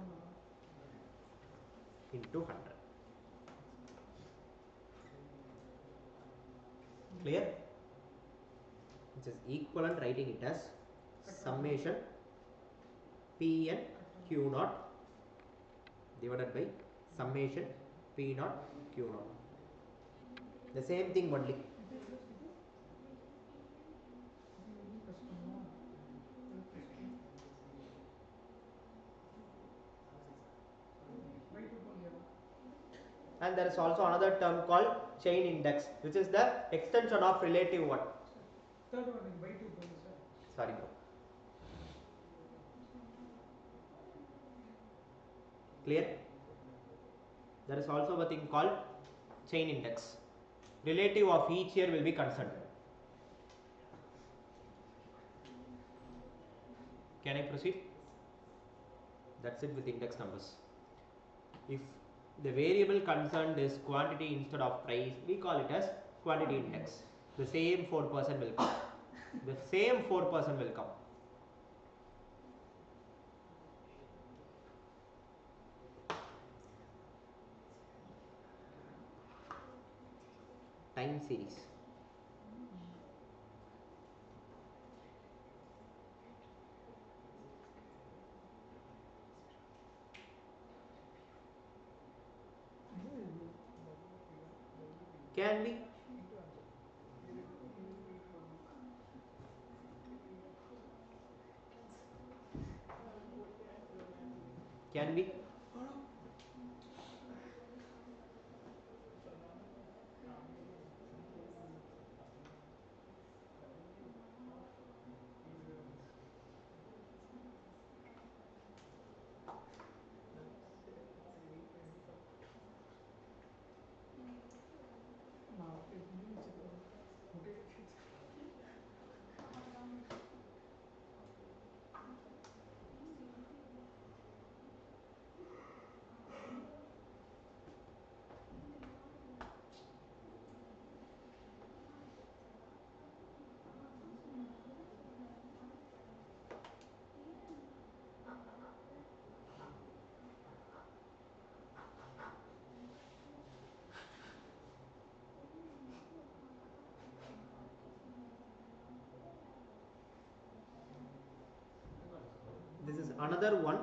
A: into 100. Clear? Which is equivalent writing it as summation Pn Q naught divided by summation P naught Q naught. The same thing only. And there is also another term called chain index, which is the extension of relative one.
D: Third one is by 2 points, sir.
A: Sorry, bro. Clear? There is also a thing called chain index. Relative of each year will be concerned. Can I proceed? That's it with index numbers. If the variable concerned is quantity instead of price, we call it as quantity index. The same 4% will come. The same 4% will come. Time series. Can we? Can we? This is another one,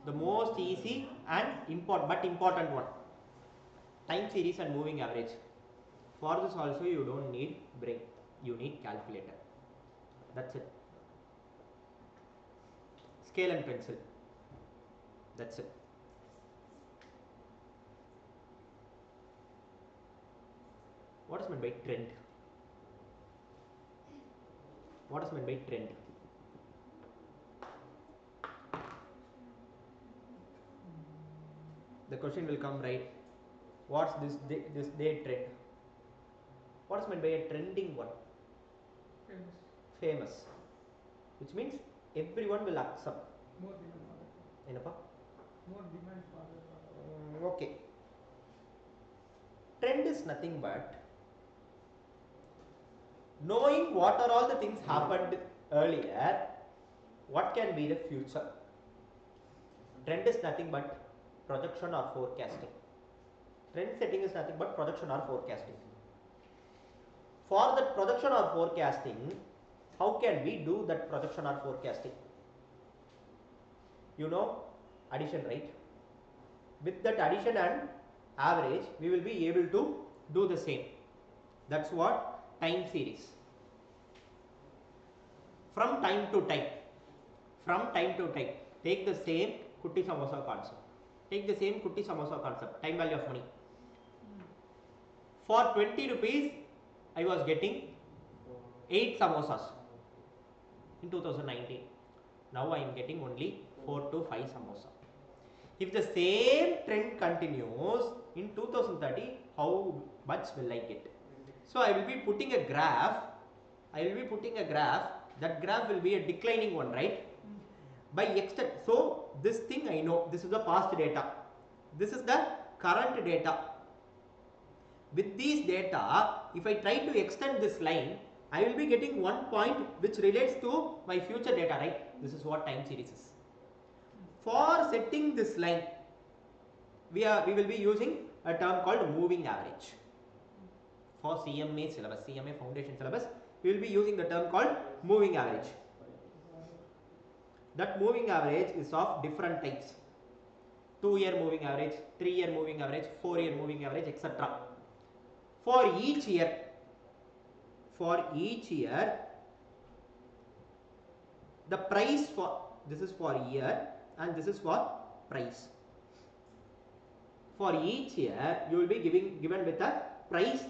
A: the most easy and important one. Time series and moving average. For this also you don't need brain, you need calculator. That's it. Scale and pencil. That's it. What is meant by trend? What is meant by trend? The question will come, right? What's this day trend? What is meant by a trending one? Famous. Which means everyone will accept.
D: More demand for that.
A: Enapa?
D: More demand for that.
A: Okay. Trend is nothing but knowing what are all the things happened earlier, what can be the future. Trend is nothing but projection or forecasting. Trend setting is nothing but projection or forecasting. For that projection or forecasting, how can we do that projection or forecasting? You know addition, right? With that addition and average, we will be able to do the same. That's what time series. From time to time, take the same kutti samosa concept. Take the same kutti samosa concept, time value of money. For 20 rupees, I was getting 8 samosas in 2019. Now I am getting only 4 to 5 samosa. If the same trend continues in 2030, how much will I get? So I will be putting a graph. That graph will be a declining one, right? By extent. So this thing I know. This is the past data. This is the current data. With these data, if I try to extend this line, I will be getting one point which relates to my future data, right? This is what time series is. For setting this line, we will be using a term called moving average. For CMA syllabus, CMA foundation syllabus, we will be using the term called moving average. That moving average is of different types. 2-year moving average, 3-year moving average, 4-year moving average, etc. For each year, the price for this is for year and this is for price. For each year, you will be given with a price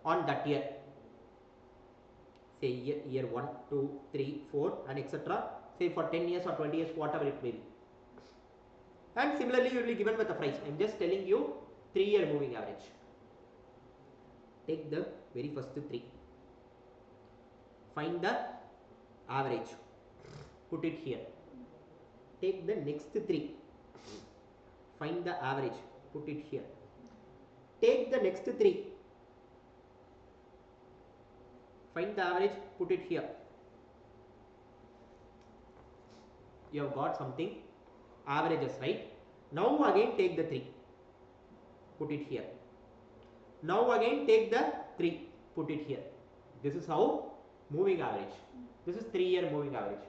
A: on that year. Say year 1, 2, 3, 4 and etc. Say for 10 years or 20 years, whatever it may be. And similarly, you will be given with a price. I am just telling you 3-year moving average. Take the very first 3. Find the average. Put it here. Take the next 3. Find the average. Put it here. Take the next 3. Find the average, put it here. You have got something, averages, right? Now again take the 3, put it here. Now again take the 3, put it here. This is how moving average. This is 3-year moving average.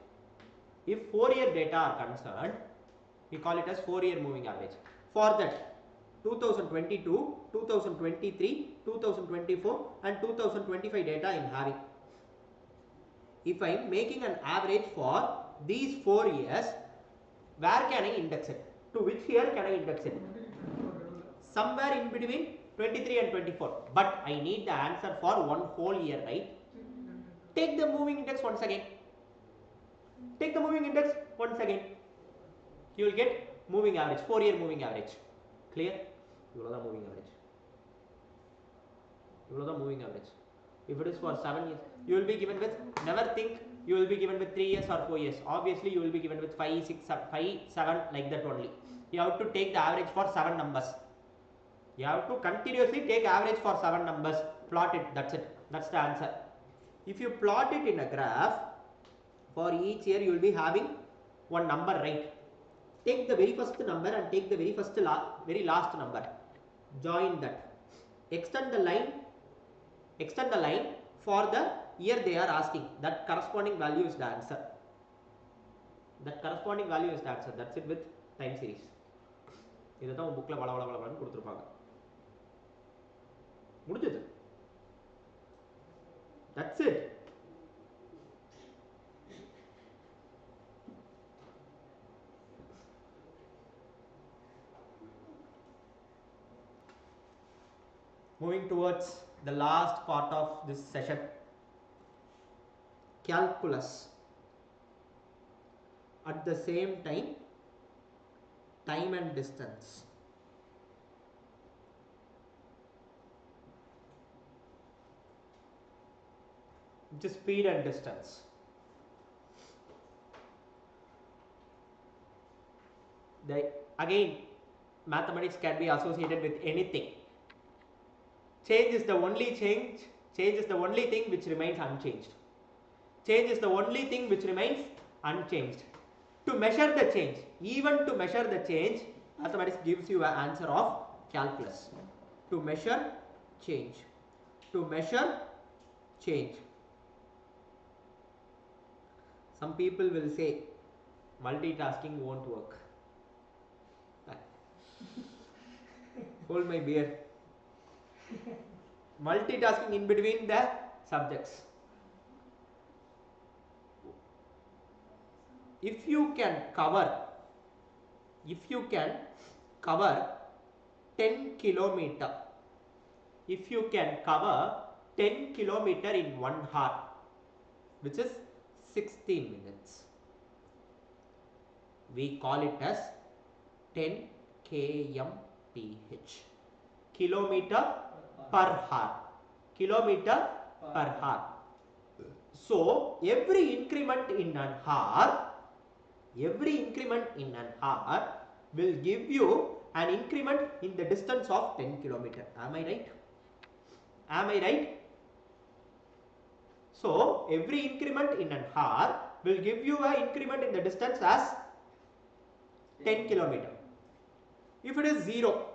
A: If 4-year data are concerned, we call it as 4-year moving average. For that, 2022, 2023, 2024 and 2025 data I am having. If I am making an average for these 4 years, where can I index it? To which year can I index it? Somewhere in between 23 and 24. But I need the answer for one whole year, right? Take the moving index once again. Take the moving index once again. You will get moving average, 4-year moving average. Clear? Iவ்வளவுதான் moving average. Iவ்வளவுதான் moving average. If it is for 7 years, you will be given with, never think you will be given with 3 years or 4 years. Obviously, you will be given with 5, 6, 5, 7 like that only. You have to take the average for 7 numbers. You have to continuously take average for 7 numbers. Plot it. That's it. That's the answer. If you plot it in a graph, for each year you will be having one number, right? Take the very first number and take the very last number. Join that. Extend the line for the year they are asking. That corresponding value is the answer. That corresponding value is the answer. That's it with time series. இதுதான் உங்க புக்ல வளவளவளன்னு கொடுத்திருப்பாங்க. முடிஞ்சது. That's it. Moving towards the last part of this session, calculus. At the same time, time and distance. Which is speed and distance. Again, mathematics can be associated with anything. Change is the only change. Change is the only thing which remains unchanged. Change is the only thing which remains unchanged. To measure the change, even to measure the change, mathematics gives you an answer of calculus. To measure change. To measure change. Some people will say multitasking won't work. Hold my beer. Multitasking in between the subjects. If you can cover 10 kilometer, if you can cover 10 kilometer in 1 hour, which is 16 minutes, we call it as 10 kmph, kilometer per hour. Kilometer per hour. So every increment in an hour will give you an increment in the distance of 10 kilometer. Am I right? Am I right? So every increment in an hour will give you an increment in the distance as 10 kilometer. If it is 0,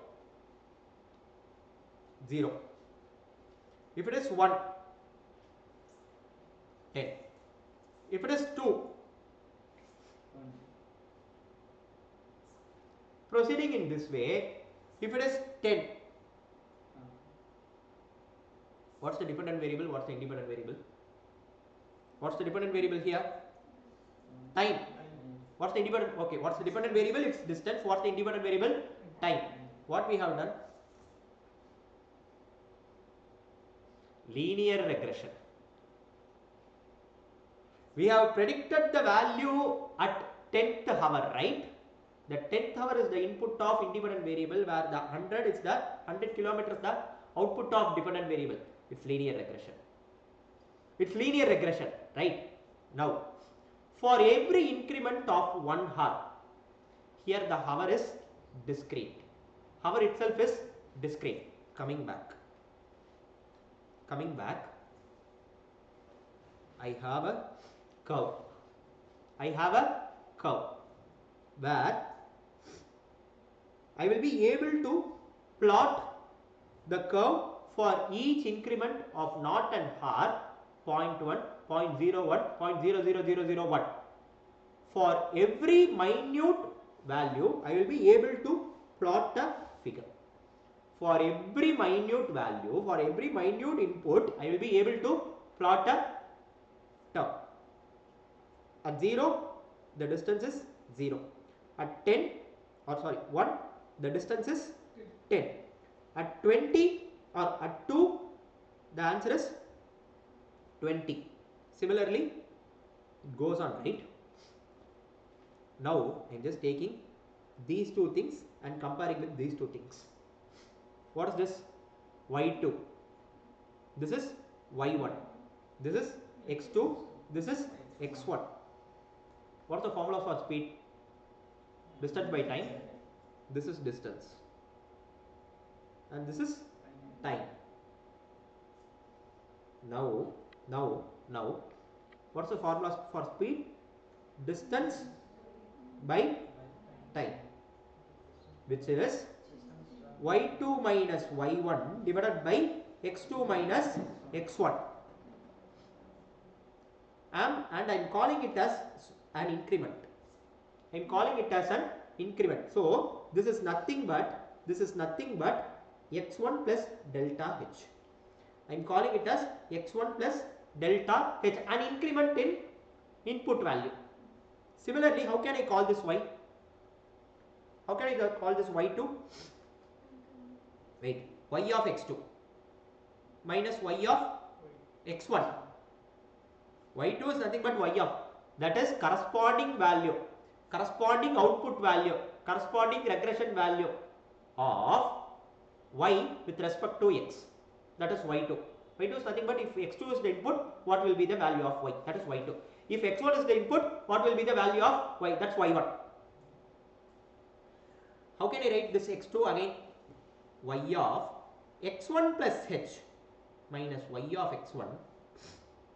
A: if it is 1, 10. If it is 2, proceeding in this way, if it is 10, what's the dependent variable? What's the independent variable? What's the dependent variable here? Time. What's the independent? Okay, what's the dependent variable? It's distance. What's the independent variable? Time. What we have done? Linear regression. We have predicted the value at 10th hour, right? The 10th hour is the input of independent variable, where the 100 is the 100 kilometers the output of dependent variable. It's linear regression. It's linear regression, right? Now, for every increment of 1 hour, here the hour is discrete. Hour itself is discrete. Coming back. I have a curve. I have a curve where I will be able to plot the curve for each increment of naught and har 0.1, 0.01, 0.00001. For every minute value, I will be able to plot the figure. For every minute value, for every minute input, I will be able to plot a term. At 0, the distance is 0. At 10, or sorry, 1, the distance is 10. At 20 or at 2, the answer is 20. Similarly, it goes on, right? Now, I am just taking these two things and comparing with these two things. What is this? Y2. This is Y1. This is X2. This is X1. What is the formula for speed? Distance by time. This is distance. And this is time. Now, what's the formula for speed? Distance by time, which is y2 minus y1 divided by x2 minus x1. And I am calling it as an increment. I am calling it as an increment. So this is nothing but x1 plus delta h. I am calling it as x1 plus delta h, an increment in input value. Similarly, how can I call this y? How can I call this y2? Wait, y of x2 minus y of x1. y2 is nothing but y of, that is corresponding value, corresponding output value, corresponding regression value of y with respect to x. That is y2. y2 is nothing but if x2 is the input, what will be the value of y? That is y2. If x1 is the input, what will be the value of y? That's y1. How can I write this x2 again? Y of x1 plus h minus y of x1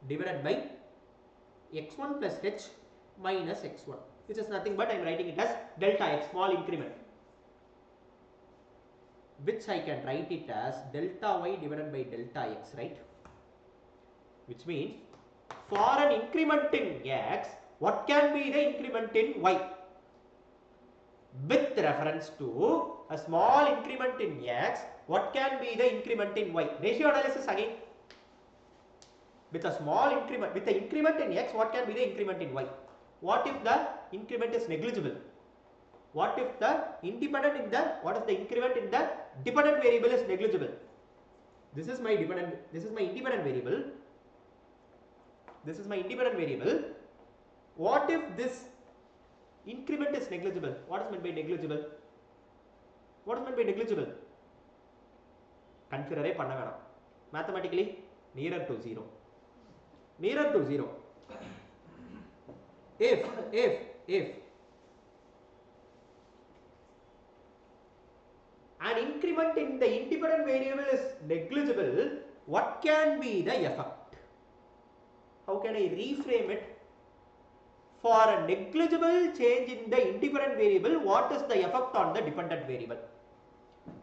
A: divided by x1 plus h minus x1, which is nothing but I am writing it as delta x, small increment, which I can write it as delta y divided by delta x, right? Which means for an increment in x, what can be the increment in y? With reference to a small increment in x, what can be the increment in y? Ratio analysis again. With a small increment, with the increment in x, what can be the increment in y? What if the increment is negligible? What if the independent in the, what is the increment in the dependent variable is negligible? This is my dependent, this is my independent variable. This is my independent variable. What if this increment is negligible? What is meant by negligible? What is meant by negligible? Consider panna venam. Mathematically nearer to 0. Nearer to 0. If an increment in the independent variable is negligible, what can be the effect? How can I reframe it? For a negligible change in the independent variable, what is the effect on the dependent variable?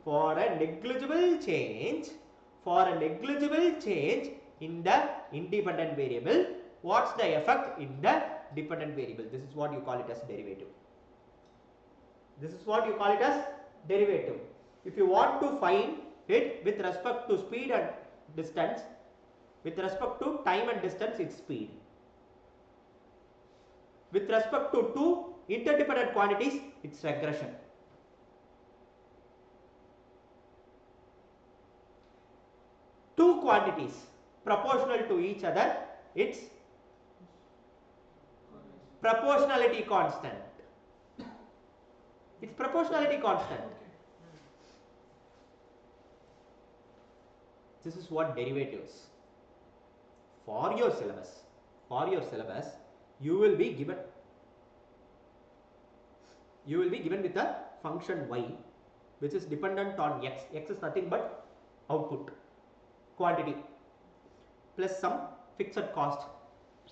A: For a negligible change in the independent variable, what's the effect in the dependent variable? This is what you call it as derivative. This is what you call it as derivative. If you want to find it with respect to speed and distance, with respect to time and distance, it's speed. With respect to two interdependent quantities, it's regression. Two quantities proportional to each other, it's proportionality constant. It's proportionality constant. This is what derivatives. For your syllabus, you will be given with a function y which is dependent on x. X is nothing but output quantity plus some fixed cost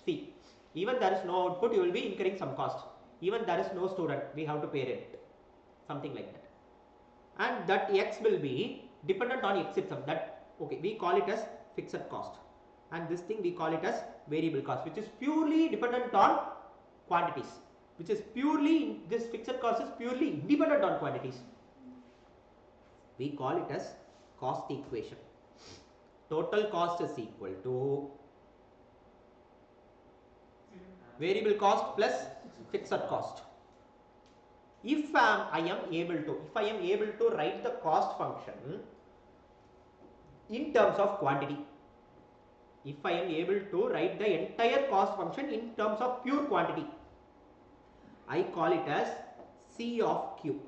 A: See, even there is no output, you will be incurring some cost. Even there is no student, we have to pay rent, something like that. And that x will be dependent on x itself. That, okay, we call it as fixed cost, and this thing we call it as variable cost, which is purely dependent on quantities. Which is purely, this fixed cost is purely independent on quantities. We call it as cost equation. Total cost is equal to variable cost plus fixed cost. If I am able to write the cost function in terms of quantity, if I am able to write the entire cost function in terms of pure quantity, I call it as C of Q.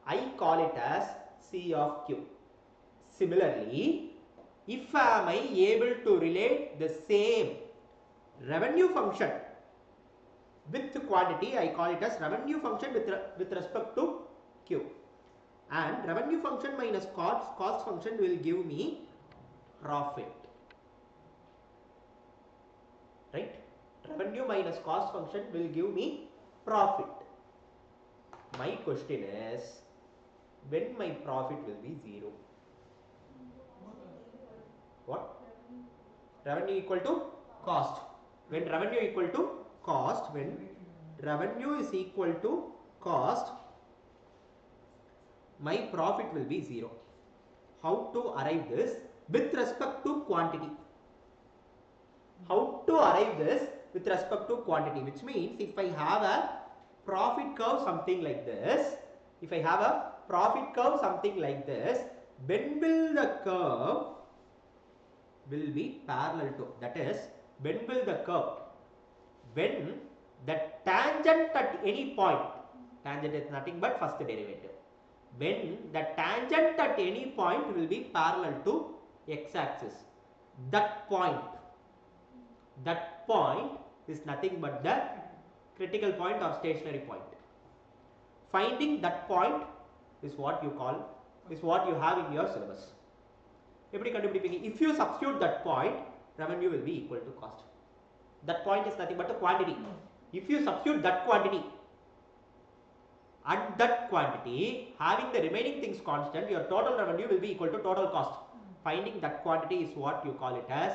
A: I call it as C of Q. Similarly, if am I able to relate the same revenue function with quantity, I call it as revenue function with respect to Q. And revenue function minus cost function will give me profit. Right? Revenue minus cost function will give me profit. My question is, when my profit will be 0? What? Revenue equal to cost. When revenue equal to cost, when revenue is equal to cost, my profit will be 0. How to arrive this? With respect to quantity. How to arrive this with respect to quantity? Which means if I have a profit curve something like this, when will the curve will be parallel to, that is, when will the curve, when the tangent at any point, tangent is nothing but first derivative, when the tangent at any point will be parallel to x-axis, that point is nothing but the critical point or stationary point. Finding that point is what you have in your syllabus. If you substitute that point, revenue will be equal to cost. That point is nothing but a quantity. If you substitute that quantity and that quantity, having the remaining things constant, your total revenue will be equal to total cost. Finding that quantity is what you call it as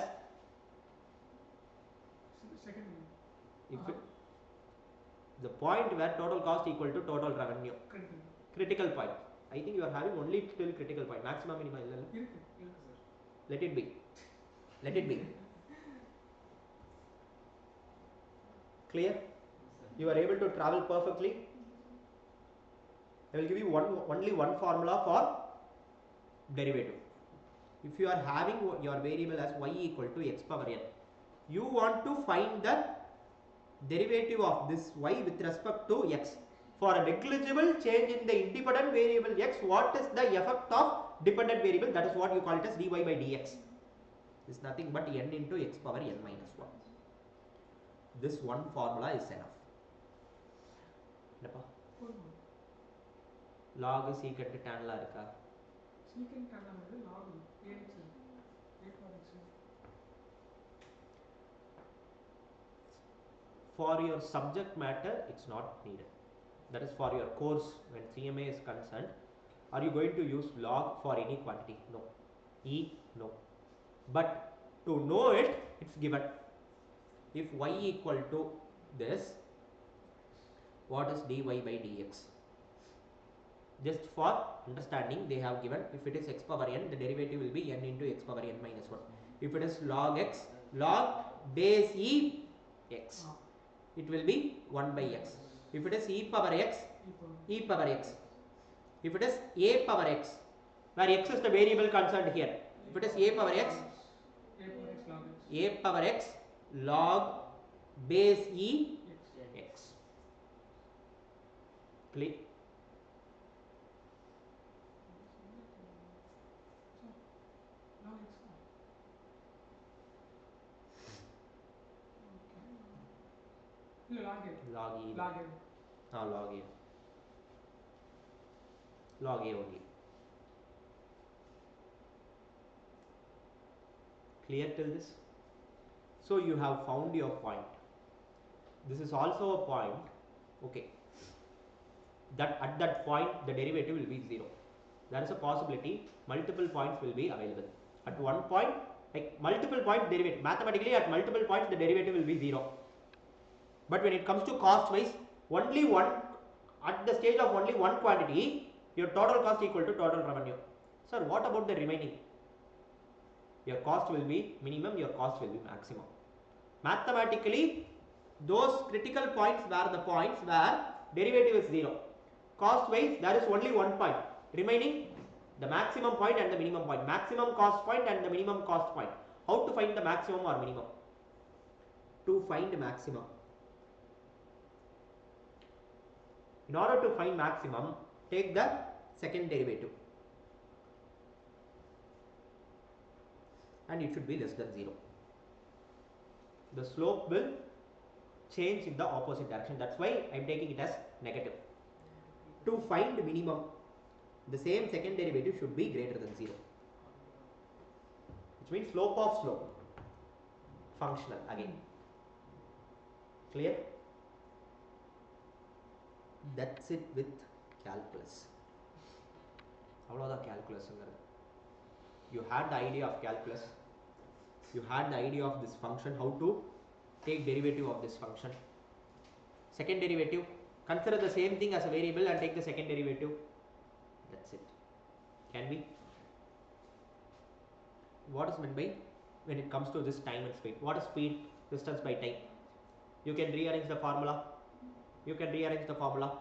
A: the point where total cost equal to total revenue. Critical point. I think you are having only till critical point. Maximum, minimum. Let it be. Clear? You are able to travel perfectly. I will give you only one formula for derivative. If you are having your variable as y equal to x power n, you want to find the derivative of this y with respect to x. For a negligible change in the independent variable x, what is the effect of dependent variable? That is what you call it as dy by dx. Is nothing but n into x power n minus 1. This one formula is enough. Log secant tan la irukka?
D: Secant tan la log ax a for x.
A: For your subject matter, it's not needed. That is for your course when CMA is concerned. Are you going to use log for any quantity? No. E? No. But to know it, it's given. If y equal to this, what is dy by dx? Just for understanding, they have given, if it is x power n, the derivative will be n into x power n minus 1. If it is log x, log base e x, it will be 1 by x. If it is e power x, e power x. If it is a power x, where x is the variable concerned here. If it is a power x log base e x. Clear? Log e. Log a. Log a only. Clear till this? So you have found your point. This is also a point, okay, that at that point the derivative will be 0. There is a possibility multiple points will be available. At one point, like multiple points derivative, mathematically at multiple points the derivative will be 0. But when it comes to cost wise, only one, at the stage of only one quantity, your total cost equal to total revenue. Sir, what about the remaining? Your cost will be minimum, your cost will be maximum. Mathematically, those critical points were the points where derivative is 0. Cost wise, there is only one point. Remaining, the maximum point and the minimum point. Maximum cost point and the minimum cost point. How to find the maximum or minimum? To find maximum. In order to find maximum, take the second derivative. And it should be less than 0. The slope will change in the opposite direction. That's why I am taking it as negative. To find minimum, the same second derivative should be greater than 0. Which means slope of slope. Functional again. Clear? That's it with calculus. Avlodha calculus. You had the idea of calculus. You had the idea of this function, how to take derivative of this function. Second derivative, consider the same thing as a variable and take the second derivative. That's it. Can we? What is meant by when it comes to this time and speed? What is speed? Distance by time. You can rearrange the formula. You can rearrange the formula.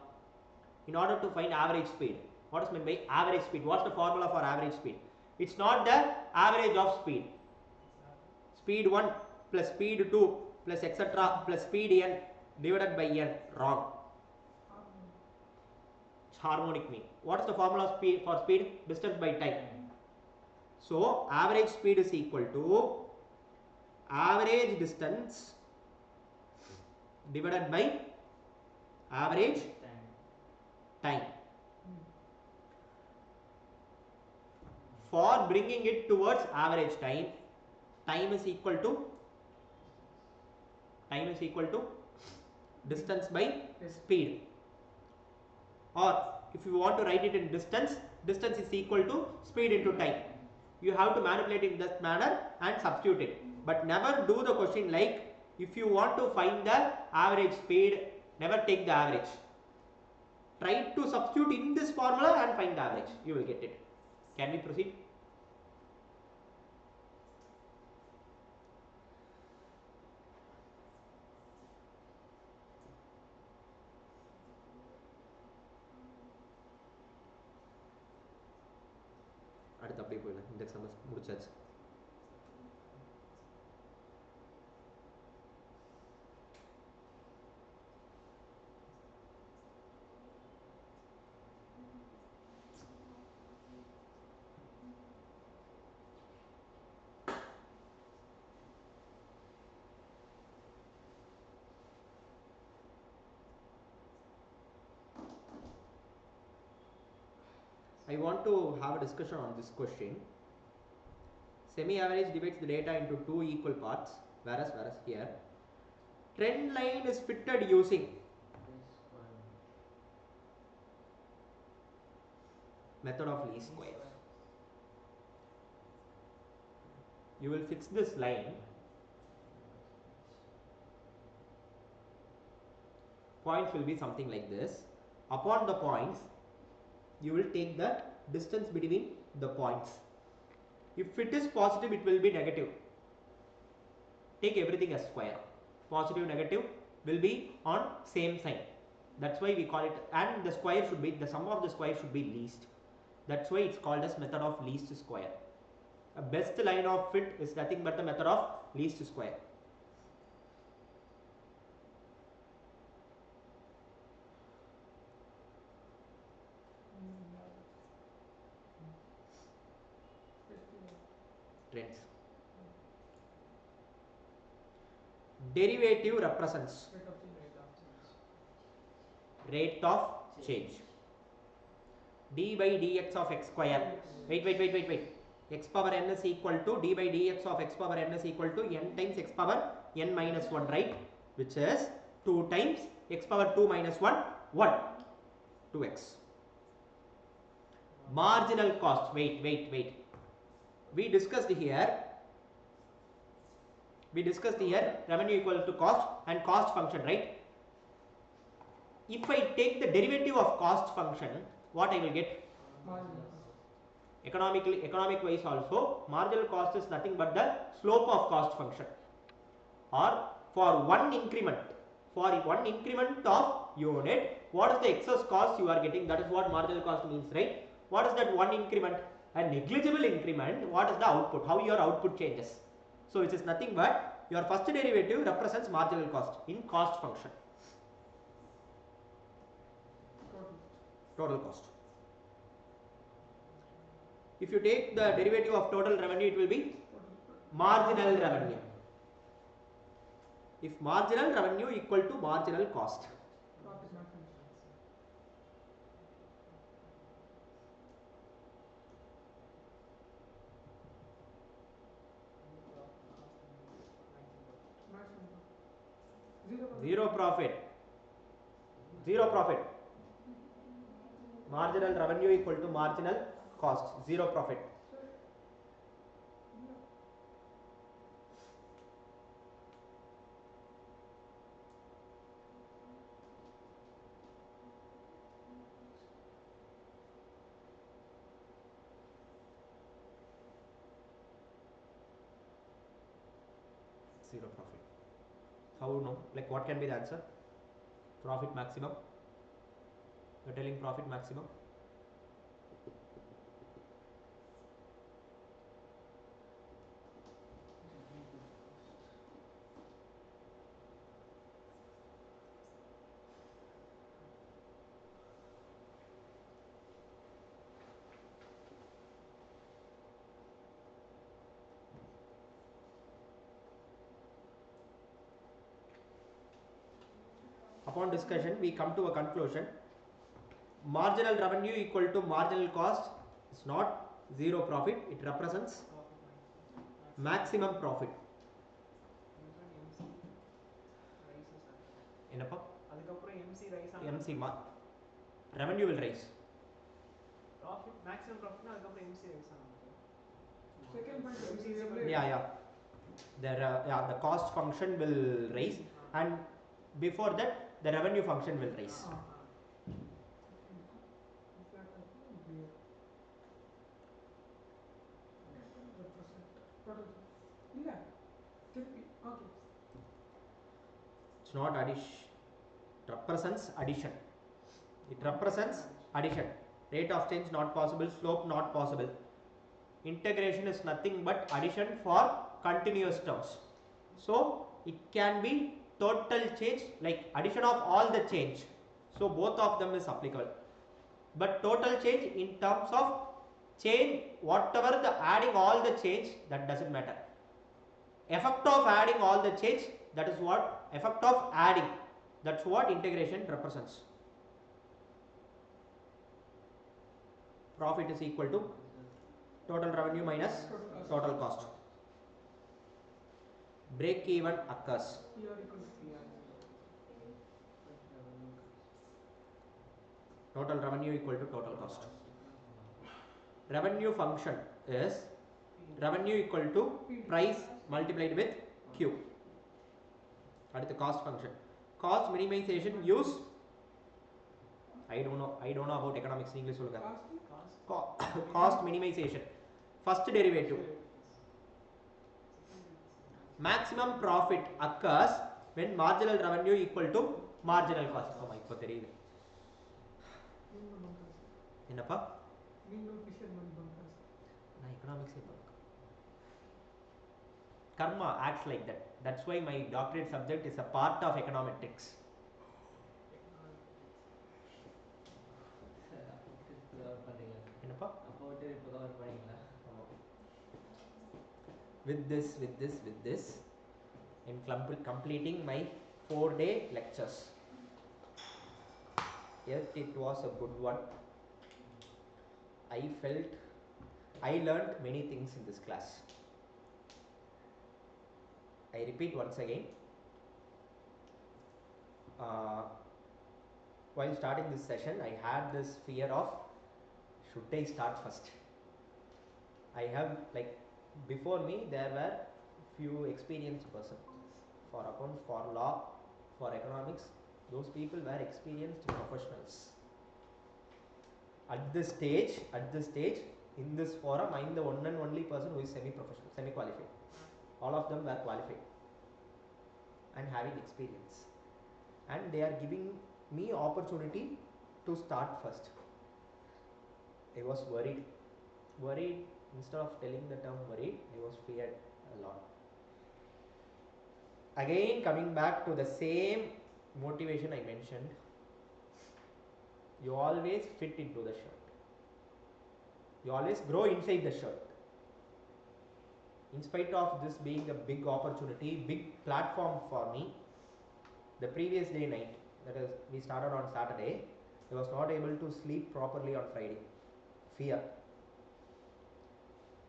A: In order to find average speed, what is meant by average speed? What's the formula for average speed? It's not the average of speed. Speed 1 plus speed 2 plus etc. plus speed n divided by n. Wrong. It's harmonic mean. What is the formula of speed for speed? Distance by time. So average speed is equal to average distance divided by average time. For bringing it towards average time, time is equal to distance by speed. Or if you want to write it in distance, distance is equal to speed into time. You have to manipulate it in this manner and substitute it. But never do the question like, if you want to find the average speed, never take the average. Try to substitute in this formula and find the average. You will get it. Can we proceed? அடுத்து அப்படியே போயிடலாம். Index நம்ம முடிச்சாச்சு. I want to have a discussion on this question. Semi-average divides the data into two equal parts, whereas here trend line is fitted using method of least squares. You will fix this line. Points will be something like this. Upon the points, you will take the distance between the points. If it is positive, it will be negative. Take everything as square. Positive, negative will be on same sign. That's why we call it, and the square should be, the sum of the square should be least. That's why it's called as method of least square. A best line of fit is nothing but the method of least square. Trends. Derivative represents rate of change. D by dx of x square. Wait. x power n is equal to d by dx of x power n is equal to n times x power n minus 1, right? Which is 2 times x power 2 minus 1, 1, 2x. Marginal cost, wait. We discussed here revenue equal to cost and cost function, right? If I take the derivative of cost function, what I will get? Economic wise also, marginal cost is nothing but the slope of cost function. Or for one increment of unit, what is the excess cost you are getting? That is what marginal cost means, right? What is that one increment? A negligible increment. What is the output? How your output changes? So it is nothing but your first derivative represents marginal cost in cost function. Total cost. If you take the derivative of total revenue, it will be marginal revenue. If marginal revenue equal to marginal cost. Zero profit. Marginal revenue equal to marginal cost. Zero profit. Zero profit. How no? Like what can be the answer? Profit maximum. You are telling profit maximum. Upon discussion, we come to a conclusion. Marginal revenue equal to marginal cost is not zero profit. It represents maximum profit. Enappa? MC revenue will rise.
E: Profit, maximum profit, MC rise.
D: Second point,
A: The cost function will rise, and before that the revenue function will rise. It's not addition. It represents addition. Rate of change not possible, slope not possible. Integration is nothing but addition for continuous terms. So it can be total change, like addition of all the change. So both of them is applicable. But total change in terms of change, whatever the adding all the change, that doesn't matter. Effect of adding all the change, that is what effect of adding. That's what integration represents. Profit is equal to total revenue minus total cost. Break even occurs. Total revenue equal to total cost. Revenue function is revenue equal to price multiplied with Q. That is the cost function. Cost minimization use. I don't know about economics. English cost minimization. First derivative. Maximum profit occurs when marginal revenue equal to marginal cost. Oh my God, there is. Enappa? Economics. Karma acts like that. That's why my doctorate subject is a part of econometrics. With this, in completing my 4-day lectures. Yes, it was a good one. I felt I learned many things in this class. I repeat once again, while starting this session, I had this fear of, should I start first? I have, like, before me there were few experienced persons for accounts, for law, for economics. Those people were experienced professionals. At this stage, in this forum, I am the one and only person who is semi-professional, semi-qualified. All of them were qualified and having experience, and they are giving me opportunity to start first. I was worried. Instead of telling the term worried, I was feared a lot. Again, coming back to the same motivation I mentioned, you always fit into the shirt. You always grow inside the shirt. In spite of this being a big opportunity, big platform for me, the previous day night, that is, we started on Saturday, I was not able to sleep properly on Friday. Fear.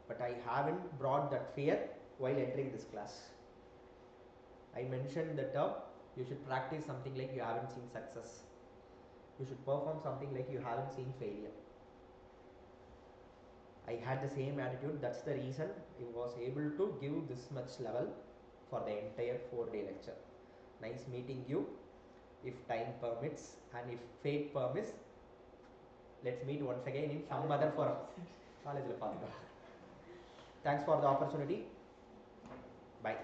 A: But I haven't brought that fear while entering this class. I mentioned the term, you should practice something like you haven't seen success. You should perform something like you haven't seen failure. I had the same attitude. That's the reason I was able to give this much level for the entire 4-day lecture. Nice meeting you. If time permits and if fate permits, let's meet once again in some other forum. Thanks for the opportunity. Bye.